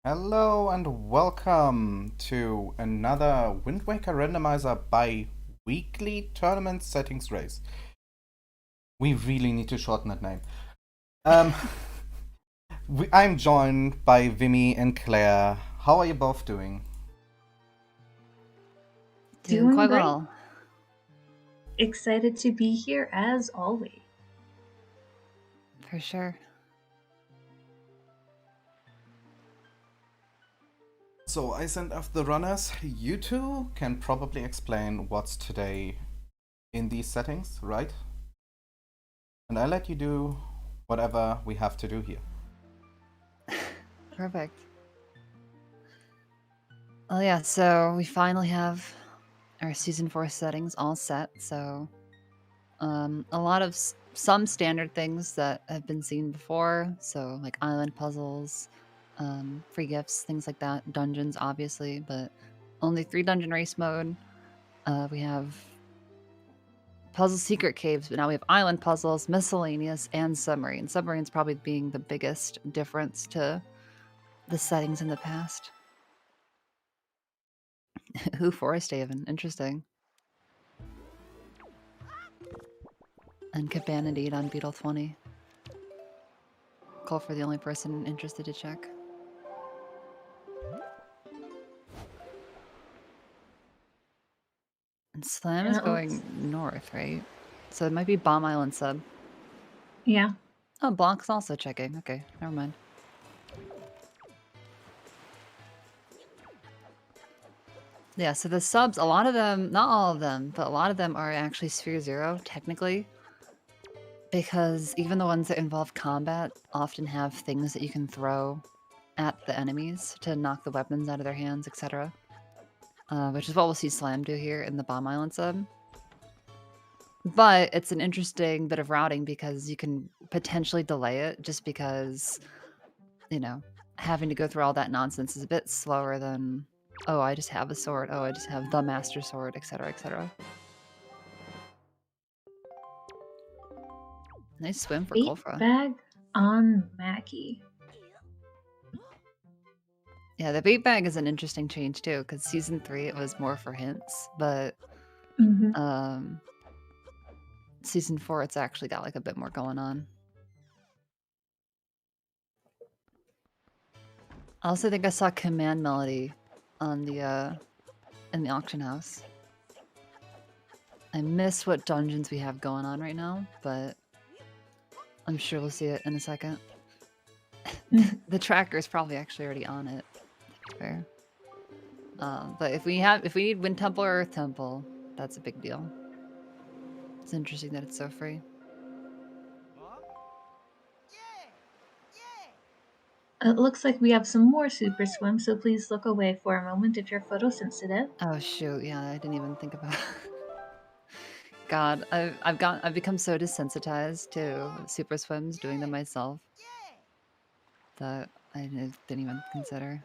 Hello and welcome to another Wind Waker Randomizer bi-weekly tournament settings race. We really need to shorten that name. I'm joined by Vimy and Claire. How are you both doing? Doing quite great. well. Excited to be here as always. For sure. So I sent off the runners. You two can probably explain what's today in these settings, right? And I let you do whatever we have to do here. Perfect. Well, yeah, so we finally have our Season 4 settings all set, so a lot of some standard things that have been seen before, so like island puzzles, free gifts, things like that, dungeons obviously, but only 3 dungeon race mode. We have puzzle secret caves, but now we have island puzzles, miscellaneous, and submarine. Submarine's probably being the biggest difference to the settings in the past. Who Forest Haven? Interesting. And Cabanadine on Beetle 20. Call for the only person interested to check. And Slam is going north, right? So it might be Bomb Island sub. Yeah. Oh, Blanc's also checking. Okay, never mind. Yeah, so the subs, a lot of them, not all of them, but a lot of them are actually Sphere Zero, technically. Because even the ones that involve combat often have things that you can throw at the enemies to knock the weapons out of their hands, etc. Which is what we'll see Slam do here in the Bomb Island sub. But it's an interesting bit of routing because you can potentially delay it just because, you know, having to go through all that nonsense is a bit slower than, oh, I just have a sword, oh, I just have the Master Sword, etc., etc. Nice swim for Kolfra. Bag on Mackie. Yeah, the bait bag is an interesting change too, because season 3 it was more for hints, but season 4 it's actually got like a bit more going on. I also think I saw Command Melody on the in the auction house. I miss what dungeons we have going on right now, but I'm sure we'll see it in a second. The tracker is probably actually already on it. Fair. But if we need Wind Temple or Earth Temple, that's a big deal. It's interesting that it's so free. It looks like we have some more Super Swim, so please look away for a moment if you're photosensitive. Oh shoot, yeah, I didn't even think about it. God, I've become so desensitized to Super Swims, doing them myself, that I didn't even consider.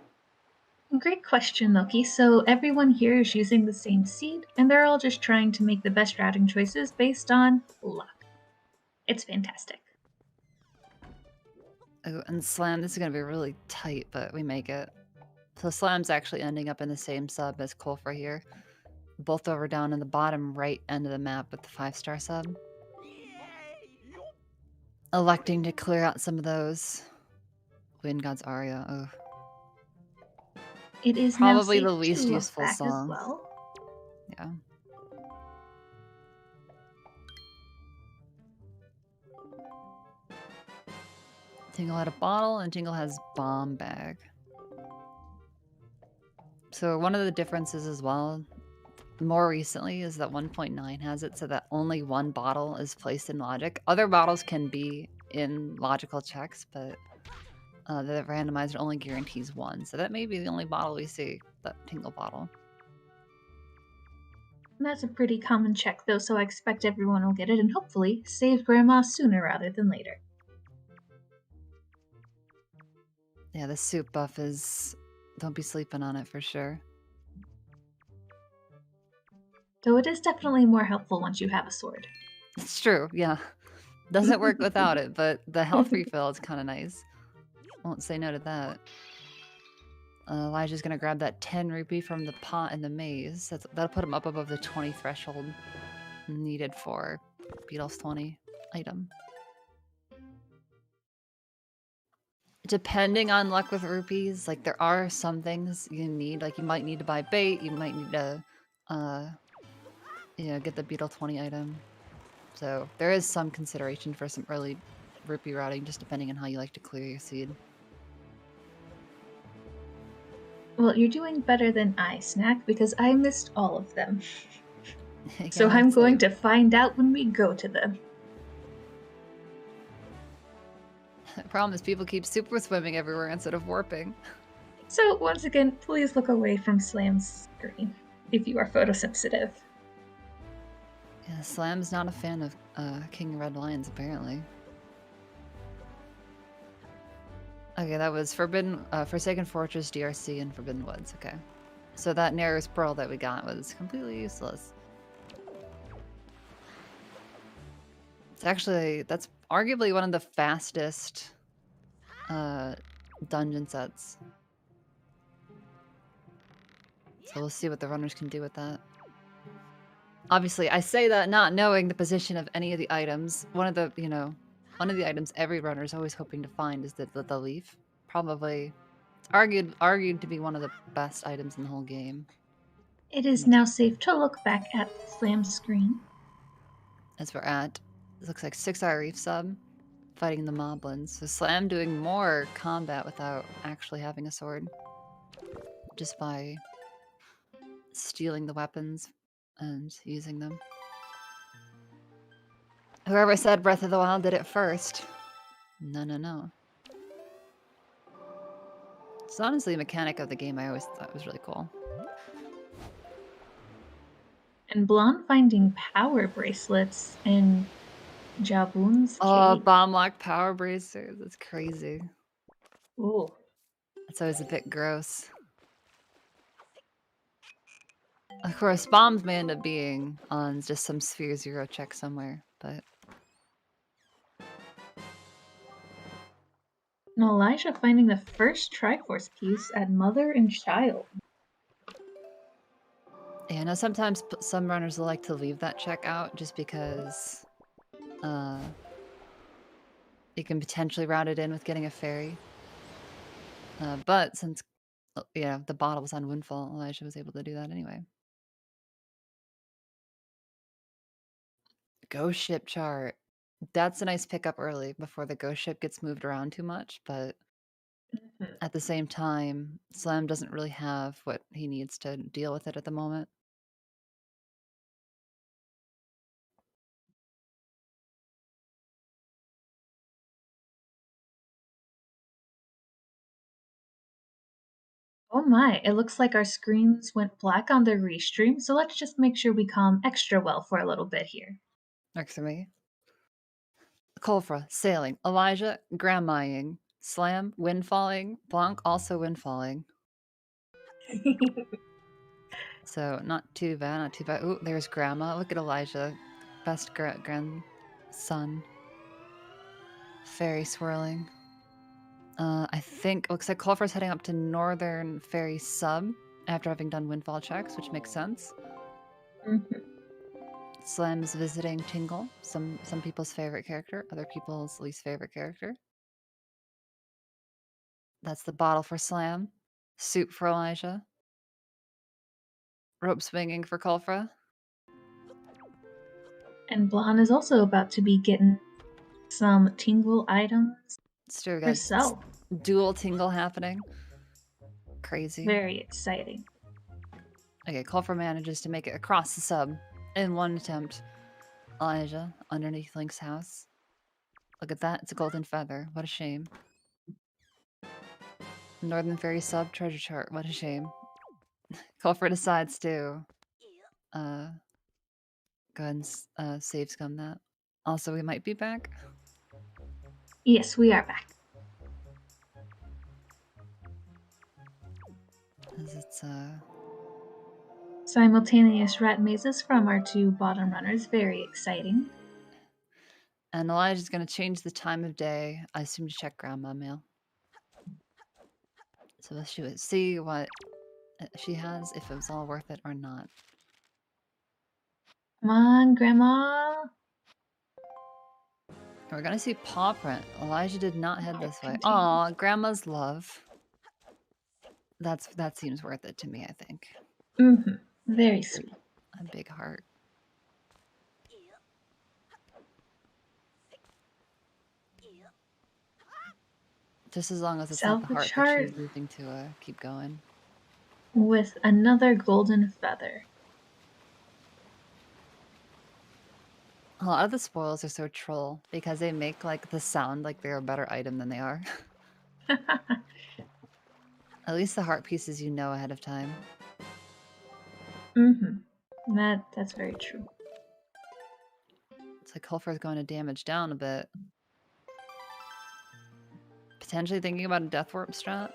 Great question, Loki. So everyone here is using the same seed, and they're all just trying to make the best routing choices based on luck. It's fantastic. Oh, and Slam, this is gonna be really tight, but we make it. So Slam's actually ending up in the same sub as Kolfra here. Both over down in the bottom right end of the map with the 5-star sub. Electing to clear out some of those. Wind God's Aria, ugh. It is probably now the least to useful back song. As well. Yeah. Tingle had a bottle, and Tingle has bomb bag. So one of the differences as well, more recently, is that 1.9 has it so that only one bottle is placed in logic. Other bottles can be in logical checks, but the randomizer only guarantees one. So that may be the only bottle we see, that Tingle bottle. That's a pretty common check, though, so I expect everyone will get it and hopefully save Grandma sooner rather than later. Yeah, the soup buff is... don't be sleeping on it for sure. Though it is definitely more helpful once you have a sword. It's true, yeah. Doesn't work without it, but the health refill is kind of nice. Won't say no to that. Elijah's gonna grab that 10 rupee from the pot in the maze. That'll put him up above the 20 threshold needed for Beetle's 20 item. Depending on luck with rupees, like there are some things you need. Like you might need to buy bait. You might need to, get the Beetle 20 item. So there is some consideration for some early rupee routing, just depending on how you like to clear your seed. Well, you're doing better than I, Snack, because I missed all of them. Yeah, So I'm that's going like- to find out when we go to them. The problem is people keep super swimming everywhere instead of warping. So once again, please look away from Slam's screen if you are photosensitive. Yeah, Slam's not a fan of King Red Lions, apparently. Okay, that was Forsaken Fortress, DRC, and Forbidden Woods. Okay. So that Narrows Pearl that we got was completely useless. That's arguably one of the fastest dungeon sets. So we'll see what the runners can do with that. Obviously, I say that not knowing the position of any of the items. One of the items every runner is always hoping to find is the leaf. Probably, it's argued to be one of the best items in the whole game. It is now safe to look back at Slam's screen. As we're at, it looks like 6-hour reef sub, fighting the moblins. So Slam doing more combat without actually having a sword, just by stealing the weapons and using them. Whoever said Breath of the Wild did it first. No. It's honestly a mechanic of the game I always thought was really cool. And Blonde finding power bracelets in Jabun's Oh, cave. bomb lock power bracers. That's crazy. Ooh. That's always a bit gross. Of course, bombs may end up being on just some Sphere Zero check somewhere, but... And Elijah finding the first Triforce piece at Mother and Child. Yeah, I know sometimes some runners will like to leave that check out just because you can potentially route it in with getting a fairy. But since the bottle was on Windfall, Elijah was able to do that anyway. Ghost ship chart. That's a nice pickup early before the ghost ship gets moved around too much, but at the same time, Slam doesn't really have what he needs to deal with it at the moment. Oh my, it looks like our screens went black on the restream, so let's just make sure we calm extra well for a little bit here. Works for me. Kolfra, sailing. Elijah, grandmaing. Slam, windfalling. Blanc, also windfalling. So not too bad, not too bad. Ooh, there's grandma. Look at Elijah. Best grandson. Fairy swirling. I think looks like Kolfra's heading up to Northern Fairy Sub after having done windfall checks, which makes sense. Slam is visiting Tingle, some people's favorite character, other people's least favorite character. That's the bottle for Slam. Soup for Elijah. Rope swinging for Kolfra. And Blonde is also about to be getting some tingle items It's true, we got herself. dual tingle happening. Crazy. Very exciting. Okay, Kolfra manages to make it across the sub in one attempt. Elijah, underneath Link's house. Look at that, it's a golden feather. What a shame. Northern Fairy sub treasure chart. What a shame. Kolfra decides to go ahead and save scum that. Also, we might be back. Yes, we are back. As it's Simultaneous rat mazes from our two bottom runners. Very exciting. and Elijah's gonna change the time of day, I assume, to check grandma mail. So let's see what she has, if it was all worth it or not. Come on, Grandma. We're gonna see paw print. Elijah did not head this way. Continue. Aw, Grandma's love. That seems worth it to me, I think. Mm-hmm. Very sweet. A big heart. Just as long as it's not the heart that Salvage she's using to keep going. with another golden feather. A lot of the spoils are so troll because they make like the sound like they're a better item than they are. At least the heart pieces you know ahead of time. Mm-hmm. That's very true. It's like Hulfer's going to damage down a bit. Potentially thinking about a Death Warp strat.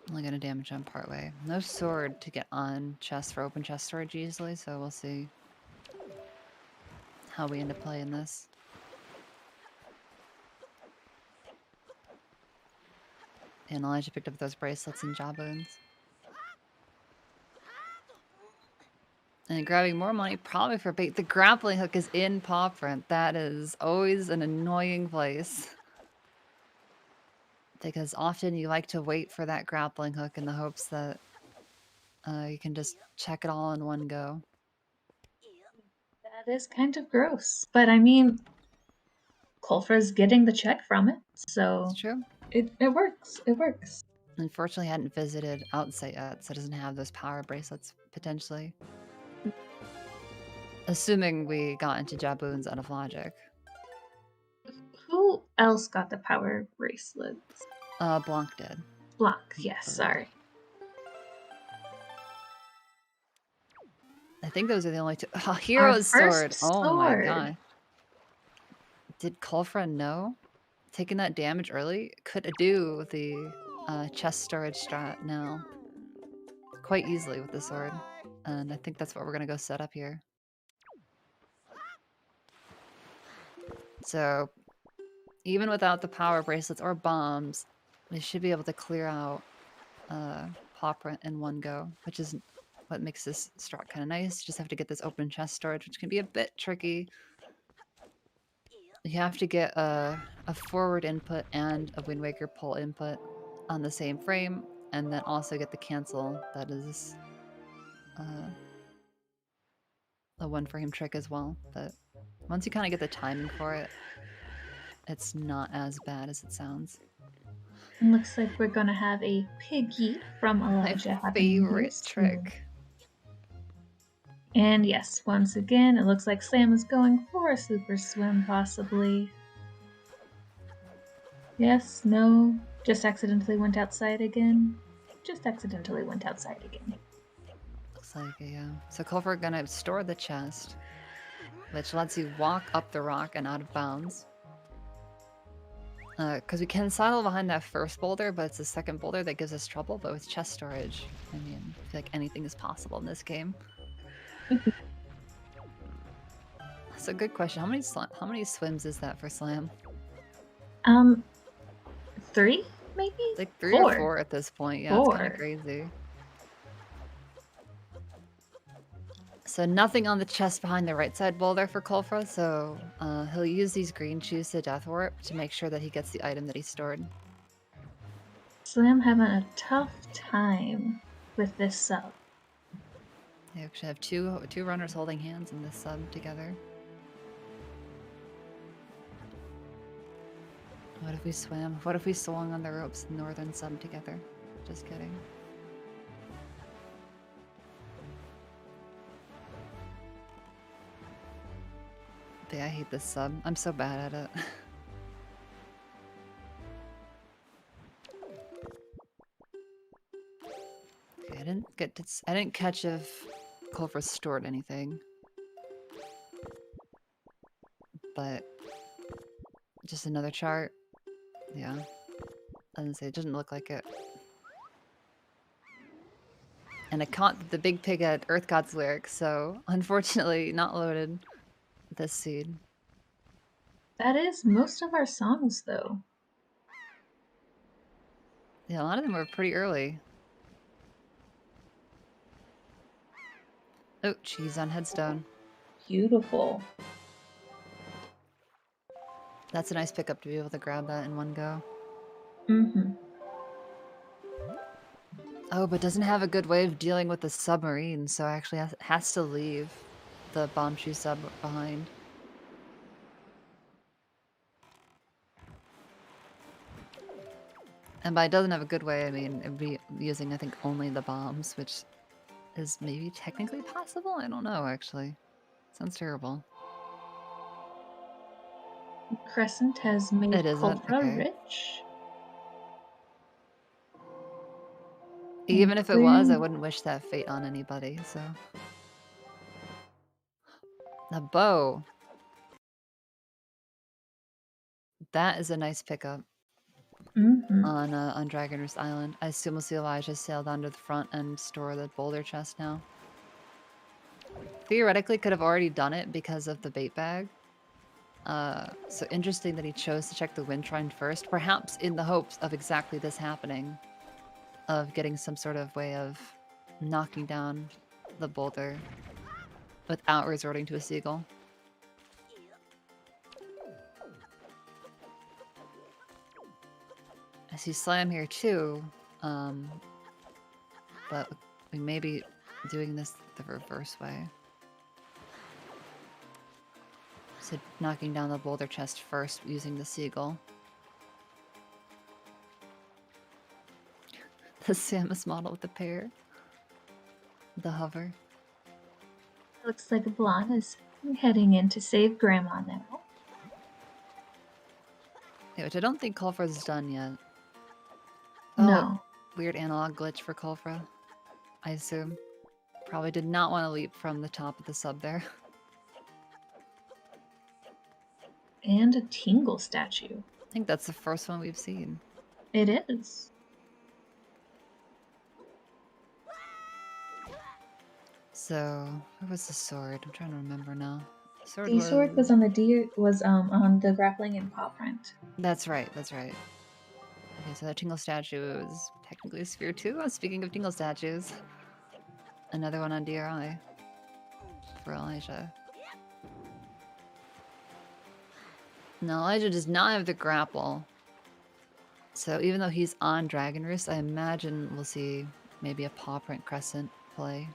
Only gonna damage on partway. No sword to get on chest for open chest storage easily, so we'll see how we end up playing this. And Elijah picked up those bracelets and jawbones. And grabbing more money, probably for bait. The grappling hook is in paw print. That is always an annoying place. Because often you like to wait for that grappling hook in the hopes that you can just check it all in one go. That is kind of gross. But I mean, Kulfra's getting the check from it, so It's true. it works. It works. Unfortunately, I hadn't visited Outsite yet, so it doesn't have those power bracelets, potentially. Assuming we got into Jaboons out of logic. Who else got the power bracelets? Blanc did. Blanc, yes, sorry. I think those are the only two. Oh, Hero's Sword. Oh my god. Did Kulfra know? Taking that damage early could do the chest storage strat now. Quite easily with the sword. And I think that's what we're gonna go set up here. So, even without the power bracelets or bombs, we should be able to clear out paw print in one go, which is what makes this strat kind of nice. Just have to get this open chest storage, which can be a bit tricky. You have to get a forward input and a Wind Waker pull input on the same frame, and then also get the cancel that is a one frame trick as well. But once you kind of get the timing for it, it's not as bad as it sounds. Looks like we're gonna have a piggy from Elijah. My favorite trick. And yes, once again, it looks like Sam is going for a super swim, possibly. Yes, no, just accidentally went outside again. Just accidentally went outside again. Looks like it, yeah. So Kulfra gonna store the chest, which lets you walk up the rock and out of bounds. Because we can sidle behind that first boulder, but it's the second boulder that gives us trouble. But with chest storage, I mean, I feel like anything is possible in this game. That's a good question. How many swims is that for Slam? 3 maybe? It's like 3 4. or 4 at this point. Yeah, 4. It's kind of crazy. So nothing on the chest behind the right side boulder for Kulfra, so he'll use these green shoes to Death Warp to make sure that he gets the item that he stored. Slam having a tough time with this sub. They actually have two runners holding hands in this sub together. What if we swam? What if we swung on the ropes northern sub together? Just kidding. But yeah, I hate this sub. I'm so bad at it. Okay, I didn't catch if Kulfra stored anything. But just another chart. Yeah. Doesn't say, it doesn't look like it. And I caught the big pig at Earth God's lyric, so unfortunately not loaded this seed. That is most of our songs, though. Yeah, a lot of them were pretty early. Oh, she's on headstone. Beautiful. That's a nice pickup to be able to grab that in one go. Mm-hmm. Oh, but doesn't have a good way of dealing with the submarine, so actually has to leave the bomb shoe sub behind. And by doesn't have a good way, I mean it'd be using, I think, only the bombs, which is maybe technically possible? I don't know, actually. Sounds terrible. Crescent has made It isn't? Culfra Okay. rich. Even if it was, I wouldn't wish that fate on anybody, so... The bow. That is a nice pickup Mm-hmm. on Dragon Roost Island. I assume we'll see Elijah sail down to the front and store the boulder chest now. Theoretically, could have already done it because of the bait bag. So interesting that he chose to check the wind trine first, perhaps in the hopes of exactly this happening, of getting some sort of way of knocking down the boulder without resorting to a seagull. I see Slam here too, but we may be doing this the reverse way. So knocking down the boulder chest first using the seagull. The Samus model with the pair. The hover. Looks like Blanc is heading in to save Grandma now. Yeah, which I don't think Culfra's done yet. No. Weird analog glitch for Culfra, I assume. Probably did not want to leap from the top of the sub there. And a Tingle statue. I think that's the first one we've seen. It is. So, where was the sword? I'm trying to remember now. The sword was on the on the grappling and paw print. That's right, that's right. Okay, so that Tingle statue is technically a sphere too. Speaking of Tingle statues. Another one on DRI. For Elijah. No, Elijah does not have the grapple. So even though he's on Dragon Roost, I imagine we'll see maybe a paw print crescent play.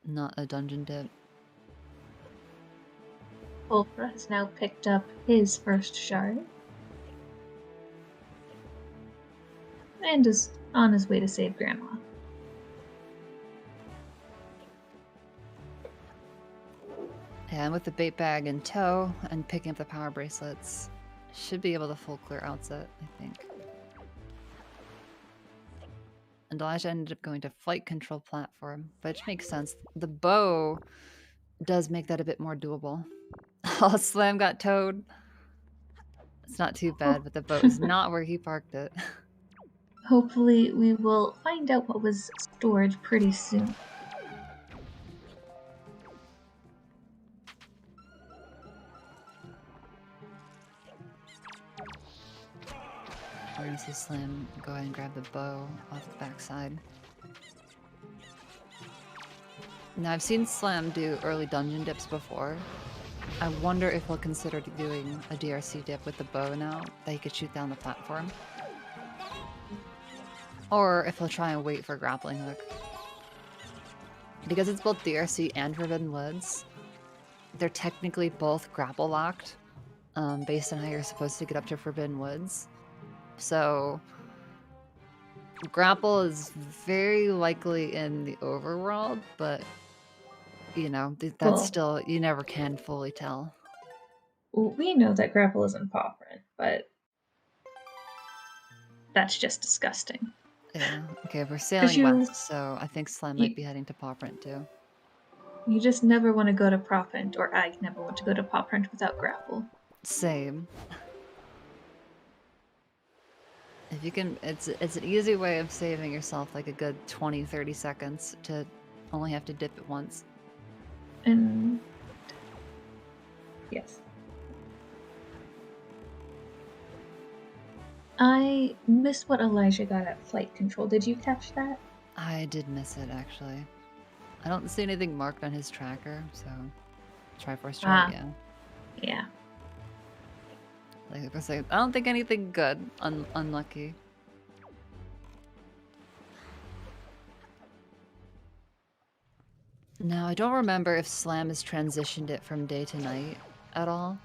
Not a dungeon dip. Culfra has now picked up his first shard. And is on his way to save Grandma. Yeah, and with the bait bag in tow and picking up the power bracelets, should be able to full clear outset, I think. And Elijah ended up going to flight control platform, which makes sense. The bow does make that a bit more doable. Oh, Slam got towed. It's not too bad, but the boat is not where he parked it. Hopefully we will find out what was stored pretty soon. We're gonna see Slam go ahead and grab the bow off the backside. Now, I've seen Slam do early dungeon dips before. I wonder if he'll consider doing a DRC dip with the bow now that he could shoot down the platform. Or if he'll try and wait for a grappling hook. Because it's both DRC and Forbidden Woods, they're technically both grapple locked, based on how you're supposed to get up to Forbidden Woods. So, grapple is very likely in the overworld, but, you know, that's still, you never can fully tell. We know that grapple isn't paw print, but that's just disgusting. Yeah, okay, we're sailing west, so I think Slam might be heading to paw print too. You just never want to go to paw print, or I never want to go to paw print without grapple. Same. If you can, it's an easy way of saving yourself like a good 20-30 seconds to only have to dip it once. And yes. I missed what Elijah got at flight control. Did you catch that? I did miss it, actually. I don't see anything marked on his tracker, so Triforce chart, yeah. Yeah. Like I say, I don't think anything good. Unlucky. Now, I don't remember if Slam has transitioned it from day to night at all.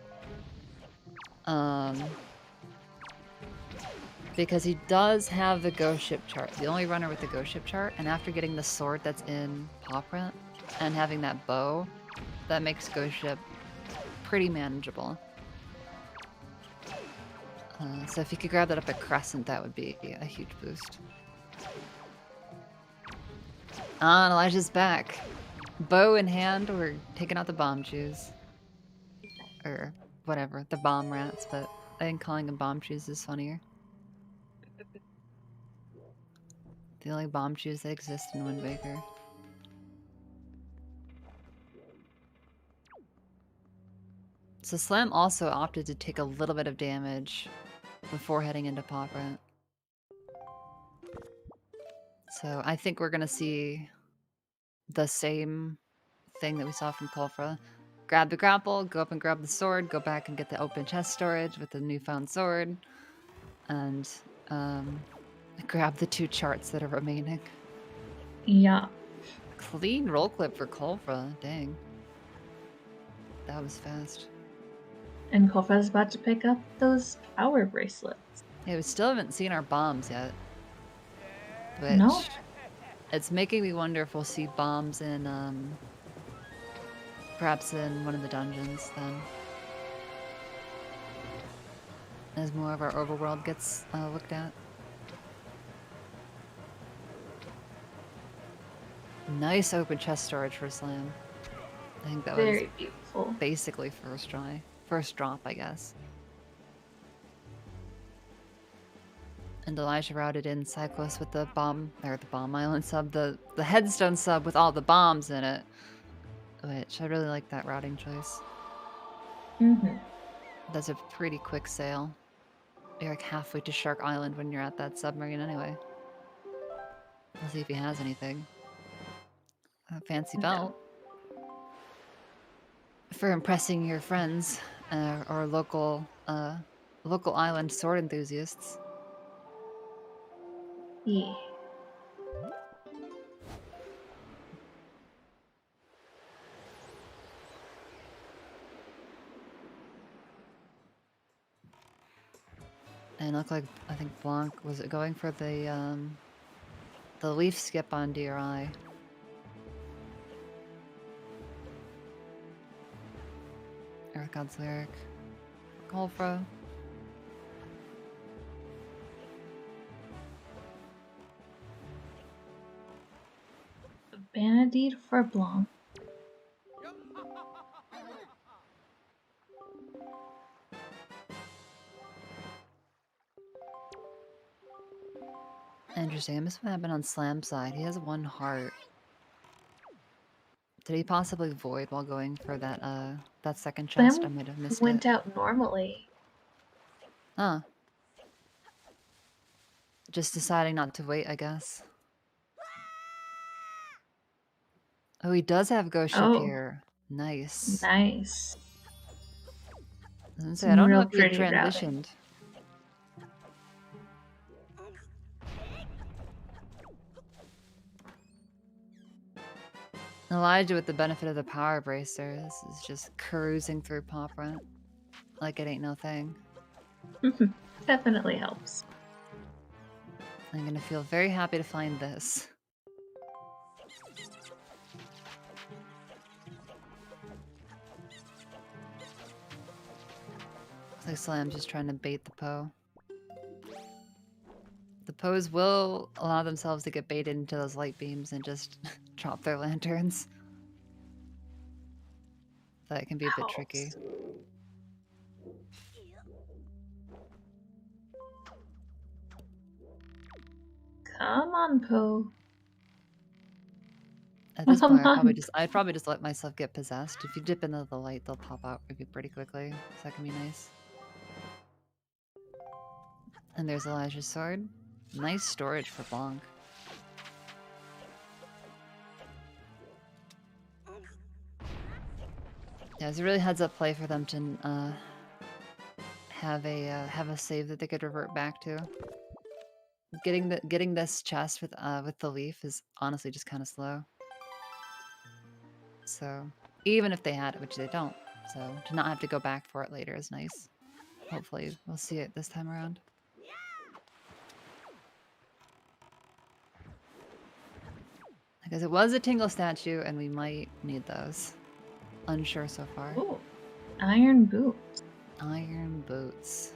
Because he does have the ghost ship chart, the only runner with the ghost ship chart, and after getting the sword that's in Paw Print and having that bow, that makes ghost ship pretty manageable. So if you could grab that up at Crescent, that would be a huge boost. Ah, and Elijah's back. Bow in hand, we're taking out the bomb Jews. Or whatever, the bomb rats, but I think calling them bomb Jews is funnier. The only bomb Jews that exist in Wind Waker. So Slam also opted to take a little bit of damage before heading into Paw Print. So I think we're gonna see the same thing that we saw from Kulfra. Grab the grapple, go up and grab the sword, go back and get the open chest storage with the newfound sword, and grab the 2 charts that are remaining. Yeah. Clean roll clip for Kulfra, dang. That was fast. And Kofa's about to pick up those power bracelets. Yeah, we still haven't seen our bombs yet. Which, No. it's making me wonder if we'll see bombs in, perhaps in one of the dungeons then. As more of our overworld gets looked at. Nice open chest storage for Slam. I think that Very was beautiful. basically first drop, I guess. And Elijah routed in Cyclos with the bomb island sub, the headstone sub with all the bombs in it. Which I really like that routing choice. Mm-hmm. That's a pretty quick sail. You're like halfway to Shark Island when you're at that submarine anyway. We'll see if he has anything. A fancy belt. For impressing your friends or local island sword enthusiasts. Yeah. And look like I think Blanc was going for the leaf skip on DRI. Earth God's Lyric. Golfra. Vanity for Blanc. Interesting. I missed what happened on Slam's side. He has 1 heart. Did he possibly void while going for that second chest? I might have missed went it. out normally. Huh. Just deciding not to wait, I guess. Oh, he does have Ghost Ship here. Nice. Nice. I don't know if he had transitioned. Elijah, with the benefit of the power bracers, is just cruising through Paw Print like it ain't no thing. Definitely helps. I'm gonna feel very happy to find this. Looks like Slam's just trying to bait the Poe. The Poes will allow themselves to get baited into those light beams and just drop their lanterns. That can be a bit tricky. Come on, Poe. At this point, I'd probably just let myself get possessed. If you dip into the light, they'll pop out maybe pretty quickly. So that can be nice. And there's Elijah's sword. Nice storage for Bonk. Yeah, it's a really heads-up play for them to have a save that they could revert back to. Getting this chest with the leaf is honestly just kind of slow. So even if they had it, which they don't, so to not have to go back for it later is nice. Hopefully we'll see it this time around. Because it was a Tingle statue, and we might need those. Unsure so far. Ooh, iron boots. Iron boots.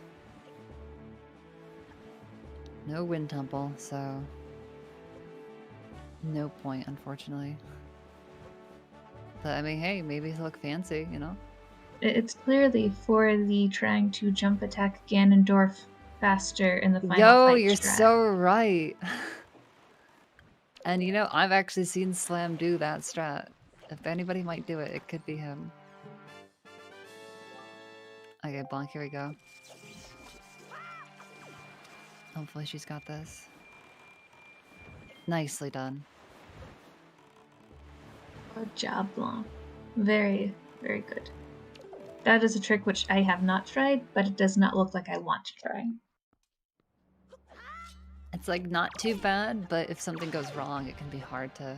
No wind temple, so no point, unfortunately. But I mean, hey, maybe it'll look fancy, you know? It's clearly for the trying to jump attack Ganondorf faster in the final Yo, fight you're strat. so right. And you know, I've actually seen Slam do that strat. If anybody might do it, it could be him. Okay, Bonk, here we go. Hopefully she's got this. Nicely done. Good job, Blanc. Very, very good. That is a trick which I have not tried, but it does not look like I want to try. It's like not too bad, but if something goes wrong, it can be hard to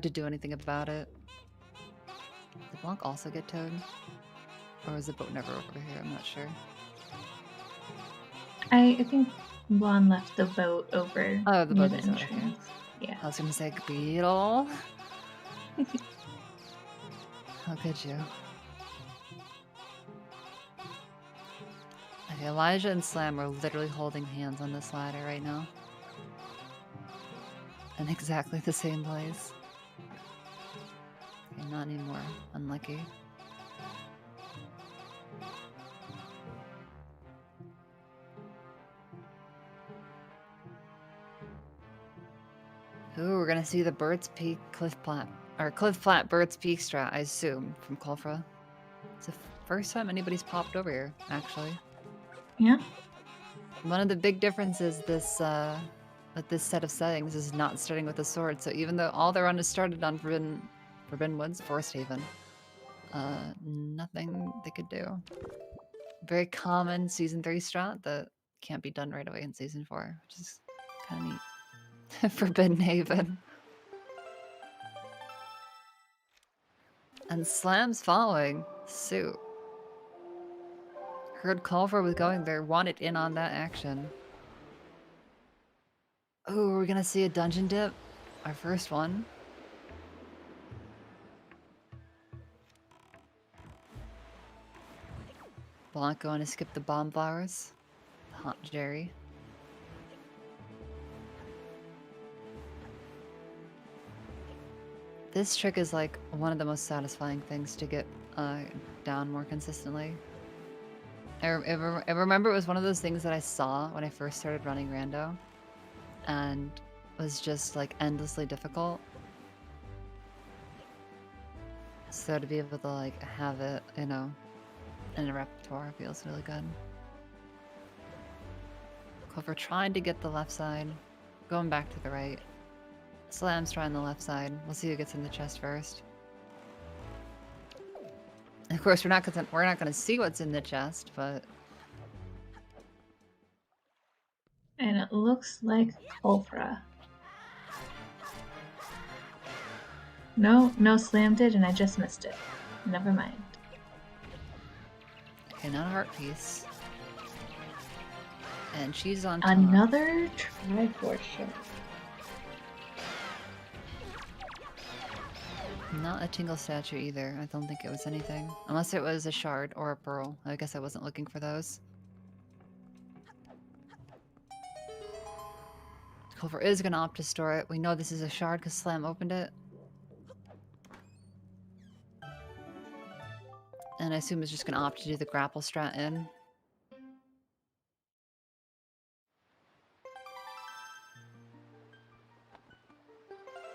do anything about it. Did Blanc also get towed? Or was the boat never over here? I'm not sure. I think Blanc left the boat over Oh, the near boat the is over entrance. Yeah. I was gonna say Beetle. How could you? Okay, Elijah and Slam are literally holding hands on this ladder right now. In exactly the same place. Okay, not anymore. Unlucky. Ooh, we're gonna see the Bird's Peak Cliff Flat Bird's Peak strat, I assume, from Kulfra. It's the first time anybody's popped over here, actually. Yeah. One of the big differences with this set of settings is not starting with a sword. So even though all their run is started on Forbidden Woods, Forest Haven, nothing they could do. Very common Season 3 strat that can't be done right away in Season 4, which is kind of neat. Forbidden Haven. And Slam's following suit. Heard Culver was going there, wanted in on that action. Oh, we're gonna see a dungeon dip? Our first one. Blanc going to skip the bomb flowers. Hot Jerry. This trick is like one of the most satisfying things to get down more consistently. I remember it was one of those things that I saw when I first started running Rando and was just like endlessly difficult. So to be able to like have it, you know, in a repertoire feels really good. Clover trying to get the left side, going back to the right. Slam's trying the left side. We'll see who gets in the chest first. And of course, we're not gonna see what's in the chest, but And it looks like Ulfra. No slammed it, and I just missed it. Never mind. okay, not a heart piece. And she's on top. Another Triforce ship. Not a Tingle statue either. I don't think it was anything. Unless it was a shard or a pearl. I guess I wasn't looking for those. Culver is going to opt to store it. We know this is a shard because Slam opened it. And I assume it's just going to opt to do the grapple strat in.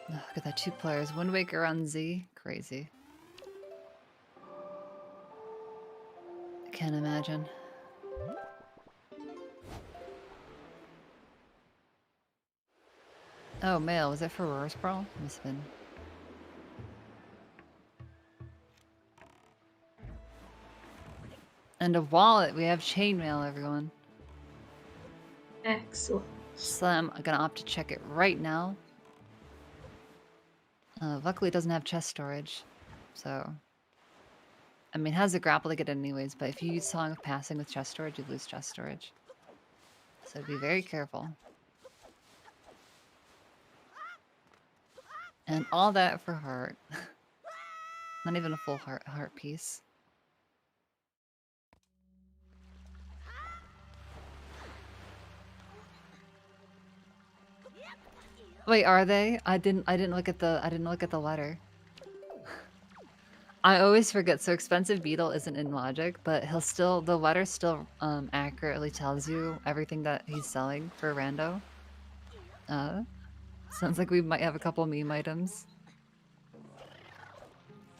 Oh, look at that, 2 players. Wind Waker on Z. Crazy. I can't imagine. Oh, mail. Was it for Roar's Brawl? Must have been. And a wallet. We have chainmail, everyone. Excellent. So I'm gonna opt to check it right now. Luckily, it doesn't have chest storage. So. I mean, it has a grapple to get in anyways, but if you use Song of Passing with chest storage, you lose chest storage. So be very careful. And all that for heart. Not even a full heart piece. Wait, are they? I didn't look at the letter. I always forget. So expensive beetle isn't in logic, but the letter still accurately tells you everything that he's selling for rando. Sounds like we might have a couple meme items.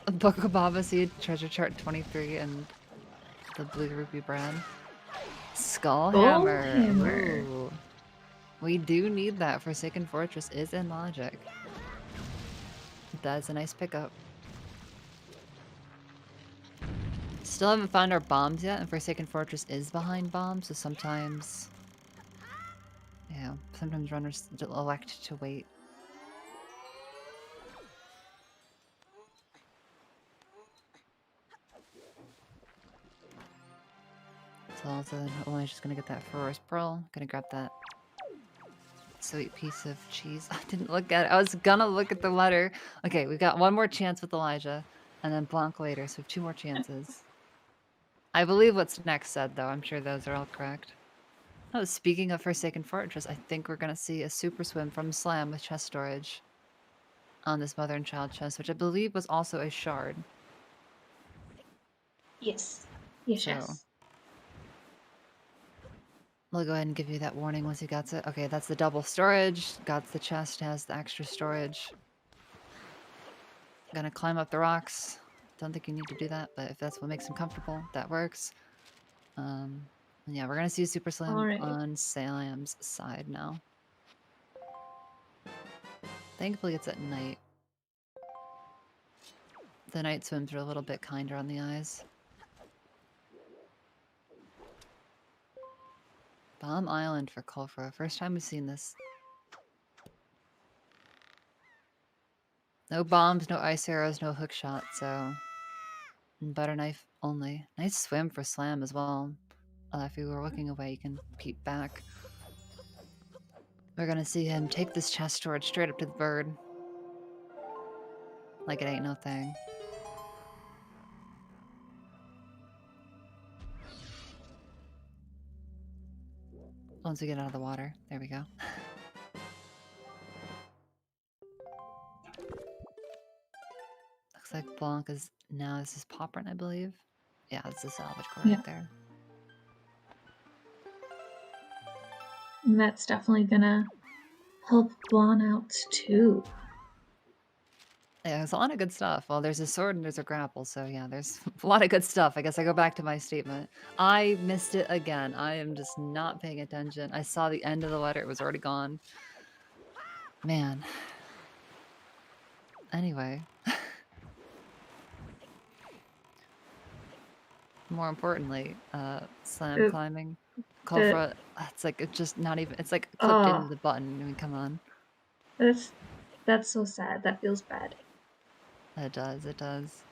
A book of Baba Seed, treasure chart 23, and the blue rupee brand. Skullhammer. Skullhammer. Ooh. We do need that. Forsaken Fortress is in logic. That's a nice pickup. Still haven't found our bombs yet, and Forsaken Fortress is behind bombs, so sometimes... Yeah, sometimes runners elect to wait. Zelda, I'm just gonna get that Ferrous Pearl. Gonna grab that sweet piece of cheese. I didn't look at it. I was gonna look at the letter. Okay, we got one more chance with Elijah, and then Blanc later, so we have 2 more chances. I believe what's next said, though. I'm sure those are all correct. Oh, speaking of Forsaken Fortress, I think we're gonna see a super swim from Slam with chest storage on this mother and child chest, which I believe was also a shard. Yes. Yes, So, yes. we'll go ahead and give you that warning once he gets it. Okay, that's the double storage. Got the chest, has the extra storage. Gonna climb up the rocks. Don't think you need to do that, but if that's what makes him comfortable, that works. Yeah, we're gonna see a super slam Alright. on Salam's side now. Thankfully it's at night. The night swims are a little bit kinder on the eyes. Bomb Island for Kulfra. First time we've seen this. No bombs, no ice arrows, no hook shot, so... Butter knife only. Nice swim for Slam as well. If you were looking away, you can peep back. We're gonna see him take this chest storage straight up to the bird. Like it ain't no thing. Once we get out of the water. There we go. Looks like Blanc is now, this is Poprin, I believe. Yeah, it's the salvage core right there. And that's definitely gonna help Blonde out too. Yeah, there's a lot of good stuff. Well, there's a sword and there's a grapple, so yeah, there's a lot of good stuff. I guess I go back to my statement. I missed it again. I am just not paying attention. I saw the end of the letter. It was already gone. Man. Anyway. More importantly, slam climbing. Kulfra, it's like, it's just not even, it's like clipped into the button. I mean, come on. That's so sad. That feels bad. It does, it does.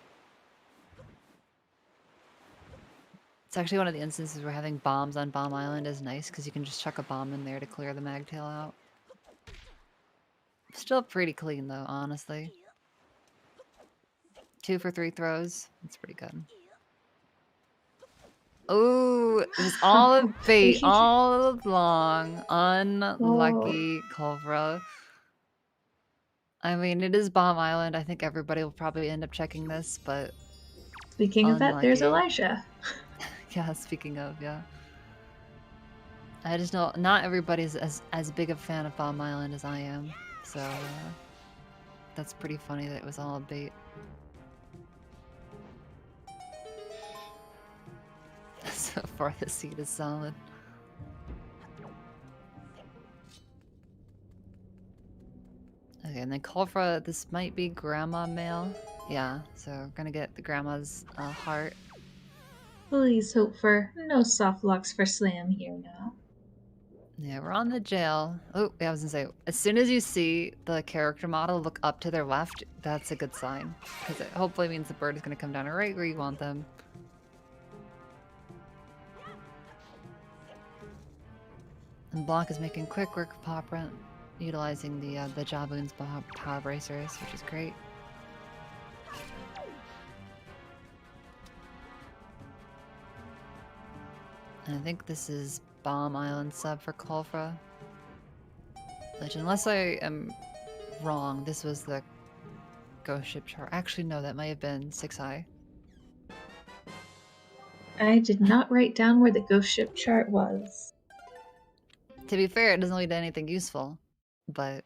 It's actually one of the instances where having bombs on Bomb Island is nice, because you can just chuck a bomb in there to clear the magtail out. Still pretty clean, though, honestly. 2 for 3 throws. That's pretty good. Ooh, it was all a bait all along. Unlucky Kulfra. I mean, it is Bomb Island. I think everybody will probably end up checking this, but... Speaking of that, there's Elijah. Yeah, speaking of, yeah. I just know not everybody's as big a fan of Bomb Island as I am, so... that's pretty funny that it was all a bait. So far, the seed is solid. Okay, and then Kulfra, this might be Grandma Male. Yeah, so we're gonna get the Grandma's heart. Please hope for no soft locks for Slam here now. Yeah, we're on the jail. Oh, yeah, I was gonna say, as soon as you see the character model look up to their left, that's a good sign. Because it hopefully means the bird is gonna come down right where you want them. And Blanc is making quick work of Poprant, utilizing the Jaboon's power bracers, which is great. And I think this is Bomb Island sub for Kulfra. Which, unless I am wrong, this was the Ghost Ship chart. Actually, no, that might have been 6i. I did not write down where the ghost ship chart was. To be fair, it doesn't lead to anything useful, but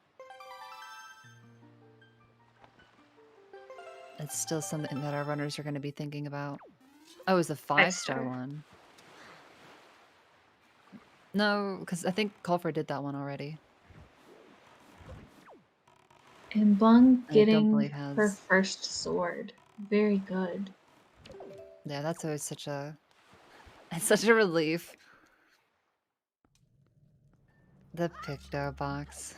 it's still something that our runners are going to be thinking about. Oh, it was a 5-star one. No, because I think Kulfra did that one already. And Blanc I don't getting believe her has. first sword. Very good. Yeah, that's always such a... It's such a relief. The Picto box.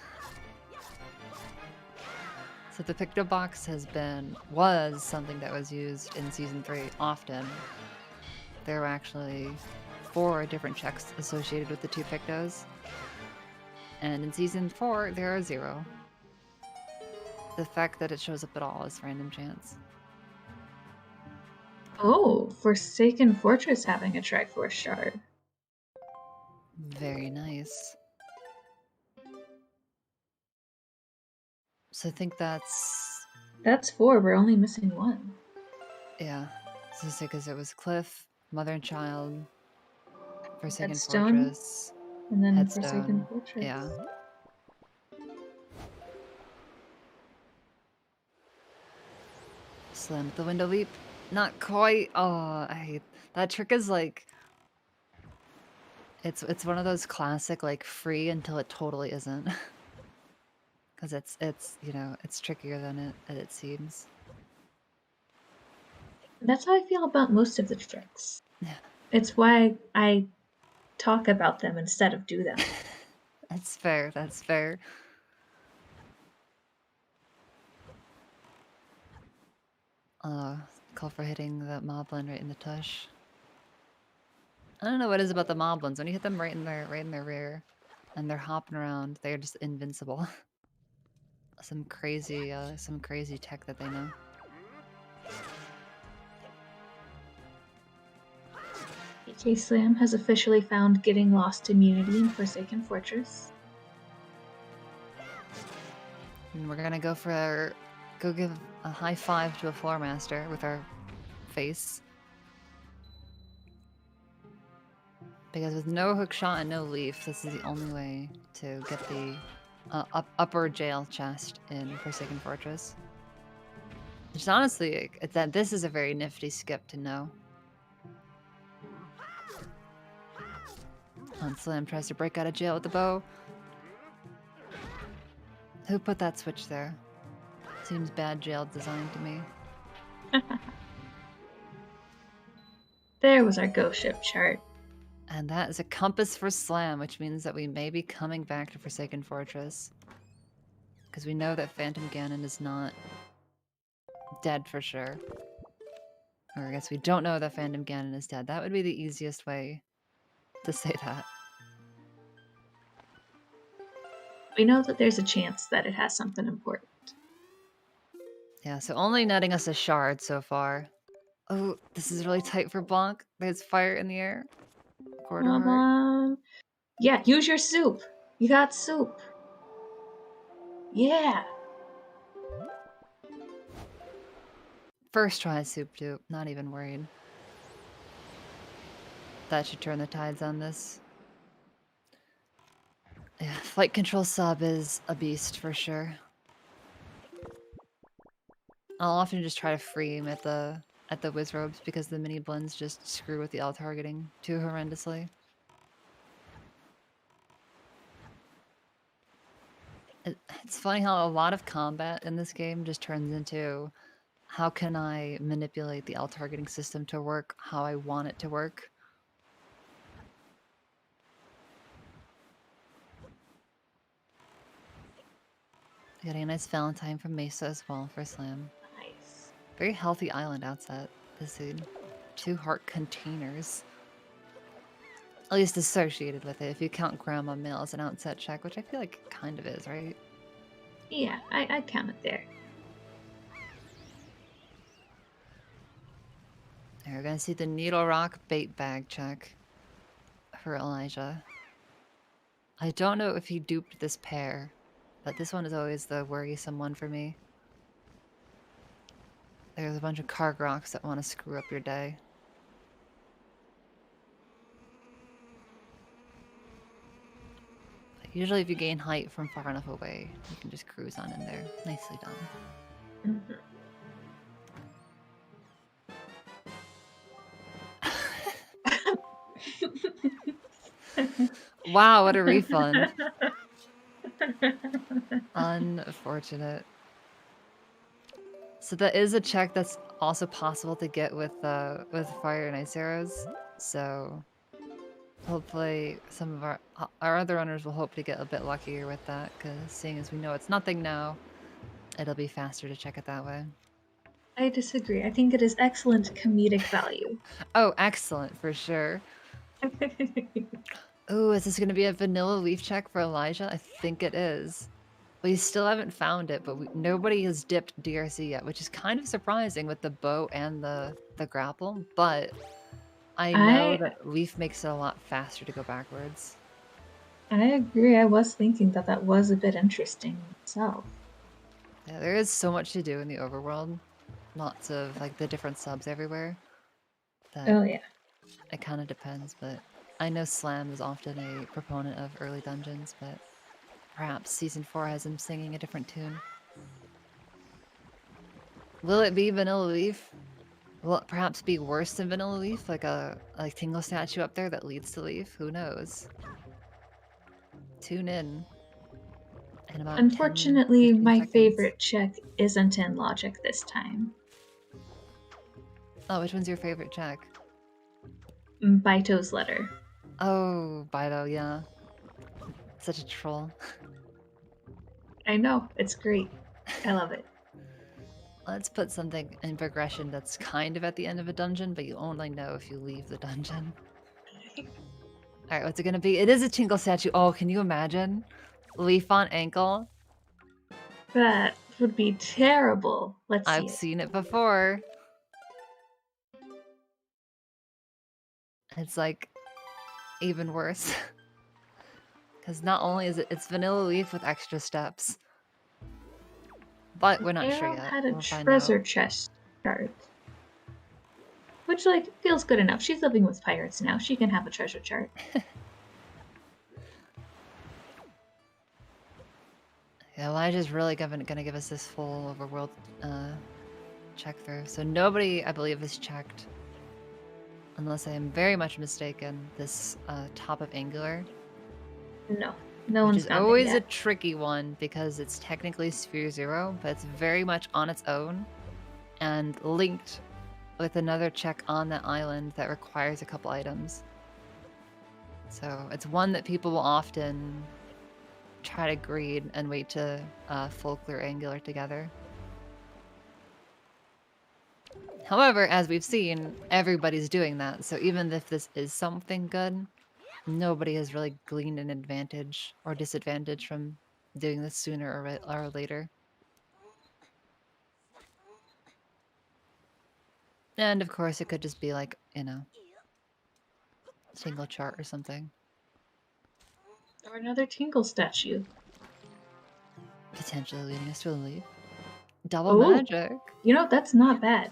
So the Picto box was something that was used in Season 3 often. There were actually 4 different checks associated with the 2 Pictos. And in Season 4, there are 0. The fact that it shows up at all is random chance. Oh, Forsaken Fortress having a Triforce shard. Very nice. So I think that's... That's 4, we're only missing 1. Yeah. So because it was Cliff, Mother and Child, Forsaken Headstone, Fortress, and then Headstone. Forsaken Fortress. Yeah. Slam the window leap. Not quite. Oh, I hate that trick. Is like it's one of those classic like free until it totally isn't. Because it's you know it's trickier than it seems. That's how I feel about most of the tricks. Yeah. It's why I talk about them instead of do them. That's fair. That's fair. Call for hitting the moblin right in the tush. I don't know what it is about the moblins. When you hit them right in their rear, and they're hopping around, they're just invincible. some crazy tech that they know. PK Slam has officially found getting lost immunity in Forsaken Fortress. And we're gonna go give a high five to a floor master with our face. Because with no hook shot and no leaf, this is the only way to get the upper jail chest in Forsaken Fortress. Which honestly, this is a very nifty skip to know. Slam tries to break out of jail with the bow. Who put that switch there? Seems bad jail design to me. There was our ghost ship chart. And that is a compass for Slam, which means that we may be coming back to Forsaken Fortress. Because we know that Phantom Ganon is not dead for sure. Or I guess we don't know that Phantom Ganon is dead. That would be the easiest way to say that. We know that there's a chance that it has something important. Yeah, so only netting us a shard so far. Oh, this is really tight for Blanc. There's fire in the air. Quarter Come heart. on. Yeah, use your soup. You got soup. Yeah. First try soup dupe. Not even worried. That should turn the tides on this. Yeah, flight control sub is a beast for sure. I'll often just try to free him at the Wizrobes because the mini blends just screw with the L targeting too horrendously. It's funny how a lot of combat in this game just turns into how can I manipulate the L targeting system to work how I want it to work. Getting a nice Valentine from Mesa as well for Slam. Nice. Very healthy island outset this scene. 2 heart containers. At least associated with it, if you count Grandma Mill as an outset check, which I feel like it kind of is, right? Yeah, I count it there. And we're gonna see the Needle Rock bait bag check for Elijah. I don't know if he duped this pair, but this one is always the worrisome one for me. There's a bunch of Karg rocks that want to screw up your day. But usually if you gain height from far enough away, you can just cruise on in there. Nicely done. Wow, what a refund. Unfortunate. So that is a check that's also possible to get with fire and ice arrows. So hopefully some of our other runners will hope to get a bit luckier with that, because seeing as we know it's nothing now, it'll be faster to check it that way. I disagree. I think it is excellent comedic value. Oh, excellent, for sure. Oh, is this going to be a vanilla leaf check for Elijah? I think it is. We still haven't found it, but nobody has dipped DRC yet, which is kind of surprising with the bow and the grapple, but I know that leaf makes it a lot faster to go backwards. I agree. I was thinking that that was a bit interesting myself. Yeah, there is so much to do in the overworld. Lots of like the different subs everywhere. Oh yeah. It kind of depends, but I know Slam is often a proponent of early dungeons, but perhaps Season 4 has him singing a different tune. Will it be Vanilla Leaf? Will it perhaps be worse than Vanilla Leaf? Like a Tingle statue up there that leads to Leaf? Who knows? Tune in about Unfortunately, 10, my seconds. favorite check isn't in logic this time. Oh, which one's your favorite check? Baito's letter. Oh, Baito, yeah. Such a troll. I know, it's great. I love it. Let's put something in progression that's kind of at the end of a dungeon, but you only know if you leave the dungeon. Alright, what's it gonna be? It is a Tingle statue. Oh, can you imagine? Leaf on ankle? That would be terrible. Let's see. I've seen it before. It's like even worse. Because not only is it's Vanilla Leaf with extra steps. But we're not sure yet. Had a treasure chest chart. Which, like, feels good enough. She's living with pirates now. She can have a treasure chart. Yeah, Elijah's really gonna give us this full overworld check through. So nobody, I believe, has checked, unless I am very much mistaken, this top of Angular. No. No one's Which is always a tricky one because it's technically Sphere 0, but it's very much on its own and linked with another check on that island that requires a couple items. So it's one that people will often try to greed and wait to full clear Angular together. However, as we've seen, everybody's doing that, so even if this is something good, nobody has really gleaned an advantage or disadvantage from doing this sooner or later. And of course, it could just be like, you know, single chart or something. Or another Tingle statue. Potentially leading us to a leaf. Double magic. You know, that's not bad.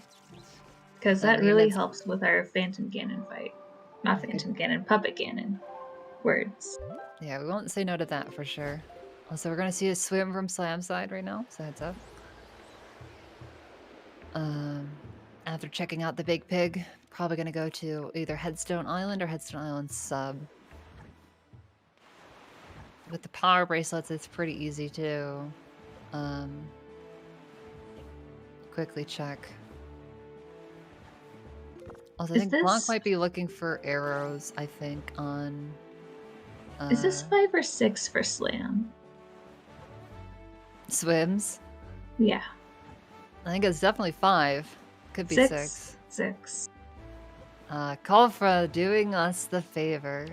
Because that really helps with our Phantom Ganon fight. Not Phantom Ganon, Puppet Ganon. Words. Yeah, we won't say no to that for sure. Also, we're gonna see a swim from Slam side right now, so heads up. After checking out the Big Pig, probably gonna go to either Headstone Island or Headstone Island sub. with the power bracelets, it's pretty easy to quickly check. Also, I Is think Blanc this might be looking for arrows, I think, on... is this 5 or 6 for Slam? Swims? Yeah. I think it's definitely 5. Could be 6. 6. Kalfra doing us the favor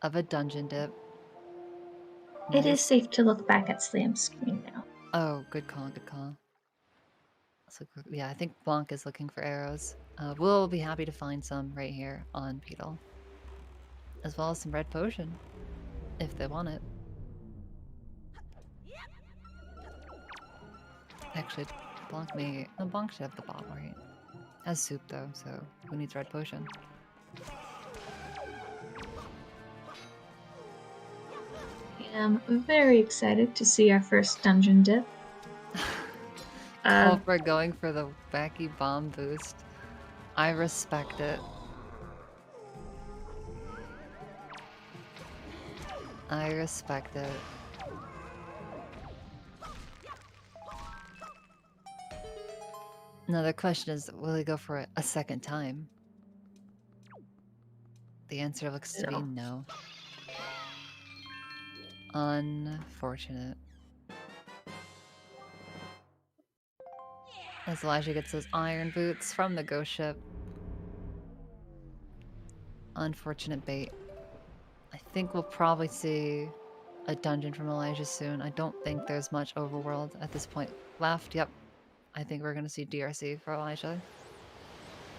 of a dungeon dip. It is Nice. safe to look back at Slam's screen now. Oh, good call, good call. So, yeah, I think Blanc is looking for arrows. We'll be happy to find some right here on Beetle. As well as some red potion, if they want it. Actually, Blanc may... No, Blanc should have the bottle, right? Has soup, though, so who needs red potion? I am very excited to see our first dungeon dip. Kalfra going for the wacky bomb boost. I respect it. I respect it. Now the question is, will he go for it a second time? The answer looks to be no. Unfortunate. As Elijah gets those iron boots from the ghost ship. Unfortunate bait. I think we'll probably see a dungeon from Elijah soon. I don't think there's much overworld at this point left. Yep. I think we're going to see DRC for Elijah.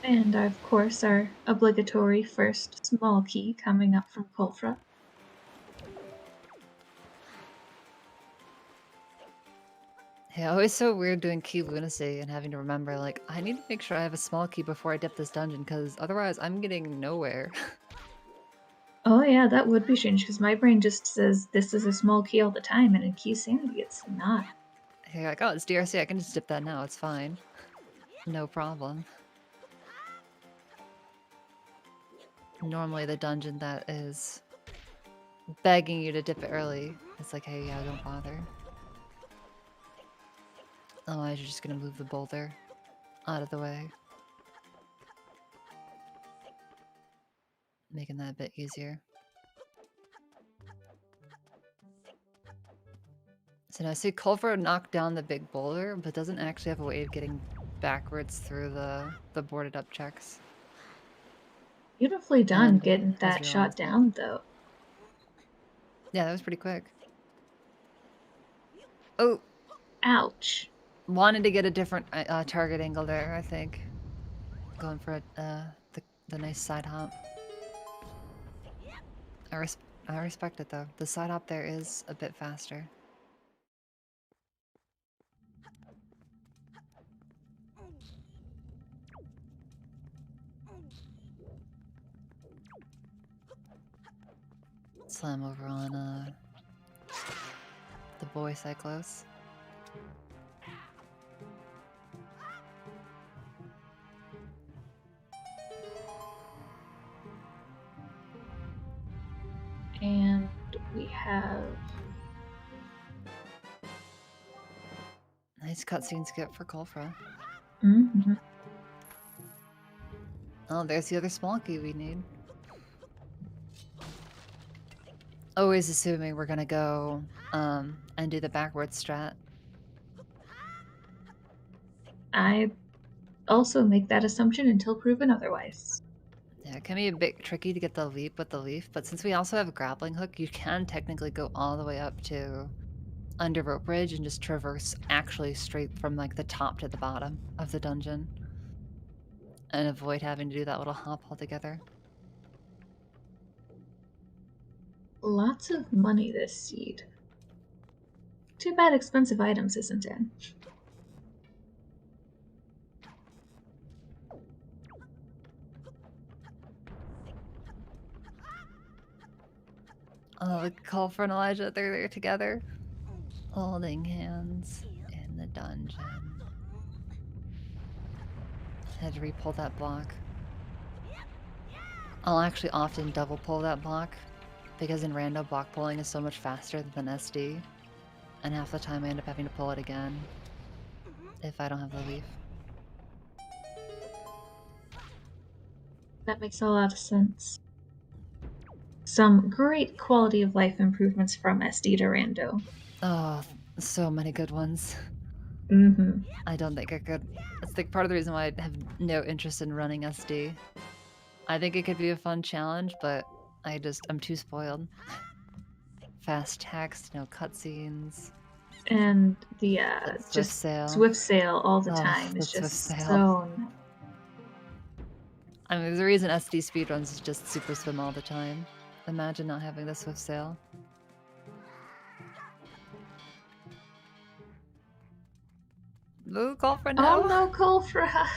And of course, our obligatory first small key coming up from Kulfra. Yeah, always so weird doing key lunacy and having to remember, like, I need to make sure I have a small key before I dip this dungeon, because otherwise I'm getting nowhere. Oh yeah, that would be strange, because my brain just says this is a small key all the time, and in Key Sanity it's not. You're like, oh, it's DRC, I can just dip that now, it's fine. No problem. Normally the dungeon that is begging you to dip it early, it's like, hey, yeah, don't bother. Otherwise you're just gonna move the boulder out of the way. Making that a bit easier. So now I see Culver knocked down the big boulder, but doesn't actually have a way of getting backwards through the boarded up checks. Beautifully done And getting that shot down, though. Yeah, that was pretty quick. Oh! Ouch. Wanted to get a different target angle there, I think. Going for the nice side hop. I respect it though. The side hop there is a bit faster. Slam over on the boy Cyclos. And we have... Nice cutscene skip for Kulfra. Mm-hmm. Oh, there's the other small key we need. Always assuming we're gonna go and do the backwards strat. I also make that assumption until proven otherwise. Yeah, it can be a bit tricky to get the leap with the leaf, but since we also have a grappling hook, you can technically go all the way up to under rope bridge and just traverse actually straight from like the top to the bottom of the dungeon and avoid having to do that little hop altogether. Lots of money this seed. Too bad expensive items isn't in. Oh, the Culfra and Elijah, they're there together. Holding hands in the dungeon. Had to re-pull that block. I'll actually often double pull that block because in rando block pulling is so much faster than SD, and half the time I end up having to pull it again if I don't have the leaf. That makes a lot of sense. Some great quality of life improvements from SD to rando. Oh, so many good ones. Mm-hmm. I don't think I could. That's like part of the reason why I have no interest in running SD. I think it could be a fun challenge, but I'm too spoiled. Fast text, no cutscenes. And the Swift just sail. swift sail all the Oh, time the is swift just sail. so nice. I mean, there's a reason SD speedruns is just super swim all the time. Imagine not having the swift sail. Ooh, call for no. Oh no, Kolfra!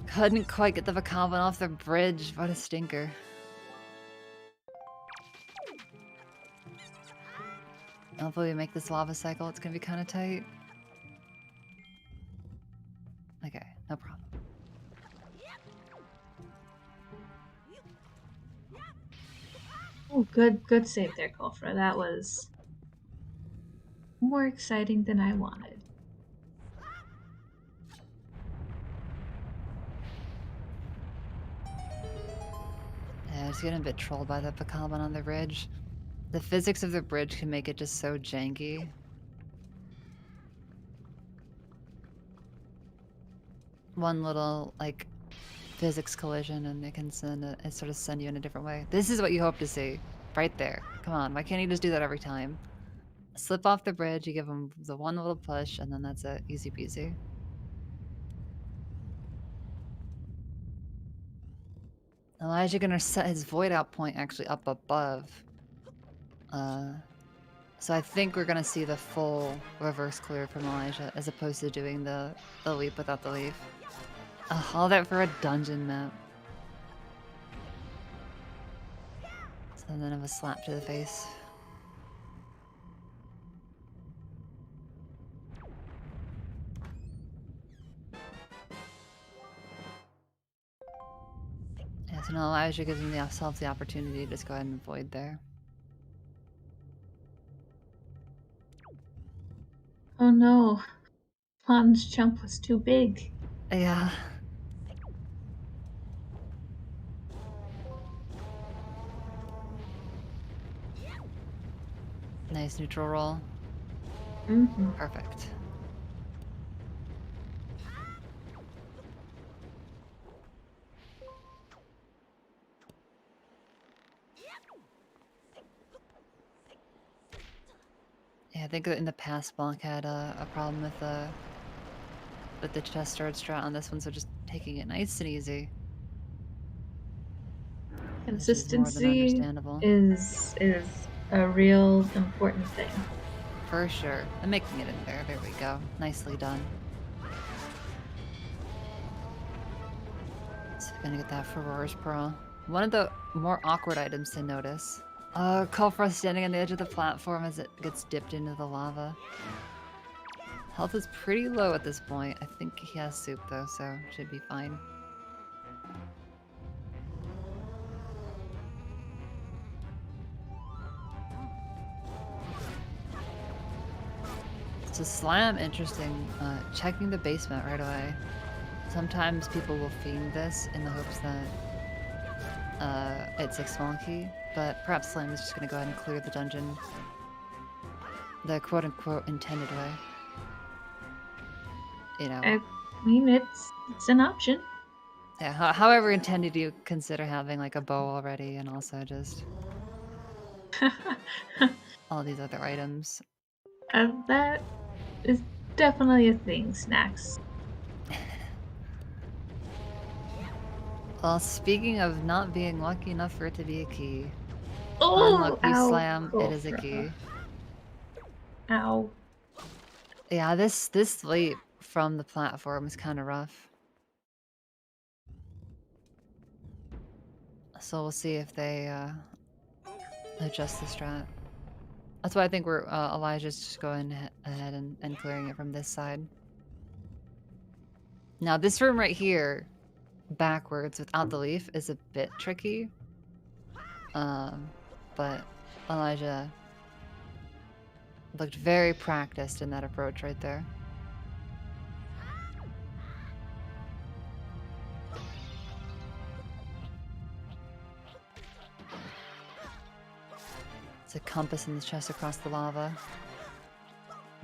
Couldn't quite get the Vakavan off the bridge. What a stinker. Hopefully we make this lava cycle. It's gonna be kind of tight. Okay, no problem. Oh, good save there, Kolfra. That was more exciting than I wanted. Yeah, I was getting a bit trolled by the Vakavan on the bridge. The physics of the bridge can make it just so janky. One little, like, physics collision and it can sort of send you in a different way. This is what you hope to see. Right there. Come on, why can't you just do that every time? Slip off the bridge, you give him the one little push, and then that's it. Easy peasy. Elijah gonna set his void out point actually up above. So I think we're gonna see the full reverse clear from Elijah as opposed to doing the leap without the leaf. All that for a dungeon map. So then of a slap to the face. Yeah, so now Elijah gives himself the opportunity to just go ahead and void there. Oh no, Plan's jump was too big. Yeah. Nice neutral roll. Mm-hmm. Perfect. Yeah, I think that in the past Bonk had a problem with the chest storage strat on this one, so just taking it nice and easy. Which is more than Consistency understandable. is a real important thing. For sure. I'm making it in there. There we go. Nicely done. So we're gonna get that for Roar's Pearl. One of the more awkward items to notice. Kofra standing on the edge of the platform as it gets dipped into the lava. Health is pretty low at this point. I think he has soup though, so should be fine. So slam, interesting. Checking the basement right away. Sometimes people will fiend this in the hopes that it's a small key, but perhaps Slam is just going to go ahead and clear the dungeon the quote-unquote intended way. You know. I mean, it's an option. Yeah, however intended you consider having like a bow already and also just all these other items. That is definitely a thing, Snacks. Well, speaking of not being lucky enough for it to be a key. Oh, Unlucky ow, Slam, cool. it is a key. Ow. Yeah, this leap from the platform is kind of rough. So we'll see if they adjust the strat. That's why I think we're Elijah's just going ahead and clearing it from this side. Now this room right here, backwards without the leaf, is a bit tricky. But Elijah looked very practiced in that approach right there. It's a compass in the chest across the lava.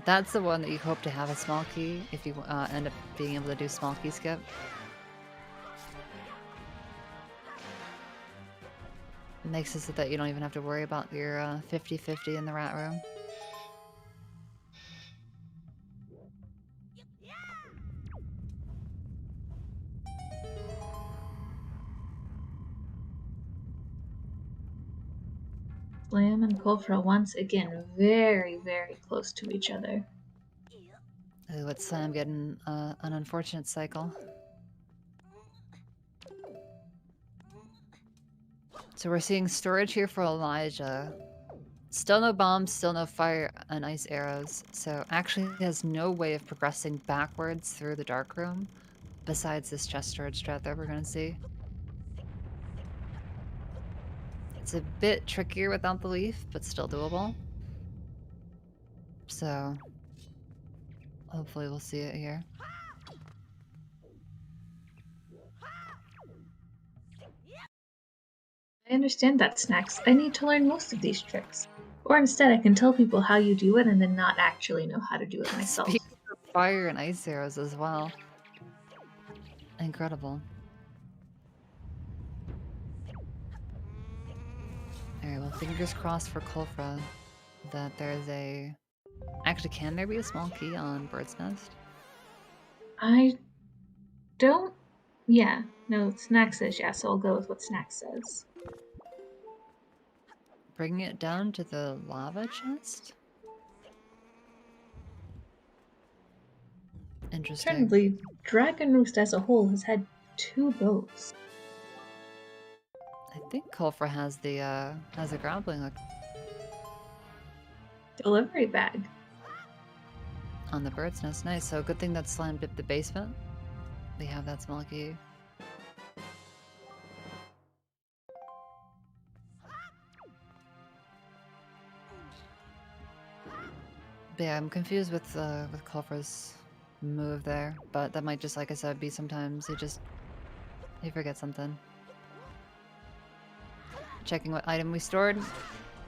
That's the one that you hope to have a small key if you end up being able to do small key skip. It makes it so that you don't even have to worry about your 50-50 in the rat room. Slam and Kofra once again very, very close to each other. Ooh, with Slam getting an unfortunate cycle. So we're seeing storage here for Elijah. Still no bombs, still no fire and ice arrows. So actually he has no way of progressing backwards through the dark room besides this chest storage strat that we're gonna see. It's a bit trickier without the leaf, but still doable. So hopefully we'll see it here. I understand that, Snacks. I need to learn most of these tricks. Or instead, I can tell people how you do it and then not actually know how to do it myself. Speaking of fire and ice arrows as well. Incredible. Alright, well, fingers crossed for Kulfra that there's a... Actually, can there be a small key on Bird's Nest? I don't... Yeah, no, Snack says yeah, so I'll go with what Snack says. Bringing it down to the lava chest? Interesting. Certainly, Dragon Roost as a whole has had 2 bows. I think Kulfra has the grappling hook Delivery bag. on the Bird's Nest. Nice, so good thing that Slime dipped the basement. We have that small key. But yeah, I'm confused with Kulfra's move there, but that might just, like I said, be sometimes he forgets something. Checking what item we stored.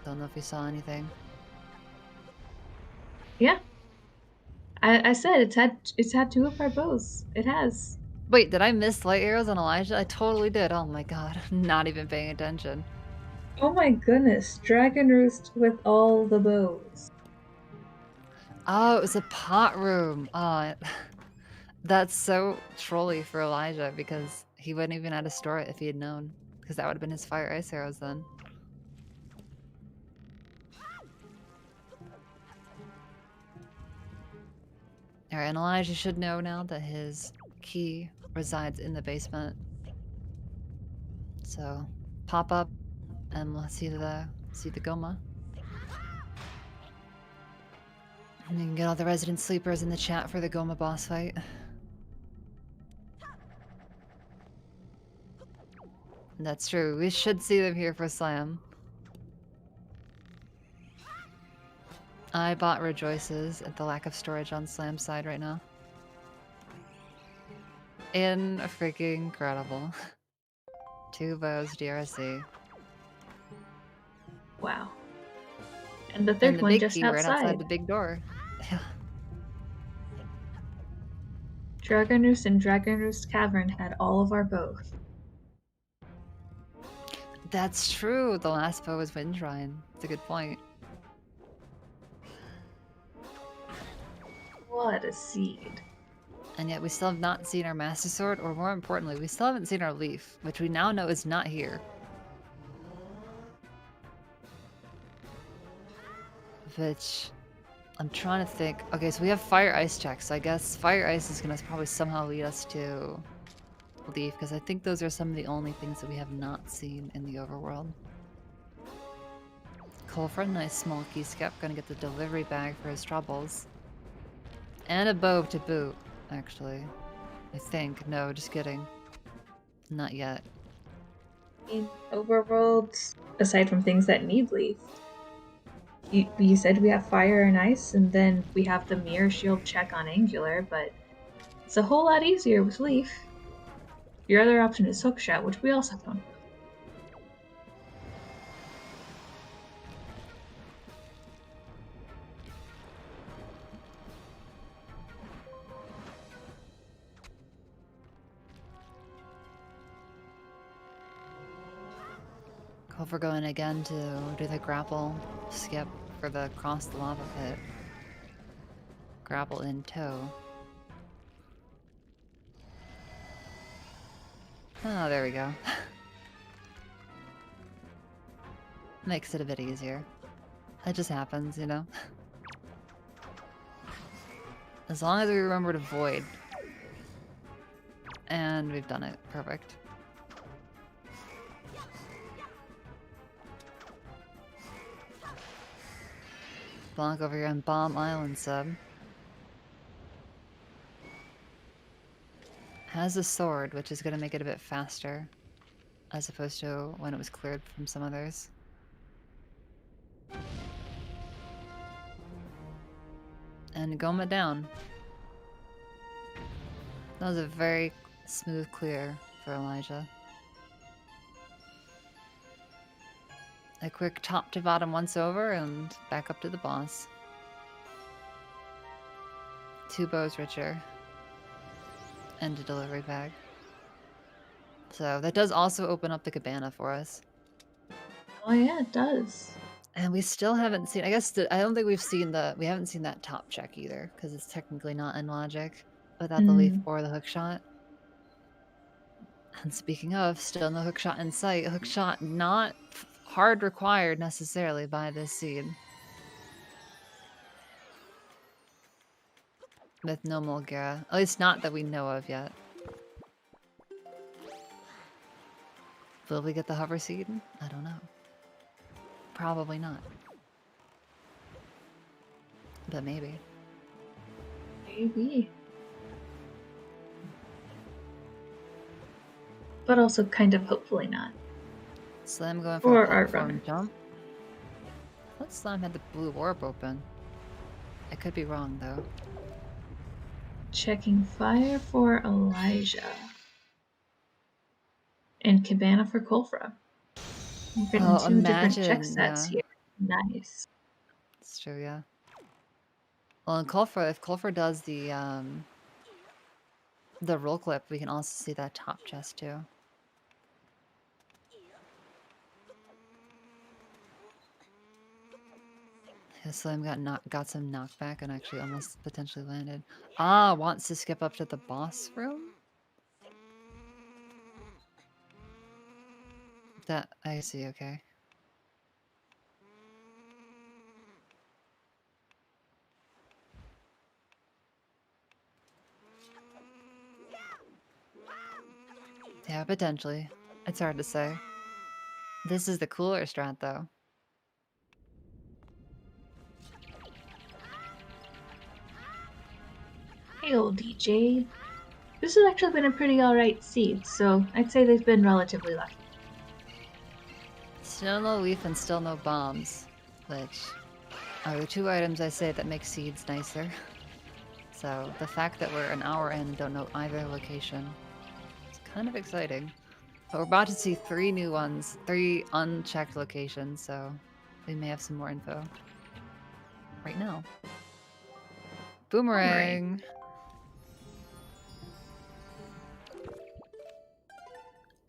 Don't know if we saw anything. Yeah. I said it's had 2 of our bows. It has. Wait, did I miss light arrows on Elijah? I totally did. Oh my god, not even paying attention. Oh my goodness, Dragon Roost with all the bows. Oh, it was a pot room. Oh, that's so trolly for Elijah because he wouldn't even have to store it if he had known. Because that would have been his fire ice arrows then. Alright, and Elijah should know now that his key resides in the basement. So, pop up and let's see the Goma. And you can get all the resident sleepers in the chat for the Goma boss fight. That's true. We should see them here for Slam. I bought Rejoices at the lack of storage on Slam's side right now. Freaking incredible. 2 bows DRC. Wow. And the third and the one big just key outside. right outside the big door. Dragon Roost and Dragon Roost Cavern had all of our bows. That's true. The last bow was Wind Shrine. That's a good point. What a seed. And yet we still have not seen our Master Sword, or more importantly, we still haven't seen our Leaf, which we now know is not here. Which, I'm trying to think. Okay, so we have Fire Ice checks, so I guess Fire Ice is going to probably somehow lead us to Leaf, because I think those are some of the only things that we have not seen in the overworld. Kulfra, nice small key skip, gonna get the delivery bag for his troubles. And a bow to boot, actually. I think. No, just kidding. Not yet. In overworld, aside from things that need leaf, you said we have fire and ice, and then we have the mirror shield check on angular, but it's a whole lot easier with leaf. Your other option is hookshot, which we also don't. Hope we're going again to do the grapple skip for the cross the lava pit. Grapple in tow. Oh, there we go. Makes it a bit easier. It just happens, you know? As long as we remember to void. And we've done it. Perfect. Blanc over here on Bomb Island sub. Has a sword, which is going to make it a bit faster. As opposed to when it was cleared from some others. And Goma down. That was a very smooth clear for Elijah. A quick top to bottom once over and back up to the boss. 2 bows richer. And a delivery bag. So that does also open up the cabana for us. Oh yeah, it does. And we still haven't seen, I guess, I don't think we haven't seen that top check either, because it's technically not in logic without the leaf or the hookshot. And speaking of, still no hookshot in sight. Hookshot not hard required necessarily by this seed. With no Mulgara. At least not that we know of yet. Will we get the hover seed? I don't know. Probably not. But maybe. Maybe. But also kind of hopefully not. Slam going for Or a Art platform Runner. jump. I thought Slam had the blue orb open. I could be wrong though. Checking fire for Elijah. And cabana for Kolfra. We're getting Oh, 2 different check imagine, sets yeah. here. Nice. It's true, yeah. Well, in Kolfra, if Kolfra does the roll clip, we can also see that top chest too. Yeah, Slam got some knockback and actually almost potentially landed. Ah, wants to skip up to the boss room? That, I see, okay. Yeah, potentially. It's hard to say. This is the cooler strat, though. Hey, old DJ. This has actually been a pretty alright seed, so I'd say they've been relatively lucky. Still no leaf and still no bombs, which are the 2 items I say that make seeds nicer. So the fact that we're an hour in and don't know either location is kind of exciting. But we're about to see 3 new ones, 3 unchecked locations, so we may have some more info right now. Boomerang!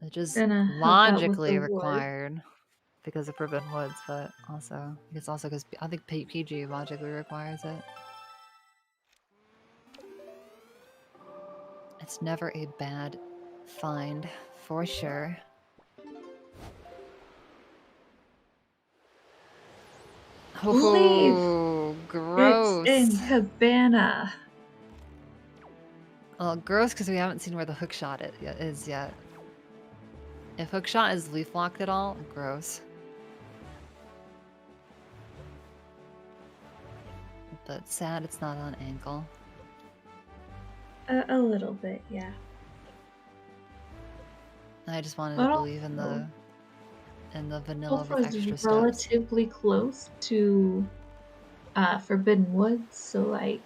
Which is logically required because of Forbidden Woods, but also it's also because I think PG logically requires it. It's never a bad find, for sure. Leave! Oh, gross. It's in cabana. Well, gross because we haven't seen where the hookshot is yet. If hookshot is leaf locked at all, gross. But sad it's not on ankle. A little bit, yeah. I just wanted to believe in the and the vanilla Sulfur with is extra steps. relatively close to Forbidden Woods, so like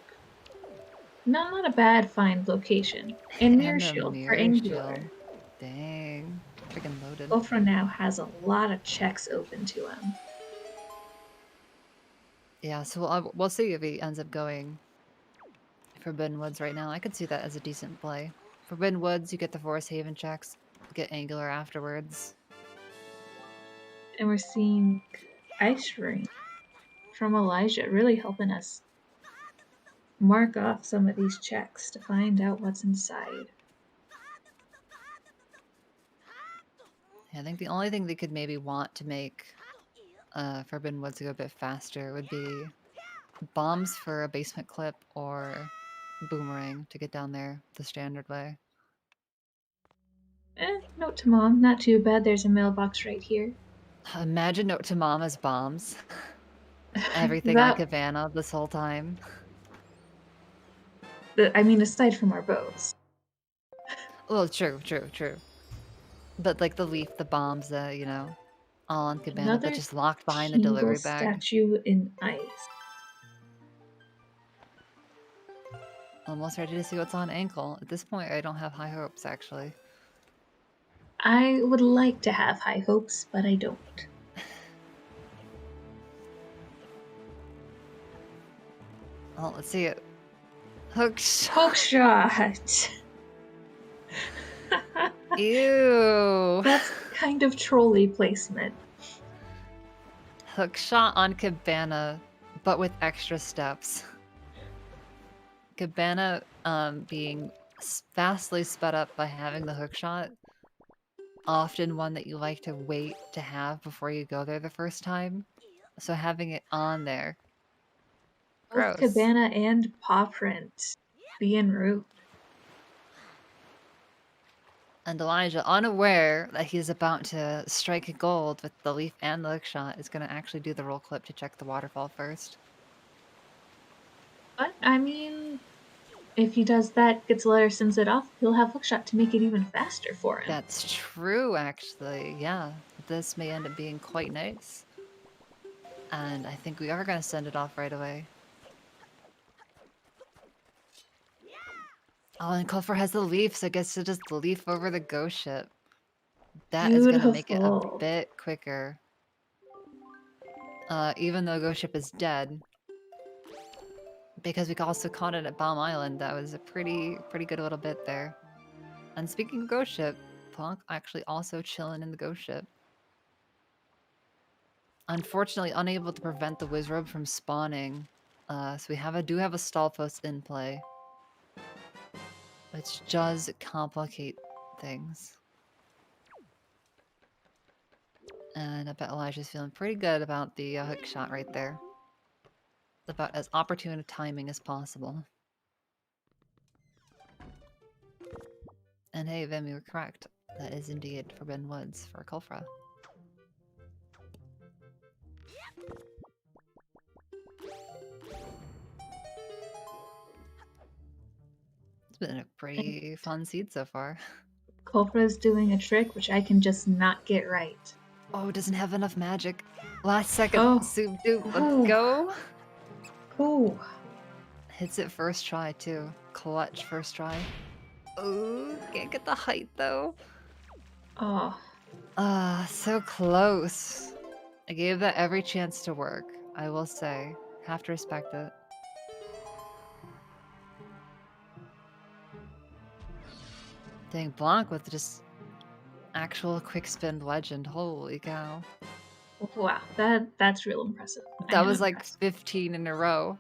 not a bad find location. And Mirror And a Shield for mirror shield. Angular. Dang. Freaking loaded. Sulfur now has a lot of checks open to him. Yeah, so we'll see if he ends up going Forbidden Woods right now. I could see that as a decent play. Forbidden Woods, you get the Forest Haven checks, get Angular afterwards. And we're seeing Ice Ring from Elijah really helping us mark off some of these checks to find out what's inside. Yeah, I think the only thing they could maybe want to make Forbidden Woods go a bit faster would be bombs for a basement clip or boomerang to get down there the standard way. Note to Mom, not too bad, there's a mailbox right here. Imagine Note to Mom as bombs. Everything on That, Cabana this whole time. I mean, aside from our boats. Well, true. But like the leaf, the bombs, you know, all on Cabana, Another but just locked behind the Tingle delivery bag. statue in ice. Almost ready to see what's on ankle. At this point, I don't have high hopes, actually. I would like to have high hopes, but I don't. Well, let's see it. Hook shot. Hook shot! Ew. That's kind of trolly placement. Hook shot on Cabana, but with extra steps. Cabana being vastly sped up by having the hook shot. Often one that you like to wait to have before you go there the first time. So having it on there. Both Gross. Cabana and Paw Print being rude. And Elijah, unaware that he's about to strike gold with the leaf and the hook shot, is going to actually do the roll clip to check the waterfall first. But, I mean, if he does that, gets a letter, sends it off, he'll have hookshot to make it even faster for him. That's true, actually. Yeah, this may end up being quite nice. And I think we are going to send it off right away. Oh, and Kulfur has the leaf, so I guess to just leaf over the ghost ship. That is going to make it a Beautiful. bit quicker. Even though ghost ship is dead. Because we also caught it at Bomb Island. That was a pretty good little bit there. And speaking of ghost ship, Plonk actually also chilling in the ghost ship. Unfortunately, unable to prevent the Wizrobe from spawning. So we do have a stall post in play. Which does complicate things. And I bet Elijah's feeling pretty good about the hook shot right there. About as opportune a timing as possible. And hey, Vim, you were correct. That is indeed Forbidden Woods for Kulfra. It's been a pretty fun seed so far. Kulfra's doing a trick which I can just not get right. Oh, doesn't have enough magic. Last second, Oh. Soup Dupe, Ooh. let's go. Ooh. Hits it first try, too. Clutch first try. Ooh, can't get the height, though. Oh. So close. I gave that every chance to work, I will say. Have to respect it. Dang, Blanc with just actual quick spin legend. Holy cow. Wow, that's real impressive. That was like 15 in a row.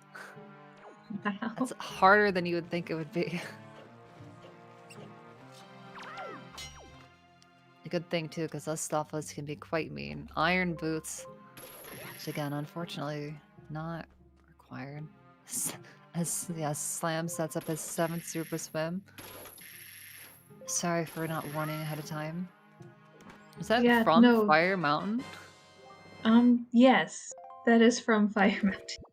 Wow. That's harder than you would think it would be. A good thing too, because those Stoffels can be quite mean. Iron boots, which again, unfortunately, not required. As yeah, Slam sets up his 7th Super Swim. Sorry for not warning ahead of time. Is that from Fire Mountain? Yes, that is from Fire Mountain.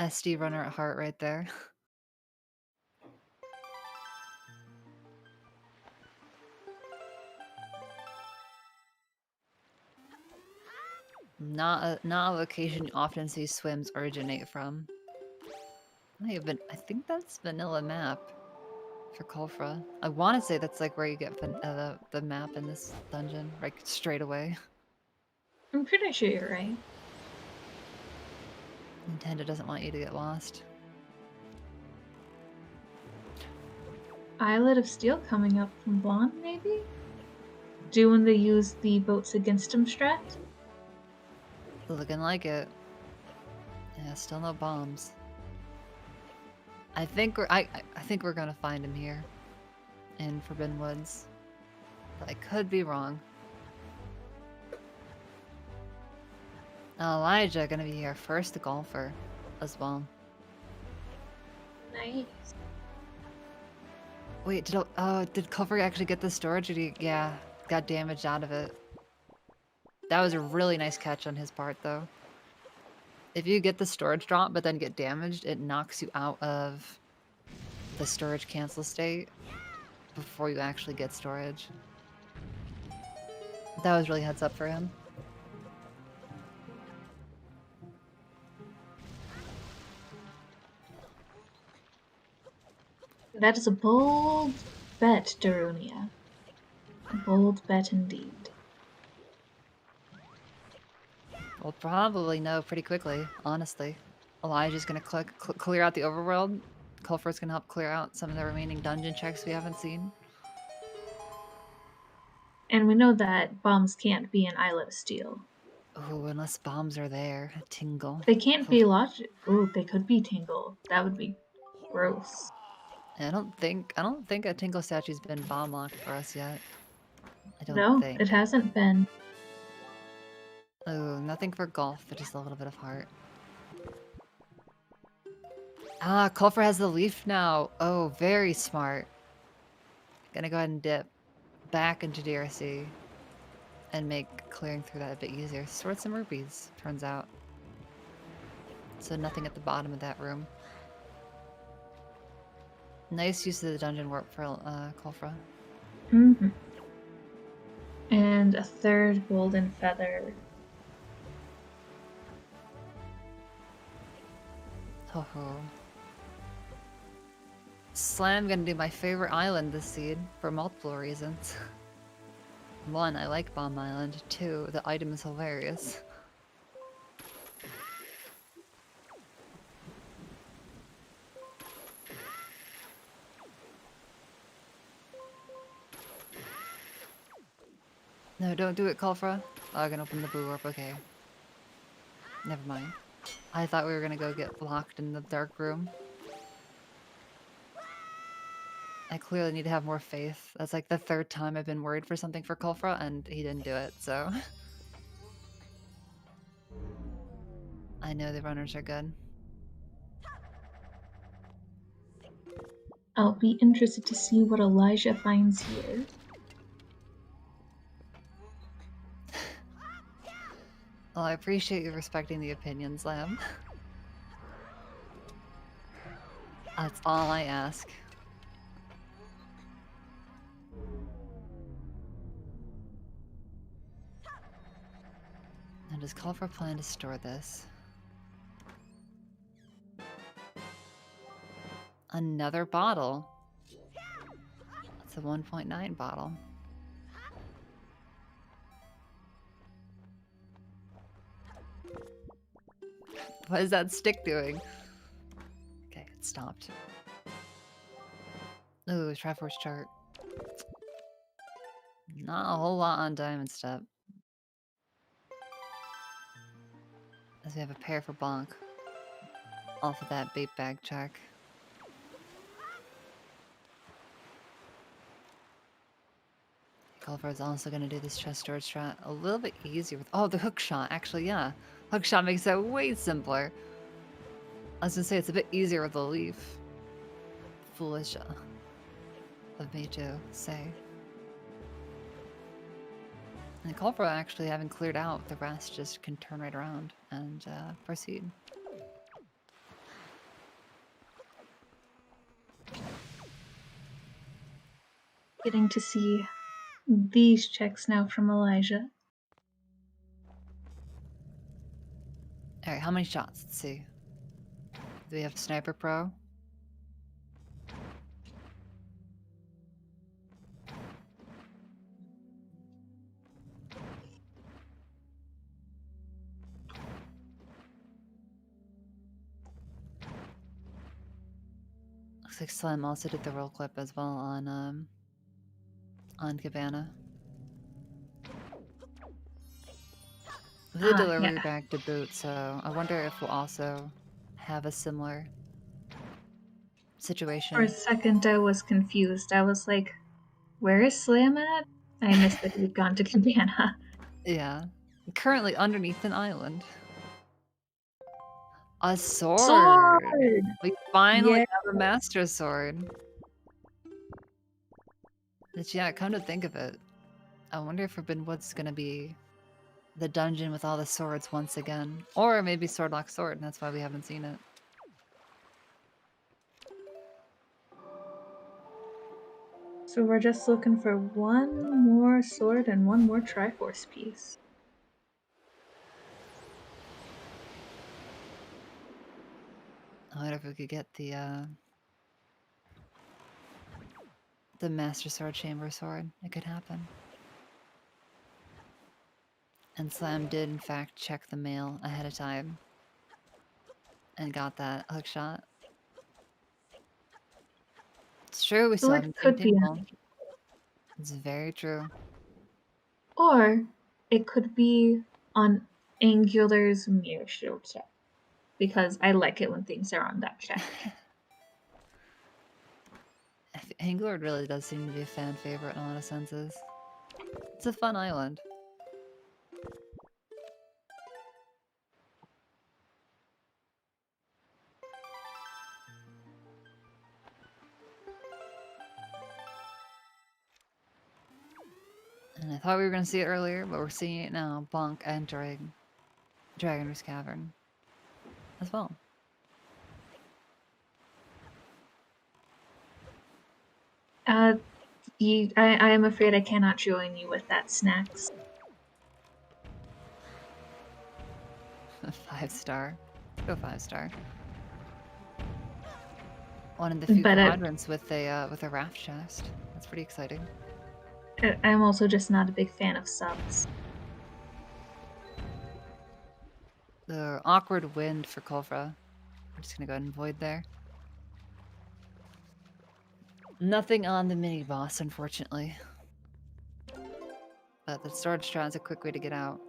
SD runner at heart right there. Not a location you often see swims originate from. I think that's vanilla map for Kulfra. I want to say that's like where you get the map in this dungeon, like straight away. I'm pretty sure you're right. Nintendo doesn't want you to get lost. Islet of Steel coming up from Blonde, maybe? Doing the use the votes against him strat? Looking like it. Yeah, still no bombs. I think we're gonna find him here in Forbidden Woods. But I could be wrong. Elijah gonna be our first golfer as well. Nice. Wait, did Culver actually get the storage? Yeah, got damaged out of it. That was a really nice catch on his part, though. If you get the storage drop but then get damaged, it knocks you out of the storage cancel state before you actually get storage. That was really heads up for him. That is a bold bet, Darunia. A bold bet indeed. We'll probably know pretty quickly, honestly. Elijah's gonna clear out the overworld. Culfer's gonna help clear out some of the remaining dungeon checks we haven't seen. And we know that bombs can't be an Islet of Steel. Oh, unless bombs are there. Tingle. They can't be logic. Ooh, they could be Tingle. That would be gross. I don't think a Tingle statue's been bomb locked for us yet. I don't No, think. it hasn't been. Oh, nothing for golf, but just a little bit of heart. Ah, Culfer has the leaf now. Oh, very smart. Gonna go ahead and dip back into DRC and make clearing through that a bit easier. Sort some rupees, turns out. So nothing at the bottom of that room. Nice use of the dungeon warp for Kulfra. Mm-hmm. And a third golden feather. Ho ho. Slam gonna do my favorite island this seed for multiple reasons. One, I like Bomb Island. Two, the item is hilarious. No, don't do it, Kulfra. Oh, I can open the blue warp, okay. Never mind. I thought we were gonna go get locked in the dark room. I clearly need to have more faith. That's like the third time I've been worried for something for Kulfra, and he didn't do it, so... I know the runners are good. I'll be interested to see what Elijah finds here. Well, I appreciate you respecting the opinions, Lamb. That's all I ask. Now, does Culfra plan to store this? Another bottle. That's a 1.9 bottle. What is that stick doing? Okay, it stopped. Ooh, Triforce chart. Not a whole lot on Diamond Step. As we have a pair for Bonk. Off of that bait bag check. Culver is also going to do this chest storage strat a little bit easier with... Oh, the hook shot. Actually, yeah. Hook shot makes it way simpler. I was going to say it's a bit easier with the leaf. Foolish of me to say. And Culver actually having cleared out, the rest just can turn right around and proceed. Getting to see these checks now from Elijah. Alright, how many shots? Let's see. Do we have Sniper Pro? Looks like Slim also did the roll clip as well on Cabana. The delivery yeah. bag to boot, so I wonder if we'll also have a similar situation. For a second, I was confused. I was like, where is Slam at? I missed that he'd gone to Cabana. Yeah. Currently underneath an island. A sword! Sword! We finally Yeah. have a Master Sword. But yeah, come to think of it, I wonder if Forbidden Wood's gonna be the dungeon with all the swords once again. Or maybe Sword Lock Sword, and that's why we haven't seen it. So we're just looking for one more sword and one more Triforce piece. I wonder if we could get the Master Sword Chamber Sword. It could happen. And Slam did, in fact, check the mail ahead of time. And got that hook shot. It's true, we So still it haven't could seen be Table. It's very true. Or it could be on Angular's mirror shield check. Because I like it when things are on that check. Angular really does seem to be a fan favorite in a lot of senses. It's a fun island. And I thought we were going to see it earlier, but we're seeing it now. Bonk entering Dragoner's Cavern as well. I am afraid I cannot join you with that snacks. 5-star. Go 5-star. One of the few But quadrants with a raft chest. That's pretty exciting. I'm also just not a big fan of subs. The awkward wind for Kulfra. We're just gonna go ahead and void there. Nothing on the mini boss, unfortunately. But the storage strat is a quick way to get out.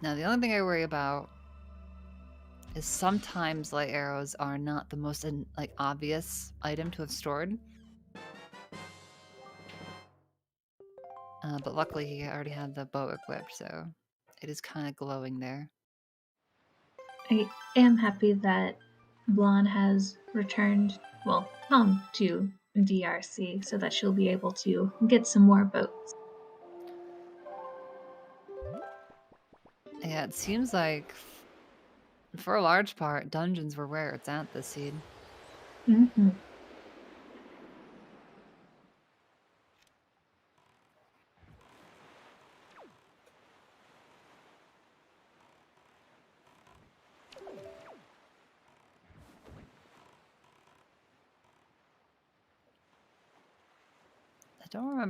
Now, the only thing I worry about is sometimes light arrows are not the most obvious item to have stored. But luckily he already had the bow equipped, so it is kind of glowing there. I am happy that Blonde has returned, well, come to DRC so that she'll be able to get some more boats. Yeah, it seems like for a large part, dungeons were where it's at this seed. Mm-hmm.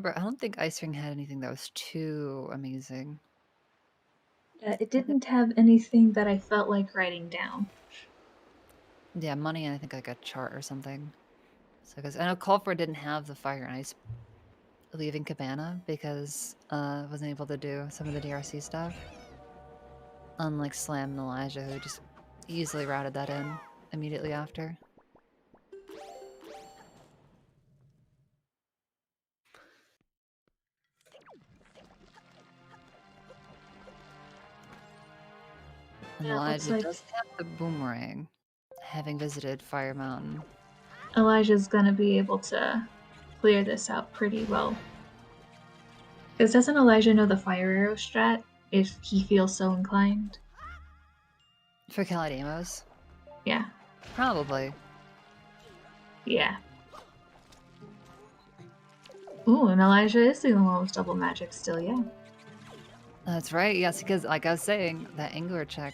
I don't think Ice Ring had anything that was too amazing. It didn't have anything that I felt like writing down. Yeah, money and I think like a chart or something. So, because I know Culfra didn't have the Fire and Ice leaving Cabana because wasn't able to do some of the DRC stuff. Unlike Slam and Elijah, who just easily routed that in immediately after. And Yeah, it looks Elijah like does have the boomerang, having visited Fire Mountain. Elijah's gonna be able to clear this out pretty well. Because doesn't Elijah know the fire arrow strat if he feels so inclined? For Calidemos? Yeah. Probably. Yeah. Ooh, and Elijah is the one with double magic still, yeah. That's right. Yes, because like I was saying, that angler check,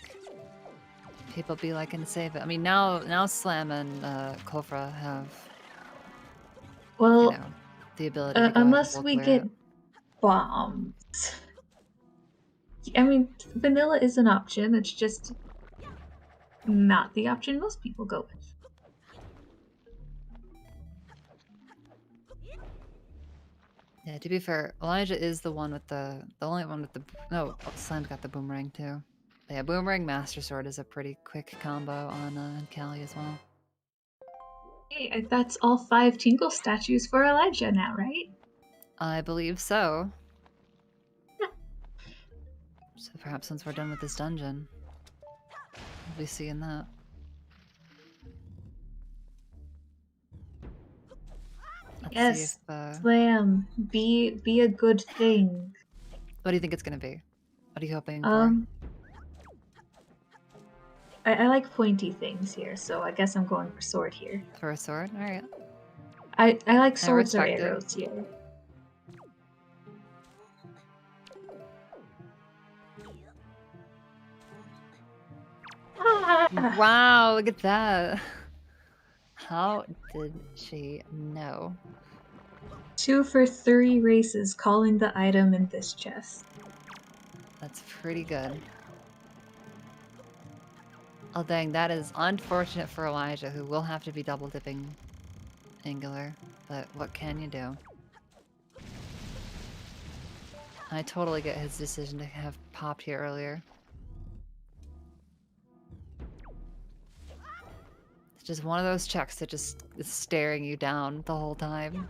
people be liking to save it. I mean, now Slam and Kofra have, you Well, know, the ability to go ahead and unless full we clear get it. bombs. I mean, vanilla is an option. It's just not the option most people go with. Yeah, to be fair, Elijah is the one with the only one with the no. Slam's got the boomerang too. But yeah, boomerang Master Sword is a pretty quick combo on Callie as well. Hey, that's all 5 Tinkle statues for Elijah now, right? I believe so. So perhaps once we're done with this dungeon, we'll be seeing that. Let's see if. Yes, Slam, be a good thing. What do you think it's gonna be? What are you hoping for? I like pointy things here, so I guess I'm going for sword here. For a sword? Alright. I like swords or respect it. arrows here. Ah! Wow, look at that. How did she know? 2 for 3 races, calling the item in this chest. That's pretty good. Oh dang, that is unfortunate for Elijah, who will have to be double dipping Angular. But what can you do? I totally get his decision to have popped here earlier. It's just one of those checks that just is staring you down the whole time.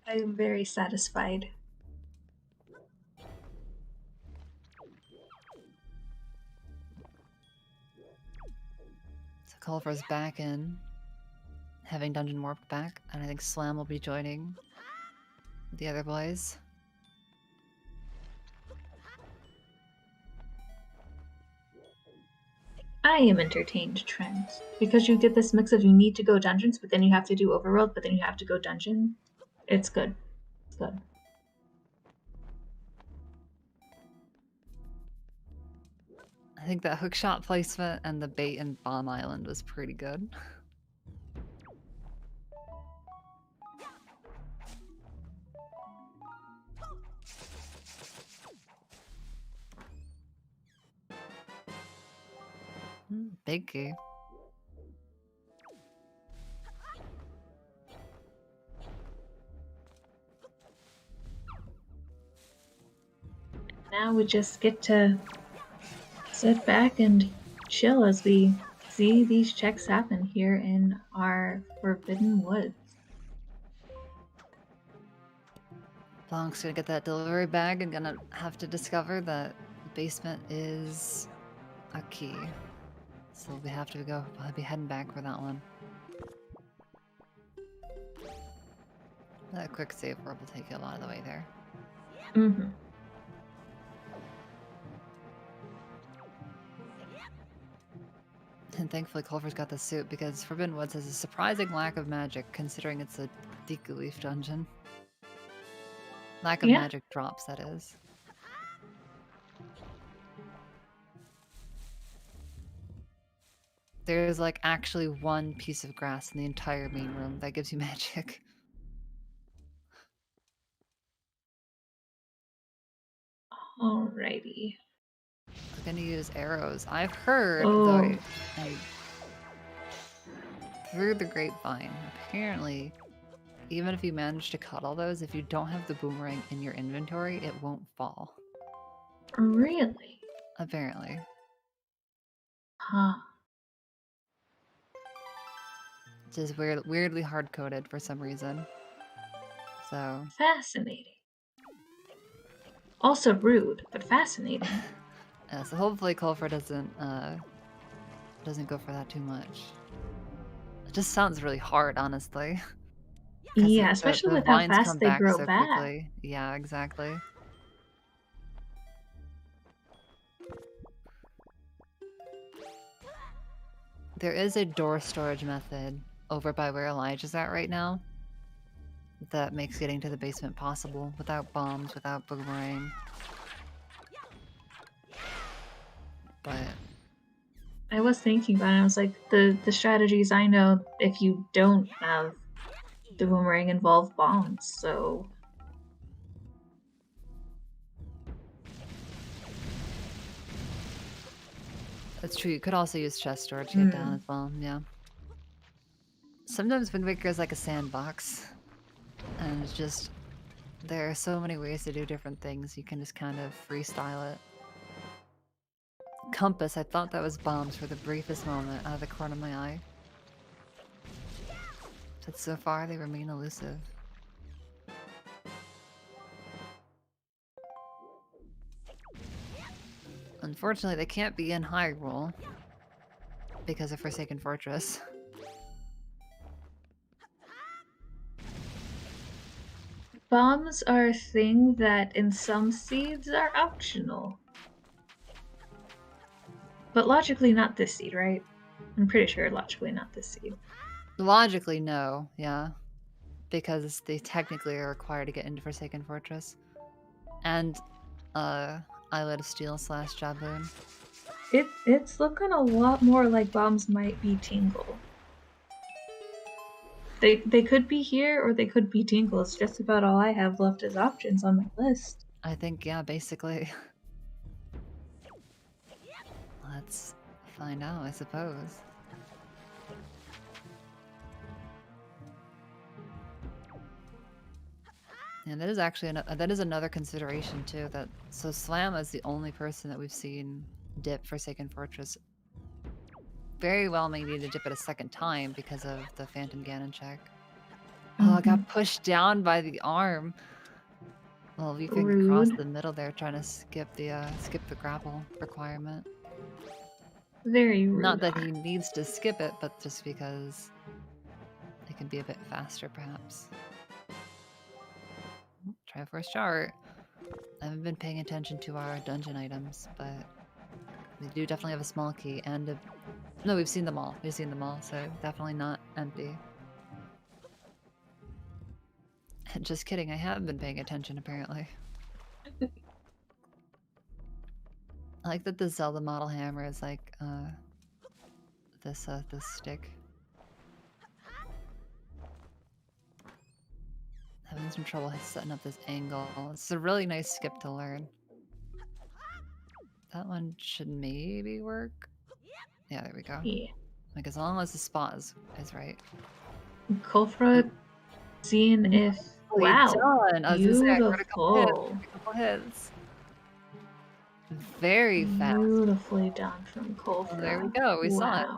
I am very satisfied. So Culver's back in, having Dungeon Warped back, and I think Slam will be joining the other boys. I am entertained, Trent. Because you get this mix of you need to go dungeons, but then you have to do overworld, but then you have to go dungeon. It's good. It's good. I think that hookshot placement and the bait in Bomb Island was pretty good. Big key. Now we just get to sit back and chill as we see these checks happen here in our Forbidden Woods. Blanc's gonna get that delivery bag and gonna have to discover that the basement is a key. So we have to go, we'll be heading back for that one. That quick save orb will take you a lot of the way there. Mm-hmm. And thankfully Culver's got the suit because Forbidden Woods has a surprising lack of magic considering it's a Deku Leaf dungeon. Lack of magic drops, that is. There's like actually one piece of grass in the entire main room that gives you magic. Alrighty. I'm gonna use arrows. I've heard, Oh. though I through the grapevine, apparently, even if you manage to cut all those, if you don't have the boomerang in your inventory, it won't fall. Really? Apparently. Huh. It's just weirdly hard-coded for some reason. So... Fascinating. Also rude, but fascinating. Yeah, so hopefully Culver doesn't go for that too much. It just sounds really hard, honestly. Yeah, especially the with how vines fast come they back grow so back. quickly. Yeah, exactly. There is a door storage method over by where Elijah's at right now that makes getting to the basement possible without bombs, without boomerang. But I was thinking about it. I was like, the strategies I know, if you don't have the boomerang, involve bombs. So that's true. You could also use chest storage to get down as well. Yeah. Sometimes Wind Waker is like a sandbox, and it's just there are so many ways to do different things. You can just kind of freestyle it. Compass, I thought that was bombs for the briefest moment out of the corner of my eye. But so far, they remain elusive. Unfortunately, they can't be in Hyrule because of Forsaken Fortress. bombs are a thing that in some seeds are optional. But logically not this seed, right? I'm pretty sure logically not this seed. Logically, no, yeah. Because they technically are required to get into Forsaken Fortress. And, Eyelid of Steel / Jaboon. It's looking a lot more like bombs might be Tingle. They could be here or they could be Tingle. It's just about all I have left as options on my list. I think, yeah, basically. Let's find out, I suppose. And that is actually that is another consideration too. So Slam is the only person that we've seen dip Forsaken Fortress. Very well may need to dip it a second time because of the Phantom Ganon check. Oh, I got pushed down by the arm. Well, we can cross the middle there, trying to skip the grapple requirement. Very rude. Not that he needs to skip it, but just because it can be a bit faster, perhaps. Try first chart. I haven't been paying attention to our dungeon items, but we do definitely have a small key and a... No, we've seen them all. We've seen them all, so definitely not empty. Just kidding, I have been paying attention, apparently. I like that the Zelda model hammer is like, this stick. Having some trouble setting up this angle. It's a really nice skip to learn. That one should maybe work. Yeah, there we go. Yeah. Like, as long as the spot is right. Kofra, seeing if... Wow, done. I was gonna say, I heard a beautiful. couple hits. Very fast. Beautifully done from Kofra. Well, there we go, we saw it.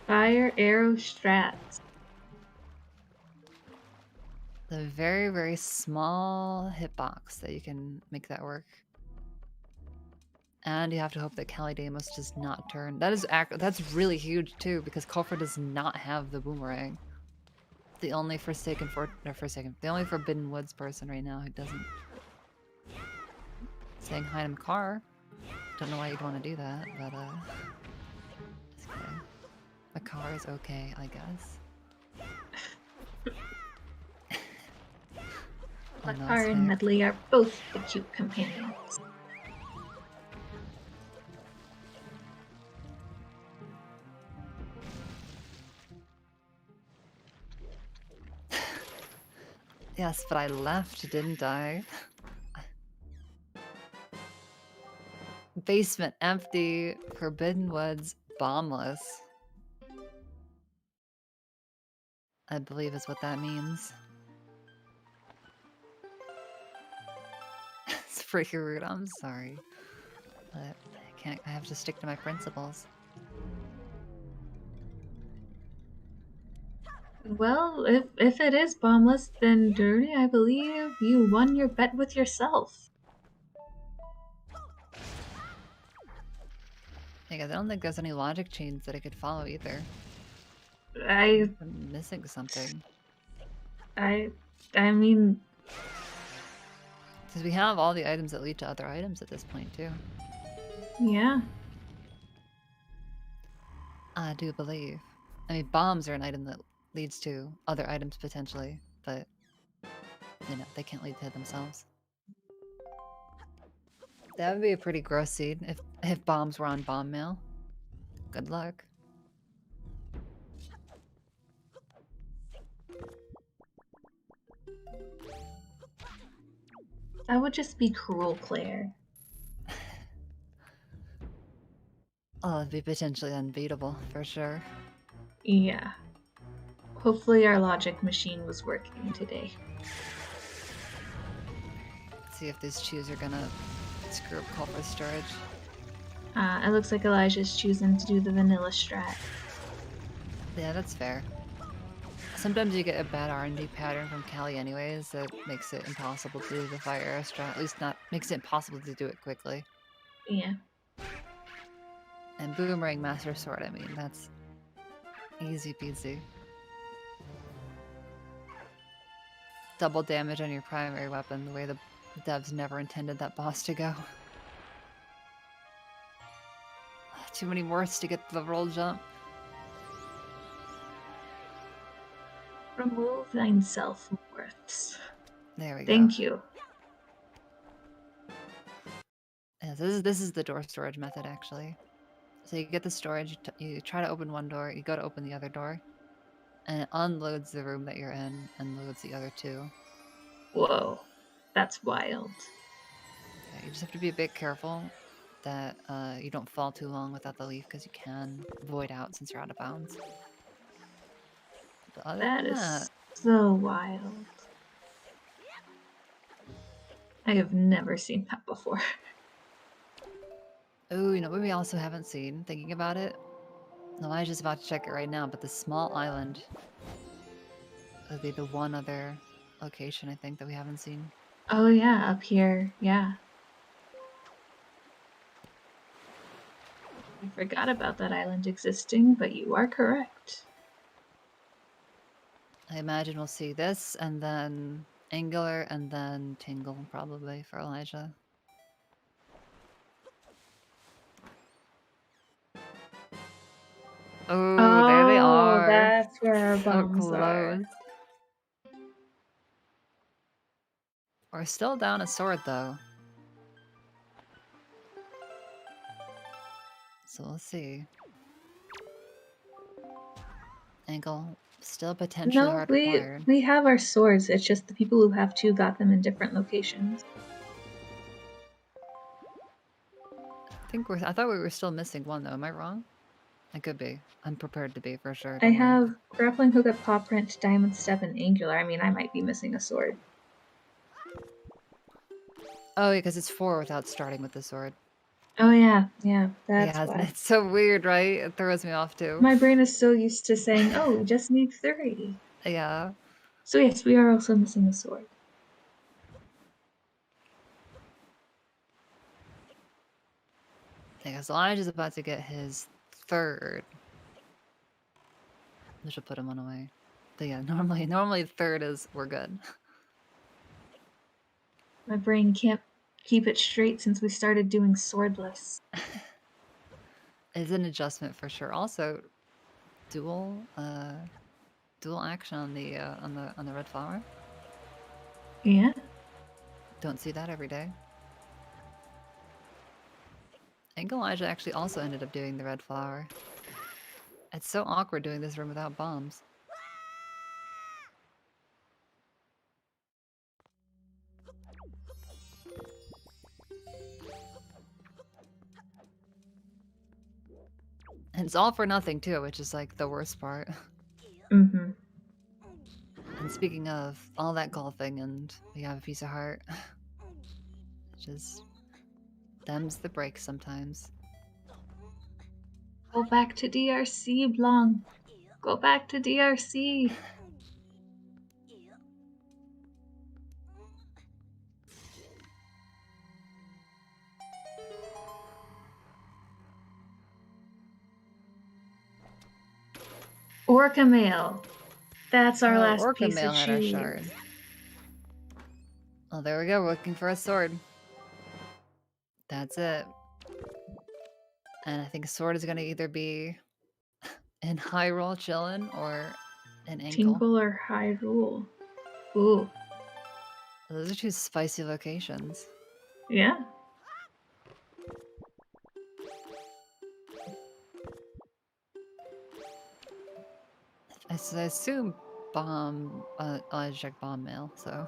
Fire arrow strats. The very, very small hitbox that you can make that work. And you have to hope that Calidamos does not turn. That's really huge too, because Kofra does not have the boomerang. The only the only Forbidden Woods person right now who doesn't. Saying hi to Makar. Don't know why you'd want to do that, but just kidding. Makar is okay, I guess. Makar and Medley are both the cute companions. Yes, but I left, didn't I? Basement empty, Forbidden Woods bombless. I believe is what that means. It's pretty rude, I'm sorry. But I have to stick to my principles. Well, if it is bombless, then Dirty, I believe you won your bet with yourself. Yeah, I don't think there's any logic chains that I could follow either. I'm missing something. I mean... Because we have all the items that lead to other items at this point, too. Yeah. I do believe. I mean, bombs are an item that leads to other items potentially, but you know, they can't lead to themselves. That would be a pretty gross seed if bombs were on bomb mail. Good luck. That would just be cruel, Claire. Oh, it'd be potentially unbeatable, for sure. Yeah. Hopefully our logic machine was working today. Let's see if these chews are gonna screw up Culver's storage. It looks like Elijah's choosing to do the vanilla strat. Yeah, that's fair. Sometimes you get a bad R&D pattern from Callie anyways that makes it impossible to do the fire arrow strat. At least not makes it impossible to do it quickly. Yeah. And Boomerang Master Sword, I mean, that's easy peasy. Double damage on your primary weapon, the way the devs never intended that boss to go. Too many worths to get the roll jump. Remove thine self-worths. There we go. Thank you. Yeah, this is the door storage method, actually. So you get the storage, you try to open one door, you go to open the other door, and it unloads the room that you're in and loads the other two. Whoa. That's wild. Yeah, you just have to be a bit careful that you don't fall too long without the leaf, because you can void out since you're out of bounds. But other That than is that, so wild. I have never seen that before. oh, you know what we also haven't seen, thinking about it? Elijah's about to check it right now, but the small island would be the one other location, I think, that we haven't seen. Oh yeah, up here. Yeah. I forgot about that island existing, but you are correct. I imagine we'll see this, and then Angular, and then Tingle, probably, for Elijah. Oh, there they are. That's where our So bombs are. close. We're still down a sword, though. So we'll see. Angle, still potentially hard acquired. we have our swords. It's just the people who have two got them in different locations. I thought we were still missing one, though. Am I wrong? I could be. I'm prepared to be, for sure. I Don't worry. have grappling hook at paw print, diamond step, and angular. I mean, I might be missing a sword. Oh, yeah, because it's 4 without starting with the sword. Oh yeah, that's Yeah, why. it's so weird, right? It throws me off, too. My brain is so used to saying, oh, we just need 3. Yeah. So yes, we are also missing a sword. Yeah, so Elijah's about to get his 3rd. I should put him on away. But yeah, normally 3rd is we're good. My brain can't keep it straight since we started doing swordless. It's an adjustment for sure. Also, dual action on the red flower. Yeah. Don't see that every day. I think Elijah actually also ended up doing the red flower. It's so awkward doing this room without bombs. And it's all for nothing too, which is like the worst part. Mm-hmm. And speaking of all that golfing, and we have a piece of heart, just them's the break sometimes. Go back to DRC, Blanc. Go back to DRC. Orca Mail. That's our last Orca piece Mail of had our shoe. shard. Oh, there we go. We're looking for a sword. That's it. And I think a sword is going to either be in high roll chillin' or and ankle. Tingle or Hyrule. Ooh. Those are two spicy locations. Yeah. I assume bomb. I checked bomb mail, so.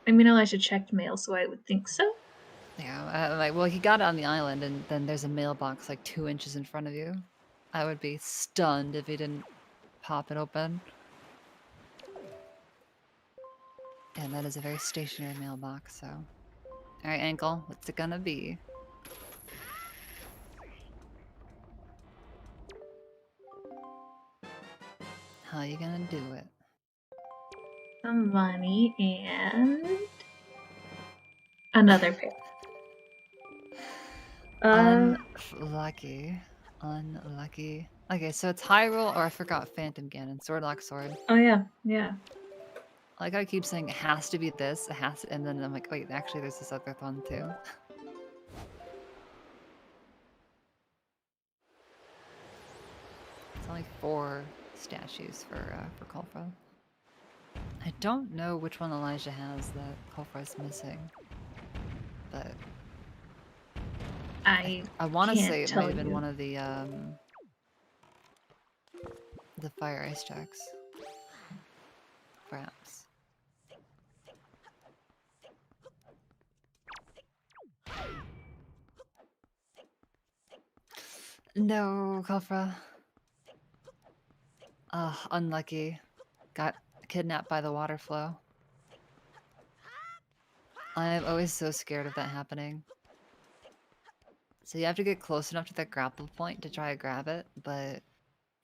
I mean, Elijah checked mail, so I would think so. Yeah, like, well, he got it on the island, and then there's a mailbox like 2 inches in front of you. I would be stunned if he didn't pop it open. And that is a very stationary mailbox, so. Alright, ankle, what's it gonna be? How you gonna do it? Some money and another pair. Unlucky. Unlucky. Okay, so it's Hyrule, or I forgot Phantom Ganon. Sword Lock Sword. Oh yeah, yeah. Like I keep saying it has to be this, it has to, and then I'm like, wait, actually there's this other one too. It's only 4 statues for Kulfa. I don't know which one Elijah has that Kulfa is missing, but I want to say it might have been one of the fire ice jacks, perhaps. No, Kulfa. Unlucky. Got kidnapped by the water flow. I'm always so scared of that happening. So you have to get close enough to that grapple point to try to grab it, but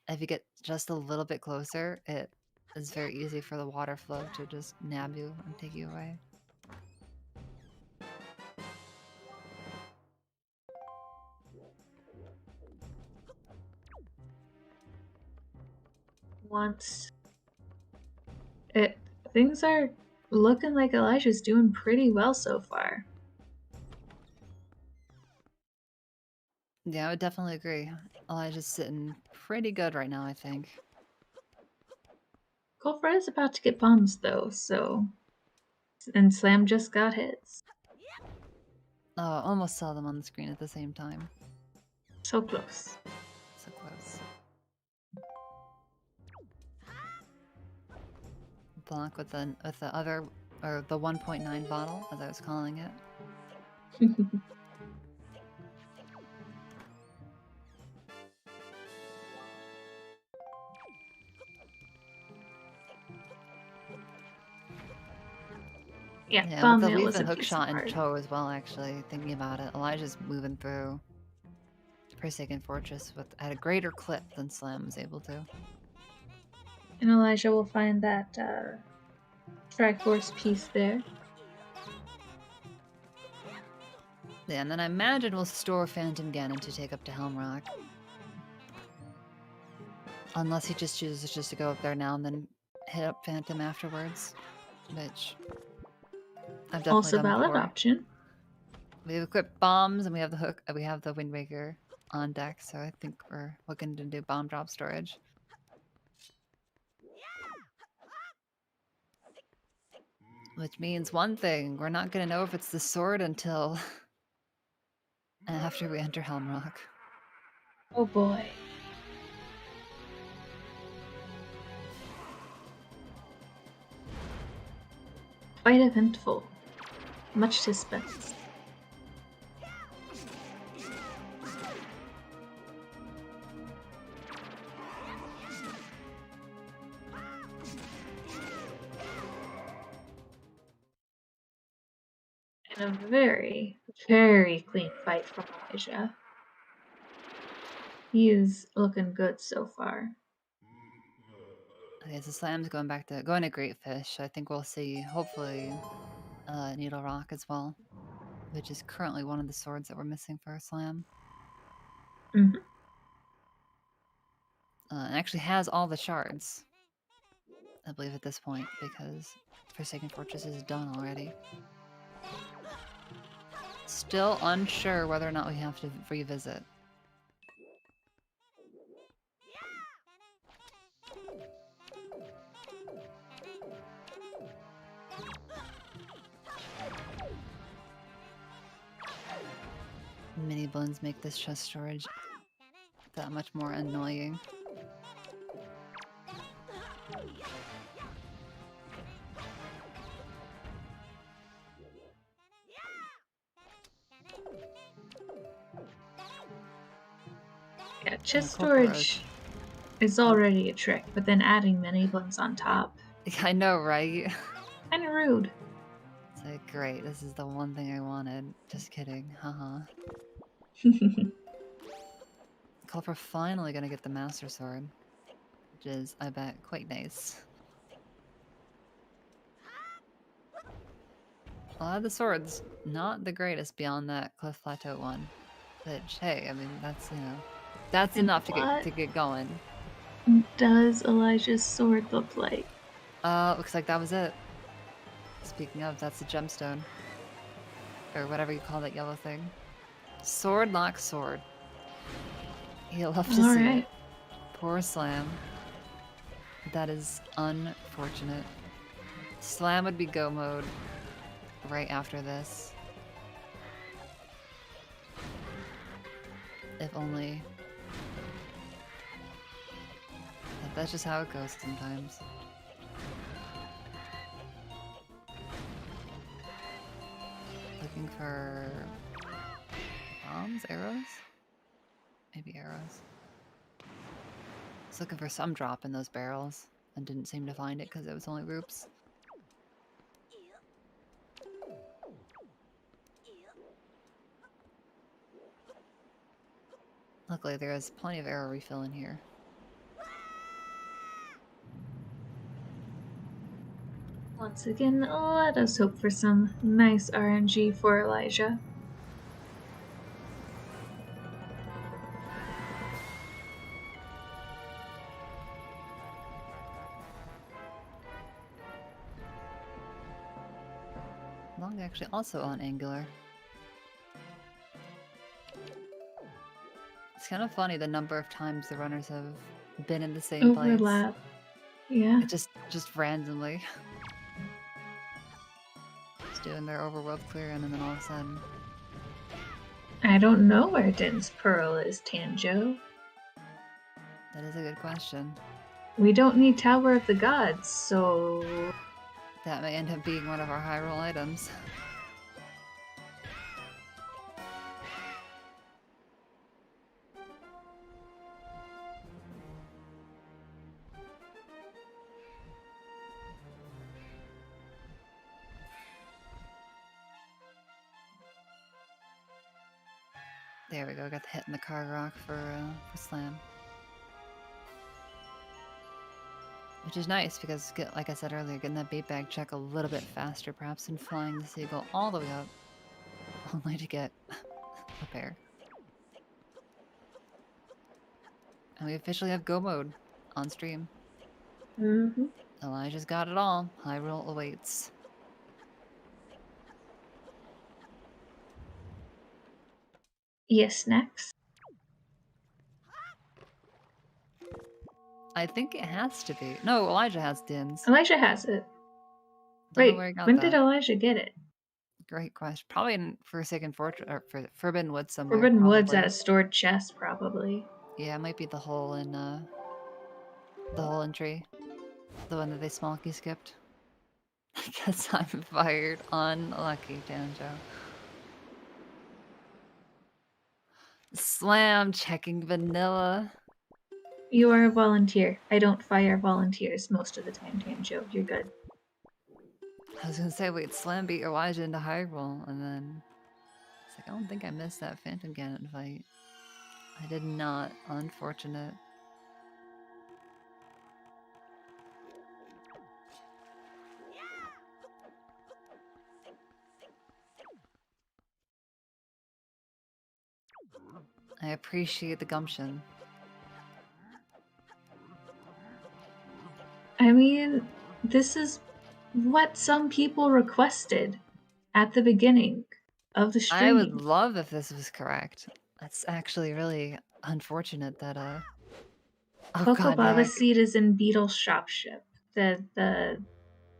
if you get just a little bit closer, it is very easy for the water flow to just nab you and take you away. Things are looking like Elijah's doing pretty well so far. Yeah, I would definitely agree. Elijah's sitting pretty good right now, I think. Kulfa is about to get bombs though, so... And Slam just got hits. Oh, I almost saw them on the screen at the same time. So close. So close. Block with the other, or the 1.9 bottle, as I was calling it. Yeah, with the mail leave and hook piece shot of in art. tow as well, actually, thinking about it. Elijah's moving through Forsaken Fortress at a greater clip than Slam was able to. And Elijah will find that Triforce piece there. Yeah, and then I imagine we'll store Phantom Ganon to take up to Helm Rock. Unless he just chooses just to go up there now and then hit up Phantom afterwards. Which I've definitely also done valid before. option. We've equipped bombs and we have the hook. We have the Wind Waker on deck, so I think we're looking to do bomb drop storage. Which means one thing, we're not gonna know if it's the sword until after we enter Helm Rock. Oh boy. Quite eventful. Much suspense. And a very, very clean fight from Elijah. He is looking good so far. Okay, so Slam's going to Great Fish. I think we'll see, hopefully, Needle Rock as well, which is currently one of the swords that we're missing for Slam. Mm-hmm. It actually has all the shards, I believe, at this point, because Forsaken Fortress is done already. Still unsure whether or not we have to revisit. Mini buns make this chest storage that much more annoying. Yeah, chest Corporos. storage is already a trick, but then adding mini buns on top. I know, right? Kinda rude. It's like, great, this is the one thing I wanted. Just kidding, haha. Culper finally gonna get the Master Sword, which is, I bet, quite nice. A lot of the swords, not the greatest beyond that Cliff Plateau one. Which, hey, I mean, that's, you know, that's And enough what to get going. does Elijah's sword look like? Looks like that was it. Speaking of, that's a gemstone. Or whatever you call that yellow thing. Sword lock sword. You'll have to see Alright. it. Poor Slam. That is unfortunate. Slam would be go mode right after this. If only. But that's just how it goes sometimes. Looking for bombs, arrows? Maybe arrows. I was looking for some drop in those barrels and didn't seem to find it because it was only roops. Luckily, there is plenty of arrow refill in here. Once again, let us hope for some nice RNG for Elijah. Long actually also on angular. It's kind of funny the number of times the runners have been in the same place. Overlap. Yeah. It just randomly. Just doing their overworld clearing and then all of a sudden. I don't know where Din's Pearl is, Tanjo. That is a good question. We don't need Tower of the Gods, so... That may end up being one of our high roll items. There we go, got the hit in the car rock for Slam. Which is nice because, like I said earlier, getting that bait bag check a little bit faster perhaps than flying the seagull all the way up, only to get a pair. And we officially have go mode on stream. Mm-hmm. Elijah's got it all. High roll awaits. Yes, next. I think it has to be. No, Elijah has Din's. Elijah has it. Don't know Wait, where he got when that. did Elijah get it? Great question. Probably in Forsaken Fortress or Forbidden Woods somewhere. Forbidden probably. Woods at a stored chest, probably. Yeah, it might be the hole in tree. The one that they smallkey skipped. I guess I'm fired. Unlucky, Danjo. Slam checking vanilla. You are a volunteer. I don't fire volunteers most of the time, Tanjo. You're good. I was gonna say, wait, Slam beat Elijah into high roll, and then it's like, I don't think I missed that Phantom Ganon fight. I did not. Unfortunate. I appreciate the gumption. I mean, this is what some people requested at the beginning of the stream. I would love if this was correct. That's actually really unfortunate that oh Cocoa god, Baba heck. Seed is in Beetle's shopship.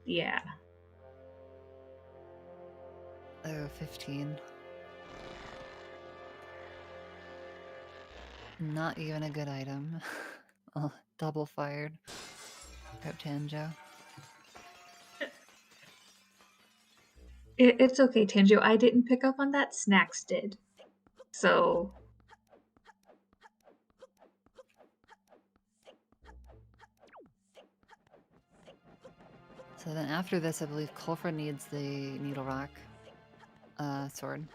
Yeah. Oh, 15. Not even a good item. Oh, double fired. Go Tanjo. It's okay, Tanjo. I didn't pick up on that. Snacks did. So So then after this, I believe Kulfra needs the Needle Rock sword.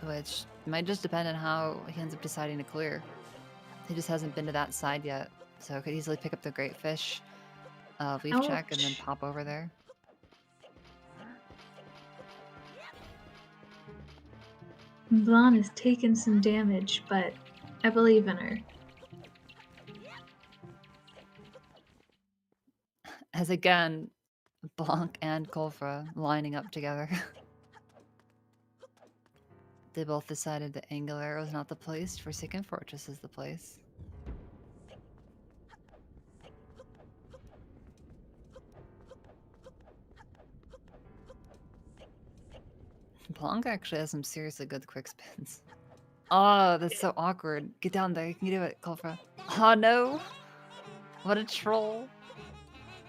Which might just depend on how he ends up deciding to clear. He just hasn't been to that side yet. So could easily pick up the Great Fish leaf check and then ouch. pop over there. Blanc has taken some damage, but I believe in her. As again, Blanc and Kulfra lining up together. They both decided that Angle Arrow is not the place, Forsaken Fortress is the place. Blanc actually has some seriously good quick spins. Oh, that's so awkward. Get down there, you can do it, Kulfra. Oh no! What a troll.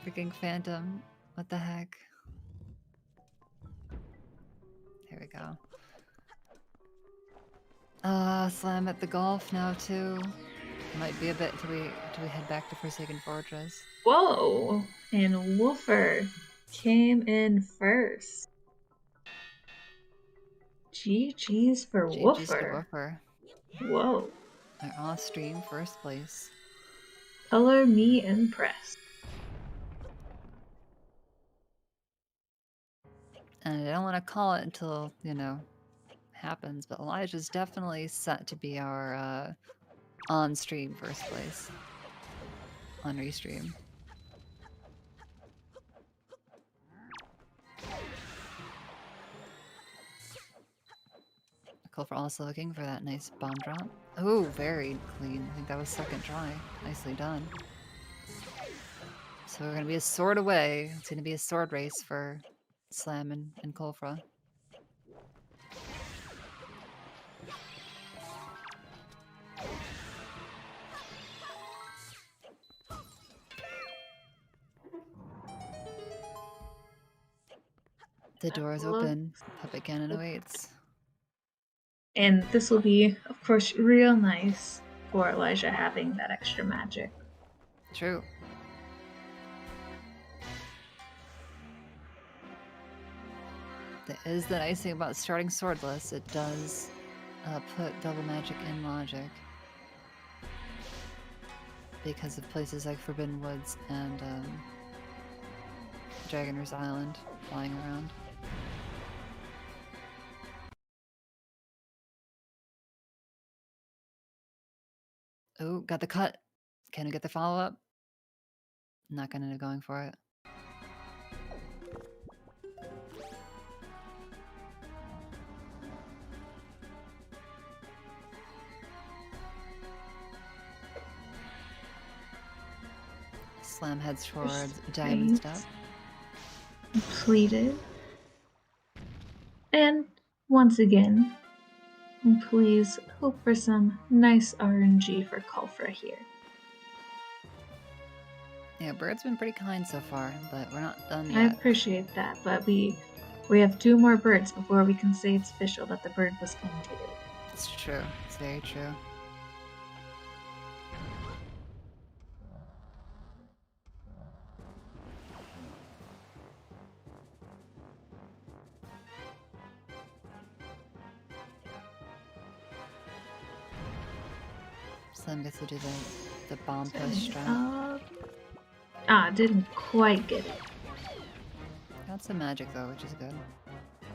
Freaking Phantom. What the heck? Here we go. Slam at the golf now too. Might be a bit till we head back to Forsaken Fortress. Whoa! And Wolfer came in first. GG's for GG's to Wolfer. Woofer. Whoa. Our off-stream first place. Color me impressed. And I don't want to call it until, you know, happens, but Elijah's definitely set to be our on-stream first place. On restream. Kulfra also looking for that nice bomb drop. Oh, very clean. I think that was second try. Nicely done. So we're gonna be a sword away. It's gonna be a sword race for Slam and Kulfra. The door is open. Puppet cannon awaits. And this will be, of course, real nice for Elijah having that extra magic. True. That is the nice thing about starting swordless. It does put double magic in logic. Because of places like Forbidden Woods and Dragoner's Island flying around. Oh, got the cut. Can we get the follow-up? Not gonna end up going for it. Slam heads towards Diamond Step. Completed. And once again, please hope for some nice RNG for Kulfra here. Yeah, Bird's been pretty kind so far, but we're not done I yet. appreciate that, but we have 2 more birds before we can say it's official that the bird was king today. It's true. It's very true. Slim gets to do the bomb push strat. Didn't quite get it. Got some magic though, which is good.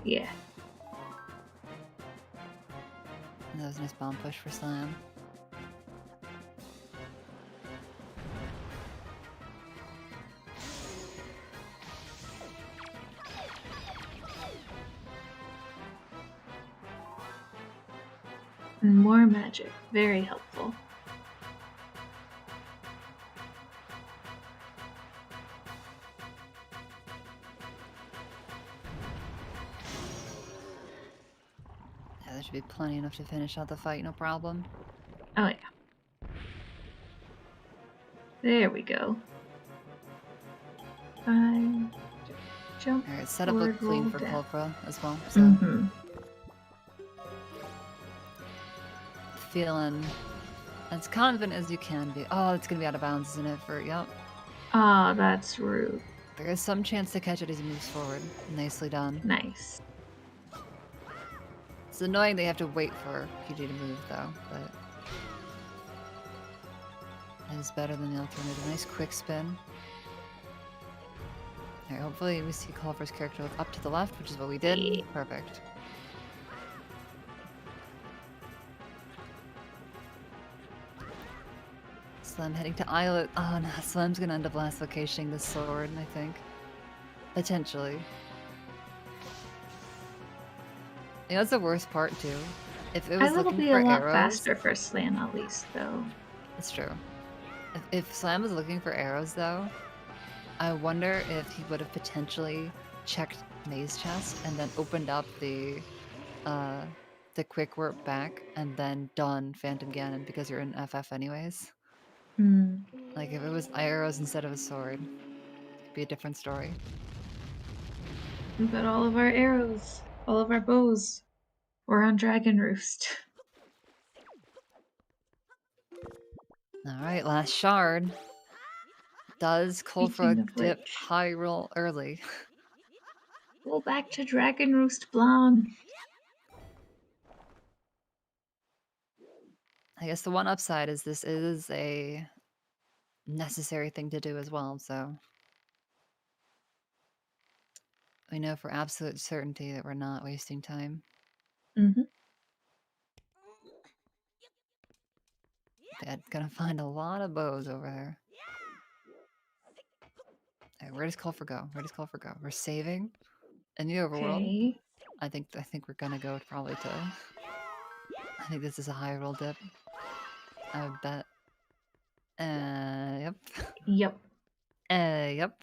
Yeah. And that was a nice bomb push for Slam. And more magic. Very helpful. there should be plenty enough to finish out the fight, no problem. Oh yeah. There we go. Jump. Alright, setup forward, looked clean roll for down. Kulfra as well, so Mm-hmm. feeling as confident as you can be. Oh, it's gonna be out of bounds, isn't it? Yep. Ah, that's rude. There is some chance to catch it as he moves forward. Nicely done. Nice. It's annoying they have to wait for PG to move, though, but it is better than the alternative. Nice quick spin. Alright, hopefully we see Culver's character look up to the left, which is what we did. Yeah. Perfect. Slam heading to Islet. Oh no, Slam's gonna end up last locationing this sword, I think. Potentially. You know, that's the worst part, too. If it was It'll looking be for a lot arrows... faster for Slam at least, though. It's true. If Slam was looking for arrows, though, I wonder if he would have potentially checked Maze Chest and then opened up the quick warp back and then done Phantom Ganon because you're in FF anyways. Hmm. Like, if it was arrows instead of a sword, it'd be a different story. We've got all of our arrows, all of our bows. We're on Dragon Roost. Alright, last shard. Does Speaking Kulfra of dip which. high roll early? Go back to Dragon Roost Blonde. I guess the one upside is this is a necessary thing to do as well, so we know for absolute certainty that we're not wasting time. Mm-hmm. Dad's gonna find a lot of bows over there. Hey, where does Kulfra go? Where does Kulfra go? We're saving in the overworld. Okay. I think we're gonna go probably to. I think this is a high roll dip. I would bet. Yep. Yep. Yep.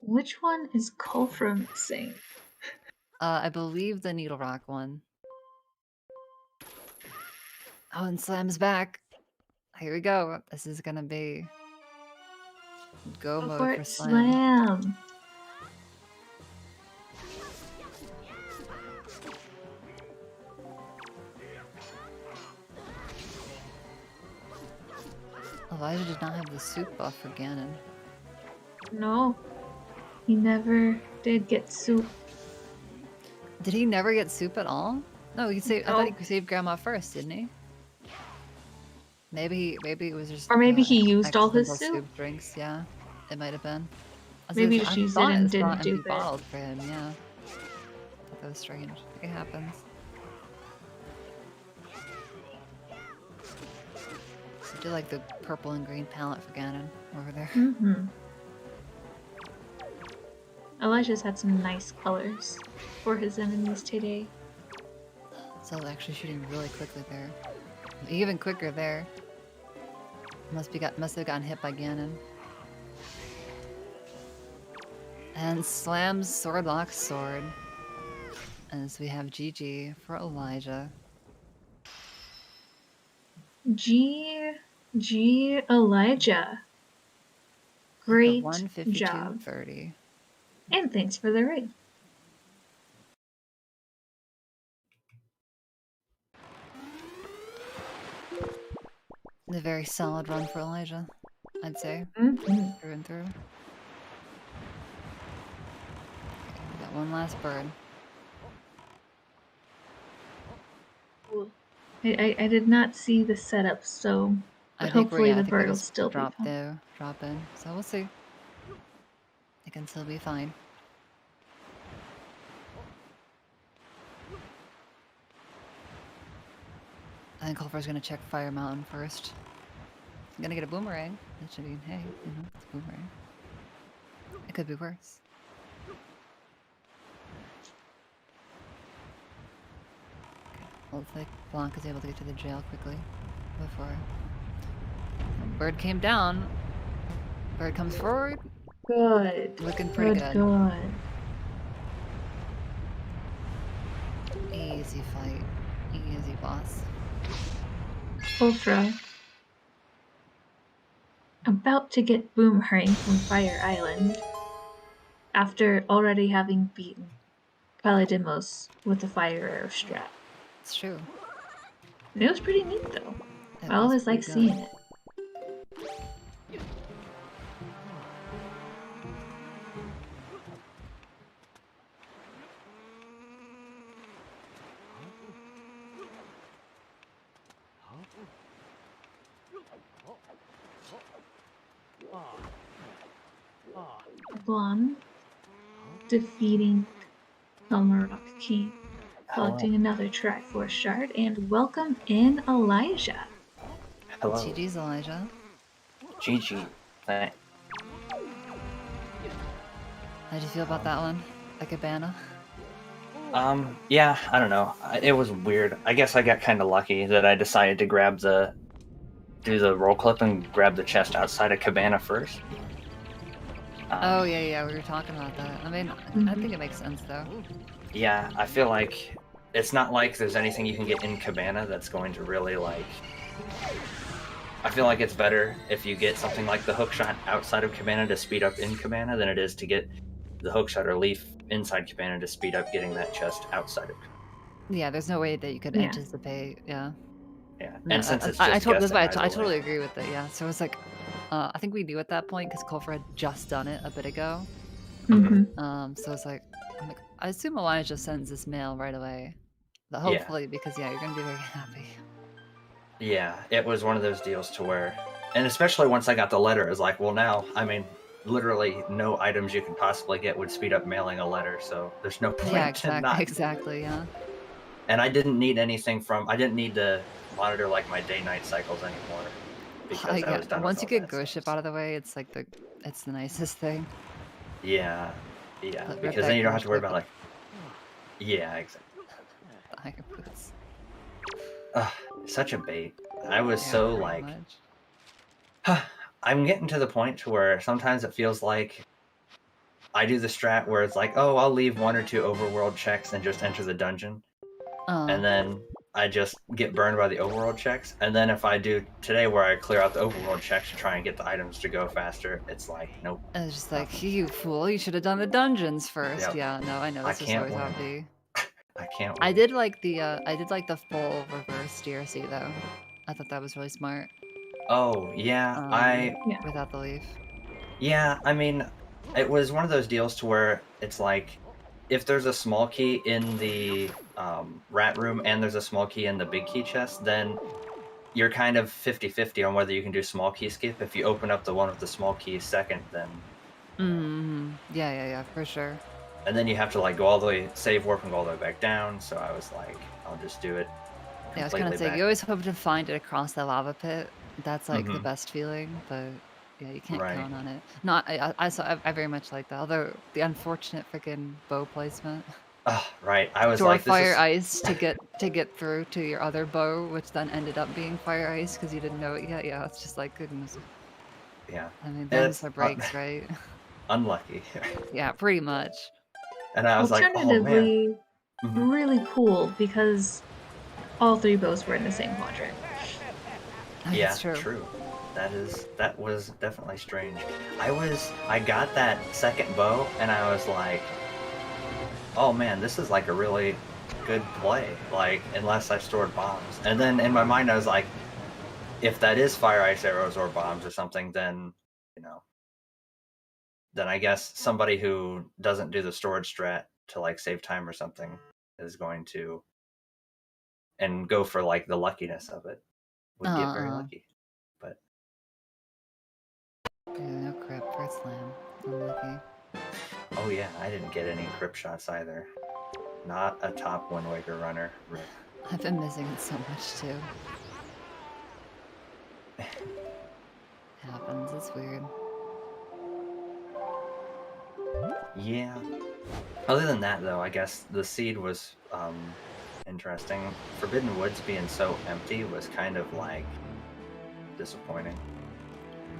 Which one is Kulfra missing? I believe the Needle Rock one. Oh, and Slam's back. Here we go. This is gonna be go Go mode for for it, Slam. Slam. Elijah did not have the soup buff for Ganon. No. He never did get soup. Did he never get soup at all? No, he saved. I thought No. he saved Grandma first, didn't he? Maybe it was just. Or maybe he used all his accidental soup. drinks. Yeah, it might have been. Maybe he just used it and didn't do empty it. bottles for him. Yeah, that was strange. It happens. I do like the purple and green palette for Ganon over there. Mm-hmm. Elijah's had some nice colors for his enemies today. Zelda actually shooting really quickly there. Even quicker there. Must have gotten hit by Ganon. And slams sword locks sword. As we have GG for Elijah. G Elijah. Great 152 job. 30. And thanks for the raid. A very solid run for Elijah, I'd say. Mm-hmm. Through and through. Okay, we got one last bird. I did not see the setup, so but hopefully the bird will still drop be fine. drop in. So we'll see. It can still be fine. I think Culver's gonna check Fire Mountain first. I'm gonna get a boomerang. That should be, hey, you know, it's a boomerang. It could be worse. Well, it's like Blanca's able to get to the jail quickly before Bird came down. Bird comes forward. Good. Looking pretty good. Good. Easy fight. Easy boss. Ultra. About to get boomerang from Fire Island after already having beaten Paladimos with the Fire Arrow strat. It's true. And it was pretty neat though. It I was always pretty like good. seeing it. Blonde defeating Elmarok King, collecting another Triforce shard, and welcome in Elijah. Hello. GG's, Elijah. GG. How'd you feel about that one? The cabana? Yeah, I don't know. It was weird. I guess I got kind of lucky that I decided to do the roll clip and grab the chest outside of Cabana first. Oh, yeah, we were talking about that. I mean, I think it makes sense, though. Yeah, I feel like it's not like there's anything you can get in Cabana that's going to really, like... I feel like it's better if you get something like the hookshot outside of Cabana to speed up in Cabana than it is to get the hookshot or leaf inside Cabana to speed up getting that chest outside of Cabana. Yeah, there's no way that you could Yeah. anticipate, yeah. Yeah, No, and since it's I just totally, guessing I either totally way. agree with it, yeah. So it was like, I think we knew at that point because Kulfer had just done it a bit ago. So it's like, I'm like, I assume Elijah sends this mail right away. But hopefully, because yeah, you're gonna be very happy. Yeah, it was one of those deals to where, and especially once I got the letter, it was like, well, now, I mean, literally no items you could possibly get would speed up mailing a letter, so there's no point Yeah, to not. exactly, yeah. And I didn't need anything I didn't need to monitor like my day-night cycles anymore because I was done Once with you all get that Ghost Ship stuff. out of the way, it's like it's the nicest thing. Yeah, Rip because that then you don't have Ghost to worry Ship about like, yeah, exactly. The Iron Boots. Such a bait. I was Yeah, so pretty like, much. I'm getting to the point to where sometimes it feels like I do the strat where it's like, oh, I'll leave 1 or 2 overworld checks and just enter the dungeon. And then I just get burned by the overworld checks. And then if I do today where I clear out the overworld checks to try and get the items to go faster, it's like, nope. And it's just like, you fool, you should have done the dungeons first. Yep. Yeah, no, I know, I this is can't always how it win. be. I can't I win. did like the full reverse DRC though. I thought that was really smart. Oh, yeah. Without the leaf. Yeah, I mean, it was one of those deals to where it's like, if there's a small key in the rat room and there's a small key in the big key chest, then you're kind of 50-50 on whether you can do small key skip. If you open up the one with the small key second, then... Yeah, for sure. And then you have to like go all the way, save warp and go all the way back down, so I was like, I'll just do it. Yeah, I was gonna say, you always hope to find it across the lava pit. That's like the best feeling, but yeah, you can't count on it. No, I very much like that. Although the unfortunate freaking bow placement. Right. I was Store like, fire ice to get through to your other bow, which then ended up being fire ice because you didn't know it yet. Yeah, it's just like goodness. Yeah. I mean, them's the breaks, right? Unlucky. Yeah, pretty much. And I was like, oh man. Alternatively, really cool because all 3 bows were in the same quadrant. Yeah, true. That was definitely strange. I got that second bow and I was like, oh man, this is like a really good play, like, unless I stored bombs. And then in my mind I was like, if that is fire ice arrows or bombs or something, then, you know, then I guess somebody who doesn't do the storage strat to like save time or something is going to and go for like the luckiness of it would get very lucky. But yeah, no crap, first slam. Unlucky. Oh yeah, I didn't get any grip shots either. Not a top Wind Waker runner. Rip. I've been missing it so much too. Happens, it's weird. Yeah. Other than that though, I guess the seed was interesting. Forbidden Woods being so empty was kind of like disappointing.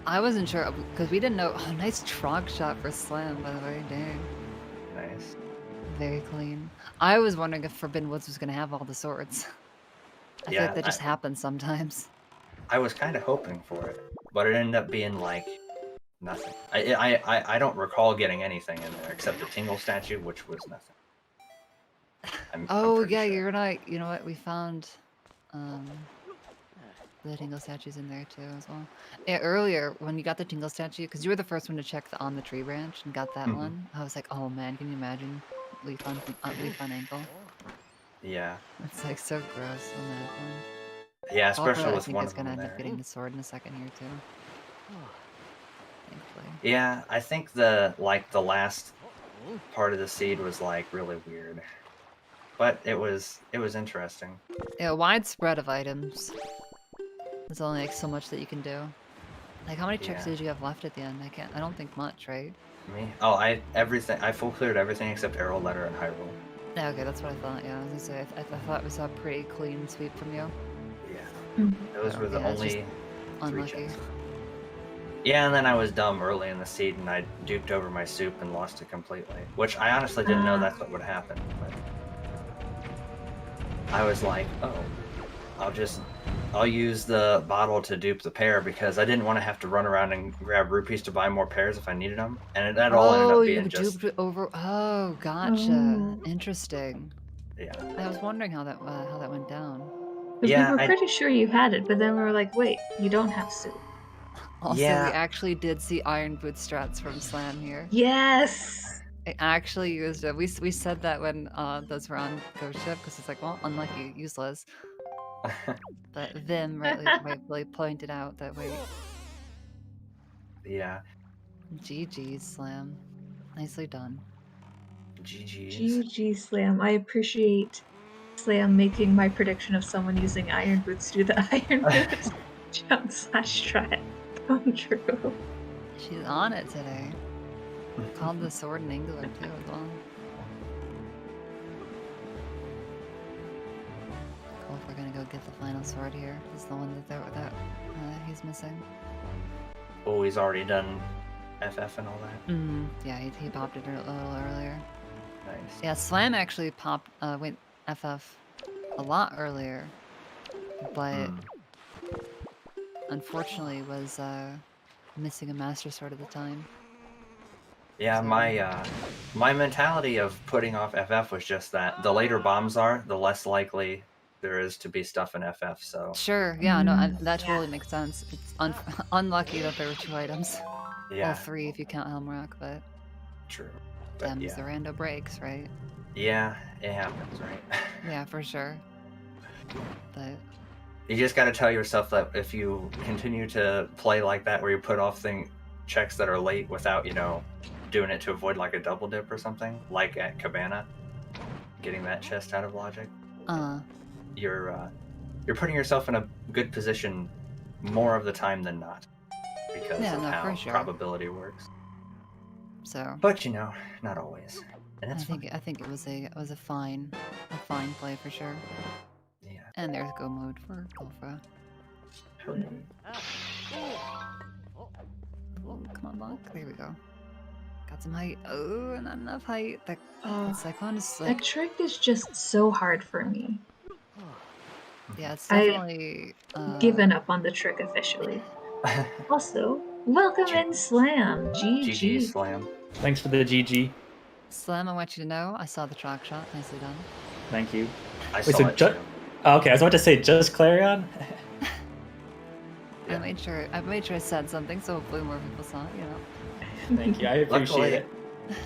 I wasn't sure because we didn't know. Oh, nice trog shot for slam, by the way. Dang. Nice. Very clean. I was wondering if Forbidden Woods was going to have all the swords. I feel Yeah, like that just happens sometimes. I was kind of hoping for it, but it ended up being like nothing. I don't recall getting anything in there except the Tingle statue, which was nothing. I'm pretty yeah, sure. you're right. You know what? We found the Tingle statues in there too as well. Yeah, earlier when you got the Tingle statue, because you were the first one to check on the tree branch and got that one, I was like, oh man, can you imagine leaf on ankle? Yeah. It's like so gross, so mad fun. Yeah, especially I with think one it's of gonna them end up there. getting the sword in a second here too. Thankfully. Yeah, I think the last part of the seed was like really weird, but it was interesting. Yeah, widespread of items. There's only like so much that you can do. Like, how many checks Yeah. did you have left at the end? I don't think much, right? Me? Oh, I full cleared everything except Arrow Letter and Hyrule. Yeah, okay, that's what I thought. Yeah, I was gonna say I thought we saw a pretty clean sweep from you. Yeah. Those were the yeah, it's just only 3 unlucky. checks. Yeah, and then I was dumb early in the seed and I duped over my soup and lost it completely. Which I honestly didn't know that's what would happen, but I was like, oh, I'll use the bottle to dupe the pear because I didn't want to have to run around and grab rupees to buy more pears if I needed them, and that all ended up being you just duped over. Oh, gotcha. Oh. Interesting. yeah. I was wondering how that went down. Because Yeah, we were pretty sure you had it, but then we were like, wait, you don't have soup. Also, Yeah. we actually did see Iron Boot strats from Slam here. Yes! I actually used it. We said that when those were on Ghost Ship because it's like, well, unlucky, useless. But Vim rightly pointed out that way. Yeah. GG Slam. Nicely done. GG's. GG Slam. I appreciate Slam making my prediction of someone using Iron Boots to do the Iron Boots jump / strat come true. She's on it today. Called the sword and angular too as well. Cool, if we're gonna go get the final sword here. This is the one that he's missing. Oh, he's already done FF and all that. Yeah, he popped it a little earlier. Nice. Yeah, Slam actually went FF a lot earlier, but unfortunately was missing a Master Sword at the time. Yeah, my mentality of putting off FF was just that the later bombs are, the less likely there is to be stuff in FF. So sure, yeah, no, that totally makes sense. It's unlucky that there were 2 items. yeah, Well, 3 if you count Helm Rock, but true. But them's yeah. the rando breaks, right? Yeah, it happens, right? Yeah, for sure. But you just got to tell yourself that if you continue to play like that, where you put off checks that are late without, doing it to avoid like a double dip or something, like at Cabana, getting that chest out of logic, you're putting yourself in a good position more of the time than not, because of how probability works. So, but not always, and that's I think it was a fine play for sure. Yeah. And there's go mode for Golfra. Oh, come on, Bonk. There we go. Got some height. Oh, not enough height. That Cyclone is like... That trick is just so hard for me. Yeah, it's definitely... given up on the trick officially. Also, welcome in Slam. GG. Slam. Thanks for the GG. Slam, I want you to know, I saw the chalk shot. Nicely done. Thank you. I saw it too. Okay, I was about to say just Clarion. I made sure I said something, so hopefully more people saw it, Thank you, I appreciate it.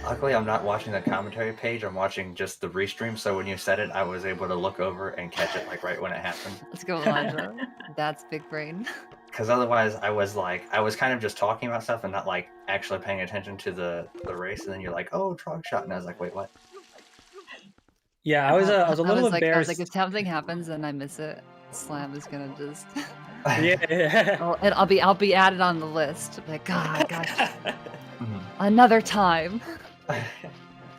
Luckily, I'm not watching the commentary page. I'm watching just the restream. So when you said it, I was able to look over and catch it like right when it happened. Let's go, Elijah. That's big brain. Because otherwise, I was kind of just talking about stuff and not like actually paying attention to the race. And then you're like, oh, trog shot, and I was like, wait, what? Yeah, I was a little embarrassed. I was like, if something happens and I miss it, Slam is gonna just. Yeah. I'll be added on the list. Like, God, gosh. Another time.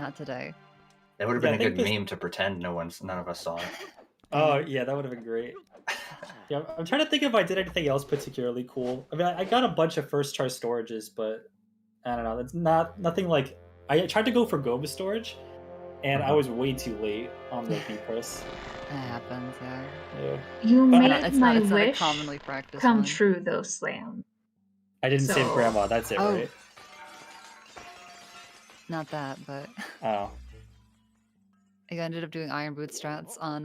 Not today. It would have been a good meme to pretend none of us saw it. Oh yeah, that would have been great. Yeah, I'm trying to think if I did anything else particularly cool. I mean, I got a bunch of first charge storages, but I don't know. That's nothing like. I tried to go for Goba storage, and I was way too late on the B-press. That happens, yeah. Yeah. You But made It's my not a wish commonly practiced come one. true, though, Slam. I didn't save So- Grandma. That's it, Oh. right? Not that, but Oh. I ended up doing iron boot strats on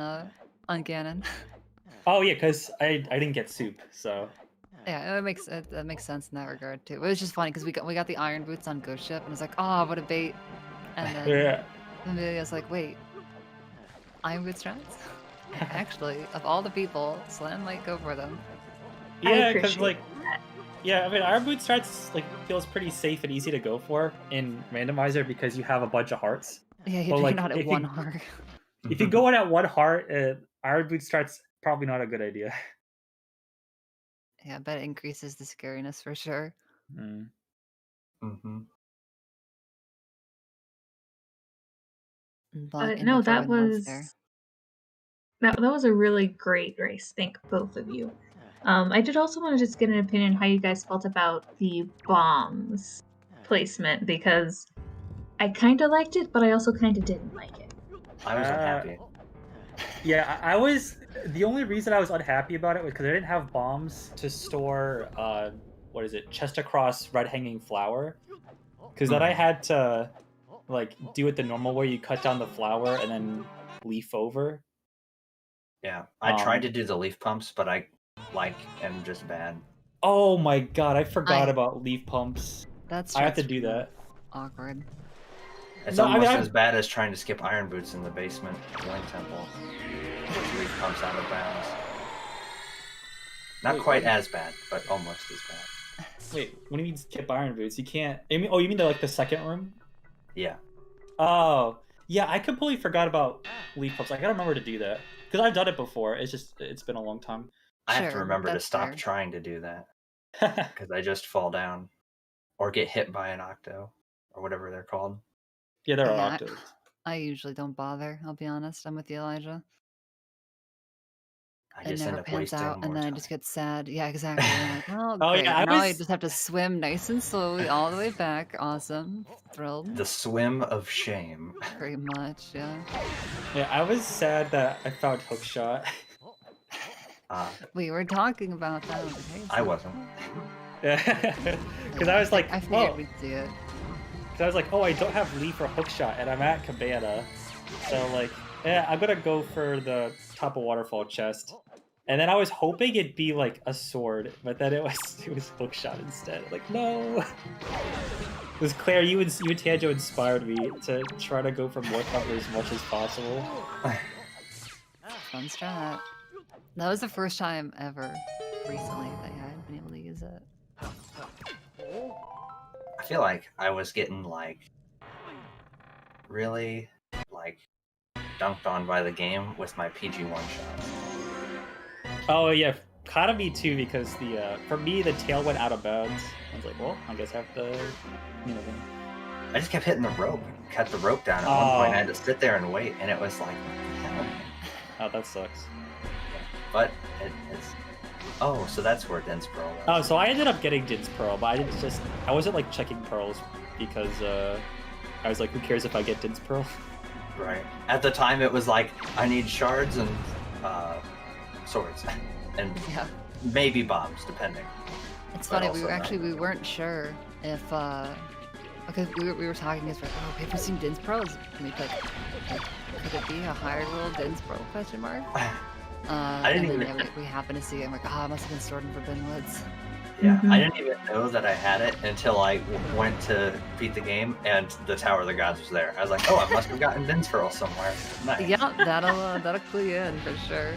Ganon. Oh yeah, because I didn't get soup, so. Yeah, that makes sense in that regard too. It was just funny because we got the iron boots on Ghost Ship and it's like, oh, what a bait. And then Yeah. Amelia's like, wait, iron boot strats? Actually, of all the people, Slam might go for them. Yeah, because appreciate like, yeah, I mean, Iron Boot starts like feels pretty safe and easy to go for in Randomizer because you have a bunch of hearts. Yeah, Well, you're like, not at if one you- heart. If you go in at one heart, Iron Boot starts probably not a good idea. Yeah, but it increases the scariness for sure. Mm. Mm-hmm. No, that was a really great race. Thank both of you. I did also want to just get an opinion how you guys felt about the bombs placement because I kind of liked it, but I also kind of didn't like it. I was unhappy. Yeah, I was. The only reason I was unhappy about it was because I didn't have bombs to store. What is it? Chest across red hanging flower. Because then I had to, like, do it the normal way. You cut down the flower and then leaf over. Yeah, I tried to do the leaf pumps, but I am just bad. Oh my god, I forgot about leaf pumps. I have to do that. Awkward. It's No, almost I mean, as bad as trying to skip Iron Boots in the basement Link Temple. With leaf pumps out of bounds. Not Wait, quite wait. as bad, but almost as bad. Wait, what do you mean skip Iron Boots? You can't. You mean the second room? Yeah. Oh, yeah. I completely forgot about leaf pumps. I gotta remember to do that because I've done it before. It's been a long time. I have to Sure, remember to that's stop fair. trying to do that because I just fall down or get hit by an octo or whatever they're called. Yeah, there are Yeah, octos. I usually don't bother. I'll be honest. I'm with you, Elijah. I It just end never up pans wasting out, more and then I time. just get sad. Yeah, exactly. I'm like, well, Oh, great. yeah, I now I was- just have to swim nice and slowly all the way back. Awesome. Thrilled. The swim of shame. Pretty much, yeah. Yeah, I was sad that I found hookshot. We were talking about that. was like, hey, I wasn't. Because I was like, I figured oh, we'd see it. because I was like, oh, I don't have leaf or hookshot, and I'm at Cabana, so like, yeah, I'm gonna go for the top of waterfall chest. And then I was hoping it'd be like a sword, but then it was hookshot instead. Like, no. It was Claire, you and Tanjo inspired me to try to go for more cover as much as possible. Fun strat. That was the first time ever recently that I had been able to use it. I feel like I was getting like really like dunked on by the game with my PG one shots. Oh yeah, kind of me too, because the for me the tail went out of bounds. I was like, well, I guess I have to, I just kept hitting the rope, cut the rope down. At one point, I had to sit there and wait, and it was like, what the hell? Oh, that sucks. But it's. Oh, so that's where Dense Pearl was. Oh, so I ended up getting Din's Pearl, but I wasn't like checking pearls because I was like, who cares if I get Din's Pearl? Right. At the time, it was like, I need shards and swords, and Yeah. maybe bombs, depending. It's But funny, we also we weren't sure if because we were talking as like, oh, have you seen Din's Pearl? And we'd like, could it be a higher roll Din's Pearl question mark? I didn't and then, even. yeah, we happened to see it. I'm like, oh, it must have been stored in Forbidden Woods. Yeah, Mhm. I didn't even know that I had it until I went to beat the game and the Tower of the Gods was there. I was like, oh, I must have gotten Dense Pearl somewhere. Nice. Yeah, that'll clue you in for sure.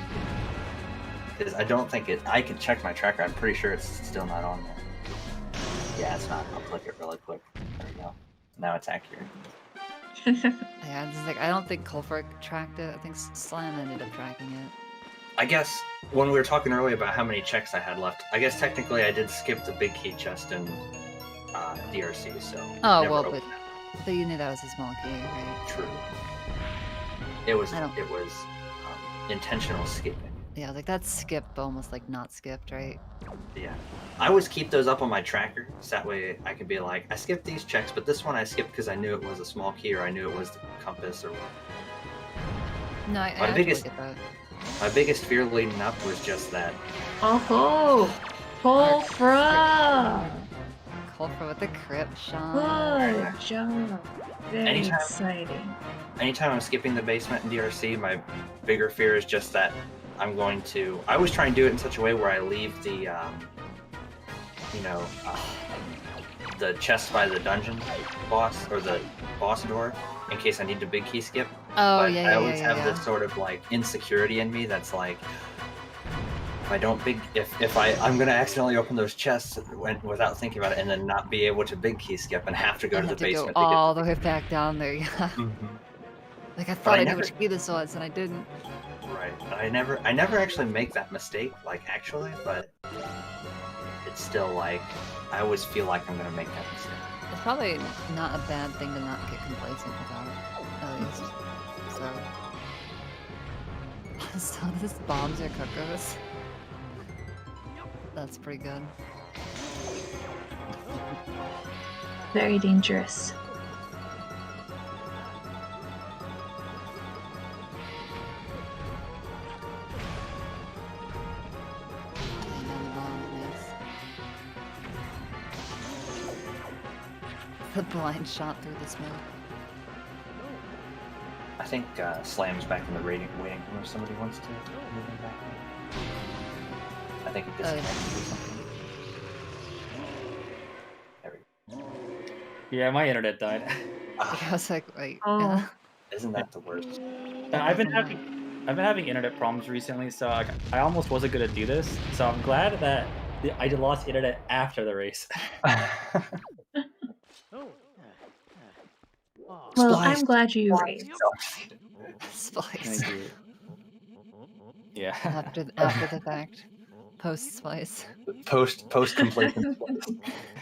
Because I don't think it. I can check my tracker. I'm pretty sure it's still not on there. Yeah, it's not. I'll click it really quick. There we go. Now it's accurate. Yeah, it's just like I don't think Kulfric tracked it. I think Slam ended up tracking it. I guess when we were talking earlier about how many checks I had left, I guess technically I did skip the big key chest in DRC. So. Oh never well, opened but you knew that was a small key, right? True. It was I don't- intentional skipping. Yeah, like that's skipped, but almost like not skipped, right? Yeah. I always keep those up on my tracker, so that way I can be like, I skipped these checks, but this one I skipped because I knew it was a small key or I knew it was the compass or No, I My totally biggest- get that. my biggest fear leading up was just that. Oh, Colfra! Colfra with the crit shot. Good job. Very Anytime- exciting. Anytime I'm skipping the basement in DRC, my bigger fear is just that I'm going to. I always try and do it in such a way where I leave the, the chest by the dungeon boss or the boss door in case I need to big key skip. Oh, But yeah, I yeah, always yeah, have yeah. this sort of like insecurity in me that's like, if I don't I'm gonna accidentally open those chests without thinking about it and then not be able to big key skip and have to go And to have the to go basement all the way back down there, yeah. Mhm. Like, I thought I I knew never- which key this was, and I didn't. Right. I never actually make that mistake, like actually, but it's still like I always feel like I'm gonna make that mistake. It's probably not a bad thing to not get complacent about, at least. So... So this bombs your cookers. That's pretty good. Very dangerous. And then bomb, nice. The blind shot through the smoke. I think Slam's back in the waiting room if somebody wants to move him back in. I think it disconnected or something. There we go. Yeah, my internet died. I was like, wait. Oh. Yeah. Isn't that the worst? I've been having internet problems recently, so I almost wasn't gonna do this. So I'm glad that I lost internet after the race. Well, Splice. I'm glad you raced. Splice. you. Yeah. After the fact. Post splice. Post completion.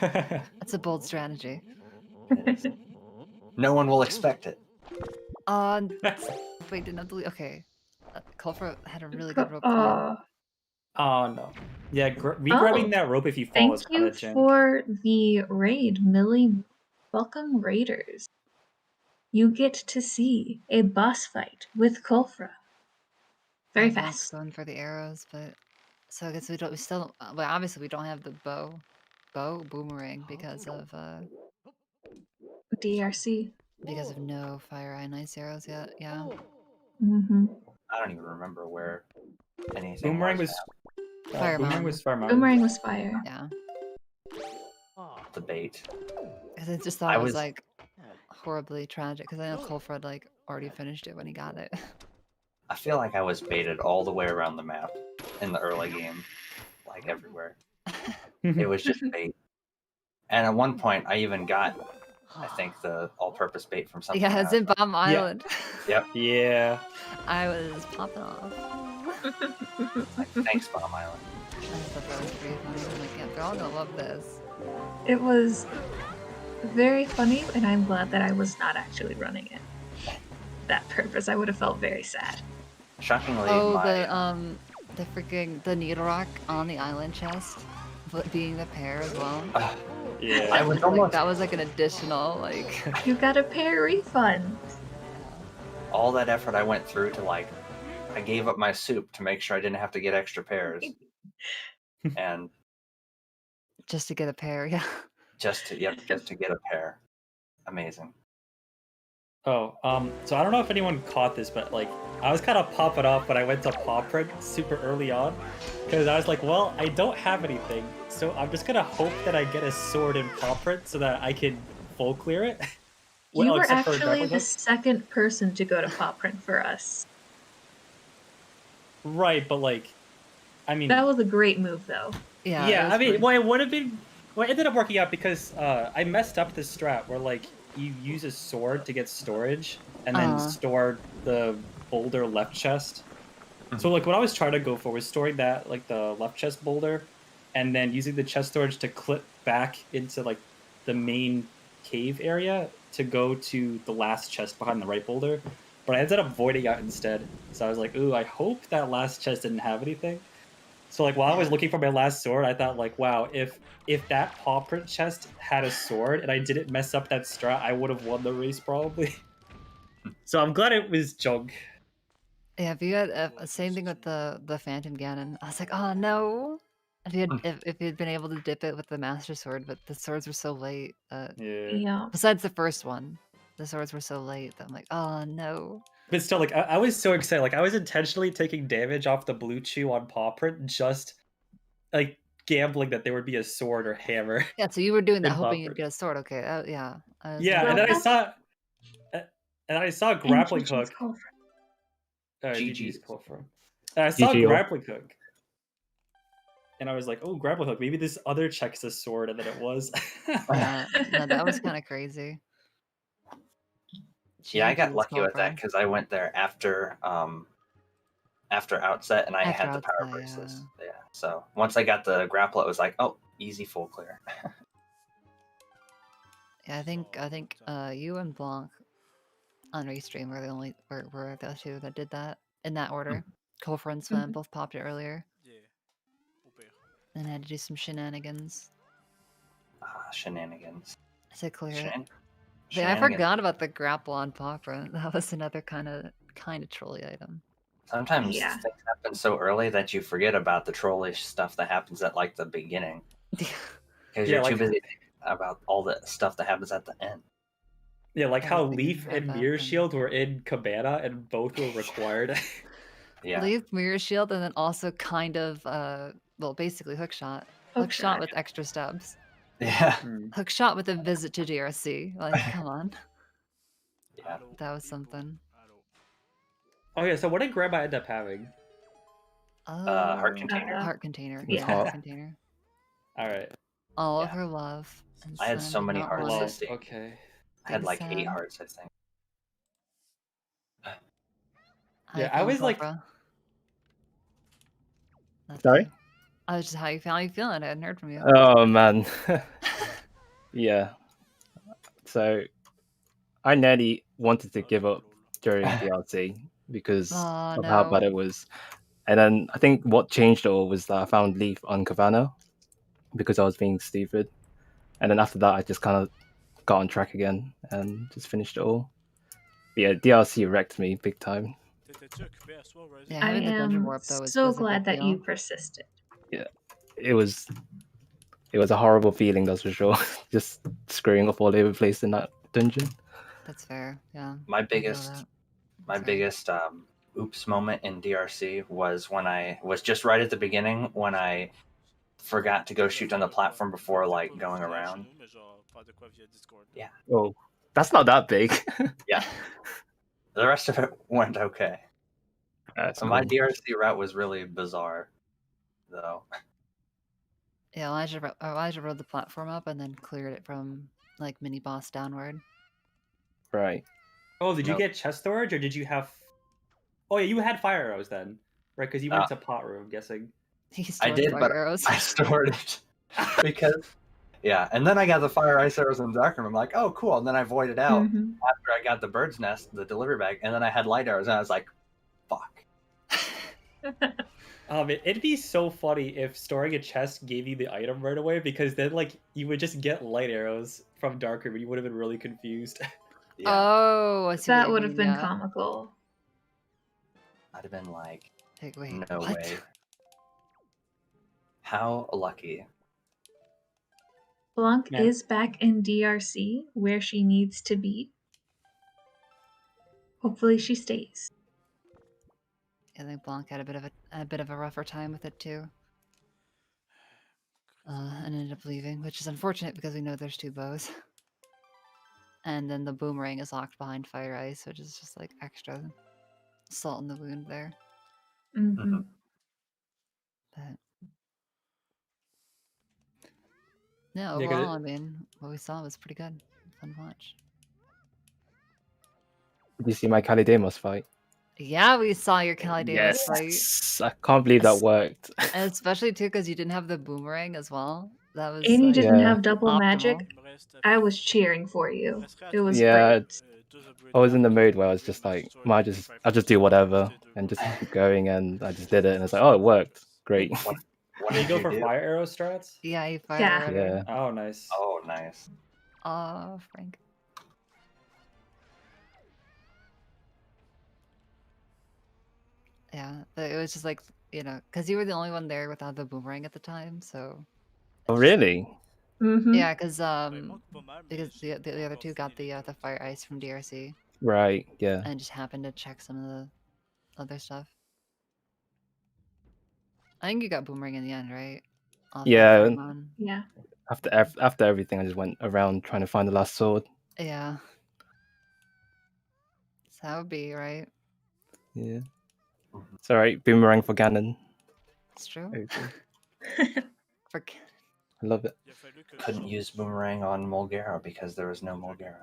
That's a bold strategy. No one will expect it. Wait, didn't have to leave. Okay. Colfra had a really good rope plan. Oh, Oh no. Yeah, regrabbing that rope if you fall thank is kind you of jank. for the raid, Millie. Welcome, raiders. You get to see a boss fight with Colfra. Very I was fast. going for the arrows, but so I guess we still well obviously we don't have the bow boomerang because of DRC. no fire and ice arrows yet. Yeah. Mm-hmm. I don't even remember where anything Boomerang was Fire Boomerang Mountain. was Fire Mountain. Boomerang was fire. Yeah. the bait. Because I just thought I it was was- like horribly tragic because I know Colfred like already finished it when he got it. I feel like I was baited all the way around the map in the early game, like everywhere. It was just bait. And at one point, I even got, I think, the all-purpose bait from something. Yeah, it's in Bomb Island. Yeah. I was popping off. Like, thanks, Bomb Island. I thought that was pretty funny. I'm like, yeah, they're all gonna love this. It was very funny, and I'm glad that I was not actually running it. That purpose, I would have felt very sad. Shockingly, Oh, my the freaking the needle rock on the island chest, but being the pair as well. Yeah. I was Like, almost that was like an additional like. You got a pair refund. all that effort I went through to like, I gave up my soup to make sure I didn't have to get extra pairs, and Just to get a pair, yeah. just to get a pair. Amazing. Oh, so I don't know if anyone caught this, but like I was kind of popping off when I went to paw print super early on, because I was like, well, I don't have anything, so I'm just gonna hope that I get a sword in paw print so that I can full clear it. You Well, were except for actually grappling the hook. second person to go to paw print for us. Right, but like, I mean, That was a great move, though. Yeah. it yeah, was I mean, pretty- well, it would have been. Well, it ended up working out because I messed up this strat where like you use a sword to get storage and then store the boulder left chest. So like what I was trying to go for was storing that like the left chest boulder, and then using the chest storage to clip back into like the main cave area to go to the last chest behind the right boulder. but I ended up voiding out instead. So I was like, ooh, I hope that last chest didn't have anything. So like while I was looking for my last sword, I thought like, wow, if that paw print chest had a sword and I didn't mess up that strat, I would have won the race probably. So I'm glad it was junk. Yeah, if you had same thing with the Phantom Ganon, I was like, oh no. If you had been able to dip it with the Master Sword, but the swords were so late. Yeah. Yeah. Besides the first one, the swords were so late that I'm like, oh no. But still, like I was so excited. Like I was intentionally taking damage off the blue chew on paw print, just like gambling that there would be a sword or hammer. Yeah, so you were doing that In hoping paw you'd print. get a sword. Okay, yeah. Yeah, Well, and then I that's- saw, and I saw grappling GG's hook. call for- GG's call from. And I saw GG. grappling hook, and I was like, oh, grappling hook. Maybe this other check's a sword, and then it was. Yeah, no, that was kind of crazy. Yeah, I got GG's lucky with that Cobra. because I went there after outset, and I After had the power outset, bracelets. Yeah. So once I got the grapple, it was like, oh, easy full clear. Yeah, I think you and Blanc on Restream were the only were the two that did that in that order. Kofra and Sven both popped it earlier. And had to do some shenanigans. Shenanigans. To clear it. Shenan- Yeah, I shenanigans. forgot about the grapple on Popra. That was another kind of trolly item. Sometimes Yeah. things happen so early that you forget about the trollish stuff that happens at like the beginning because Yeah, you're like- too busy thinking about all the stuff that happens at the end. Yeah, like how Everything Leaf and about Mirror them. Shield were in Cabana, and both were required. Yeah. Leaf, Mirror Shield, and then also kind of well, basically Hookshot. Hookshot with extra stubs. Yeah. Hookshot with a visit to DRC. Like, come on. Yeah. That was something. Oh yeah, so what did Grandma end up having? Heart container. Heart container. Yeah. Heart container. All right. All of Yeah. her love. And I had Sven so did many not hearts want this it. day. Okay. I had Big like sad. 8 hearts, I think. How Yeah, you I feeling, was like- Cobra? That's Sorry? you. I was just how you feeling? I hadn't heard from you. Oh man. Yeah. So I nearly wanted to give up during DLC because Oh, of how no. bad it was. And then I think what changed it all was that I found Leaf on Cabana because I was being stupid. And then after that I just kind of got on track again and just finished it all. But yeah, DLC wrecked me big time. Yeah, I having the dungeon am warp though was so was a glad big that you deal. persisted. It was a horrible feeling, that's for sure. Just screwing up all over the place in that dungeon. That's fair. Yeah. My I feel biggest that. My Sorry. biggest oops moment in DRC was when I was just right at the beginning when I forgot to go shoot on the platform before like going around. Yeah. Oh, that's not that big. Yeah. The rest of it went okay. That's So my cool. DRC route was really bizarre, though. Yeah, Elijah rode the platform up and then cleared it from like mini boss downward. Right. Oh, did you Nope. get chest storage, or did you have? Oh yeah, you had fire arrows then, right? Because you went to pot room, I'm guessing. He I stored did, fire but arrows. I stored it because, yeah. And then I got the fire ice arrows in the dark room. I'm like, oh, cool. And then I voided out Mhm. after I got the bird's nest, the delivery bag, and then I had light arrows, and I was like, fuck. It'd be so funny if storing a chest gave you the item right away, because then like you would just get light arrows from dark room, and you would have been really confused. Yeah. Oh, I see what That you would have mean, been yeah. comical. I'd have been like, Like, wait, no what? way. How lucky. Blanc Man. is back in DRC where she needs to be. Hopefully she stays. I think Blanc had a bit of a rougher time with it too. And ended up leaving, which is unfortunate because we know there's 2 bows. And then the boomerang is locked behind fire ice, which is just like extra salt in the wound there. Mhm. But yeah, Yeah, 'cause overall, I mean, what we saw was pretty good. Fun to watch. Did you see my Kalidemos fight? Yeah, we saw your Kalidemos fight. Yes. I can't believe that worked. And especially too because you didn't have the boomerang as well. That was And you like, didn't Yeah. have double optimal. magic. I was cheering for you. It was Yeah. great. I was in the mood where I was just like, I'll just do whatever and just keep going, and I just did it, and it's like, oh, it worked, great. What Did you did go you for do? fire arrow strats? Yeah, you fire Yeah. order. Yeah. Oh, nice. Oh, nice. Oh, Frank. Yeah, but it was just like, you know, because you were the only one there without the boomerang at the time, so Oh, really? Mm-hmm. yeah, because the other two got the fire ice from DRC Right. Yeah. and just happened to check some of the other stuff. I think you got boomerang in the end, right? Off that Yeah. Pheromone. Yeah. After everything, I just went around trying to find the last sword. Yeah. So that would be right. Yeah. It's alright. Boomerang for Ganon. It's true. Okay. For I love it. Couldn't use boomerang on Mulgara because there was no Mulgara.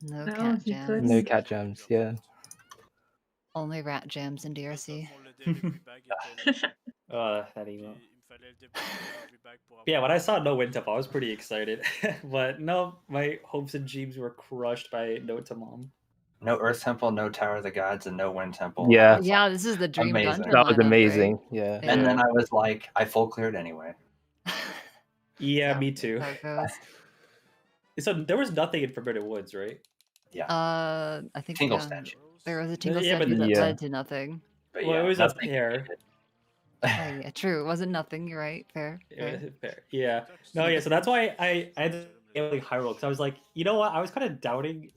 no Oh, cat you jams. couldn't. No cat jams. Yeah. Only rat jams in DRC. That email. Yeah, when I saw no wind up, I was pretty excited. But no, my hopes and dreams were crushed by no Tamam. No Earth Temple, no Tower of the Gods, and no Wind Temple. Yeah. That's Yeah, this is the dream amazing. dungeon. That was lineup, amazing. right? Yeah. And then I was like, I full cleared anyway. Yeah, So, me too. how it goes. So there was nothing in Forbidden Woods, right? Yeah. I think Tingle yeah, statue. there was a tingle Yeah, but statue that Yeah. led to nothing. But Well, yeah, it was a nothing pair. Oh, yeah, true. It wasn't nothing. You're right. Fair. Fair. Fair. Yeah. No, yeah. So that's why I ended up like Hyrule, because I was like, you know what? I was kind of doubting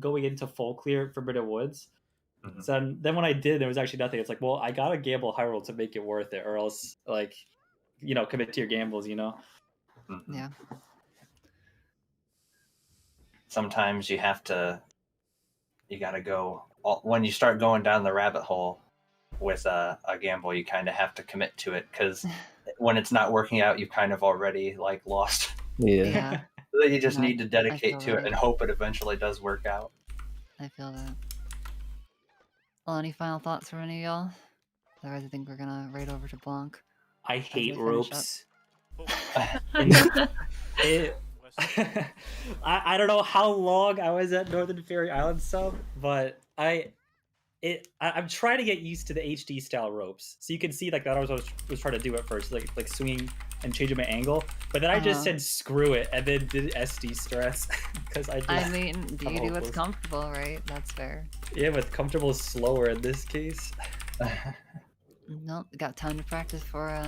going into full clear Forbidden Woods. Mhm. So then when I did, there was actually nothing. It's like, well, I gotta gamble Hyrule to make it worth it, or else like, you know, commit to your gambles. You know. Mhm. Yeah. Sometimes you have to. You got to go when you start going down the rabbit hole with a gamble. You kind of have to commit to it because when it's not working out, you've kind of already like lost. Yeah. Yeah. So you just No, need to dedicate feel to it that. and hope it eventually does work out. I feel that. Well, any final thoughts from any of y'all? Otherwise, I think we're gonna raid over to Blanc. I we hate finish ropes. It, I don't know how long I was at Northern Fairy Island sub, but I'm trying to get used to the HD style ropes. So you can see like that I was trying to do at first, like swinging and changing my angle. But then I just said screw it and then did SD stress because I mean, do I'm you do what's hopeless. comfortable, right? That's fair. Yeah, but comfortable is slower in this case. Nope, got time to practice for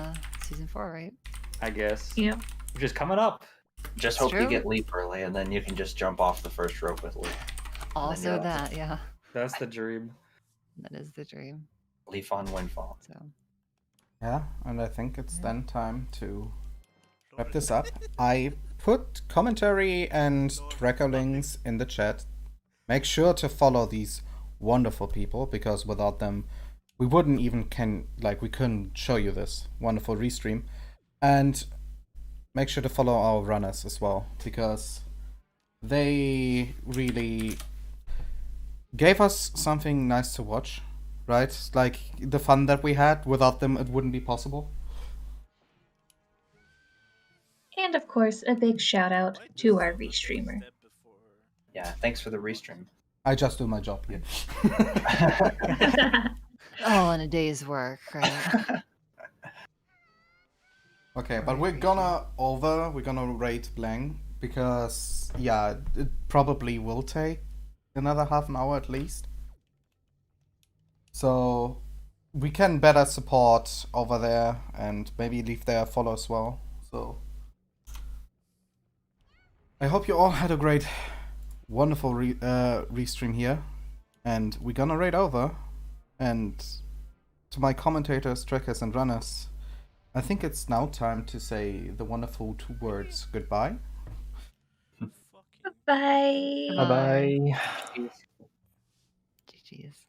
season 4, right? I guess. Yep. Which is coming up. Just It's hope true. you get leap early, and then you can just jump off the first rope with leap. Also you're off. that, yeah. That's the dream. That is the dream. Leaf on Windfall. So Yeah, and I think it's then time to wrap this up. I put commentary and tracker links in the chat. Make sure to follow these wonderful people because without them, we wouldn't even we couldn't show you this wonderful restream. And make sure to follow our runners as well because they really gave us something nice to watch, right? Like the fun that we had. Without them, it wouldn't be possible. And of course, a big shout out to our restreamer. Yeah, thanks for the restream. I just do my job here. all in a day's work, right? Okay, but we're gonna rate Blank because yeah, it probably will take another half an hour at least. So we can better support over there and maybe leave there a follow as well. So I hope you all had a great, wonderful restream here, and we're gonna raid over. And to my commentators, trackers, and runners, I think it's now time to say the wonderful 2 words goodbye. Bye. Bye bye. GG's.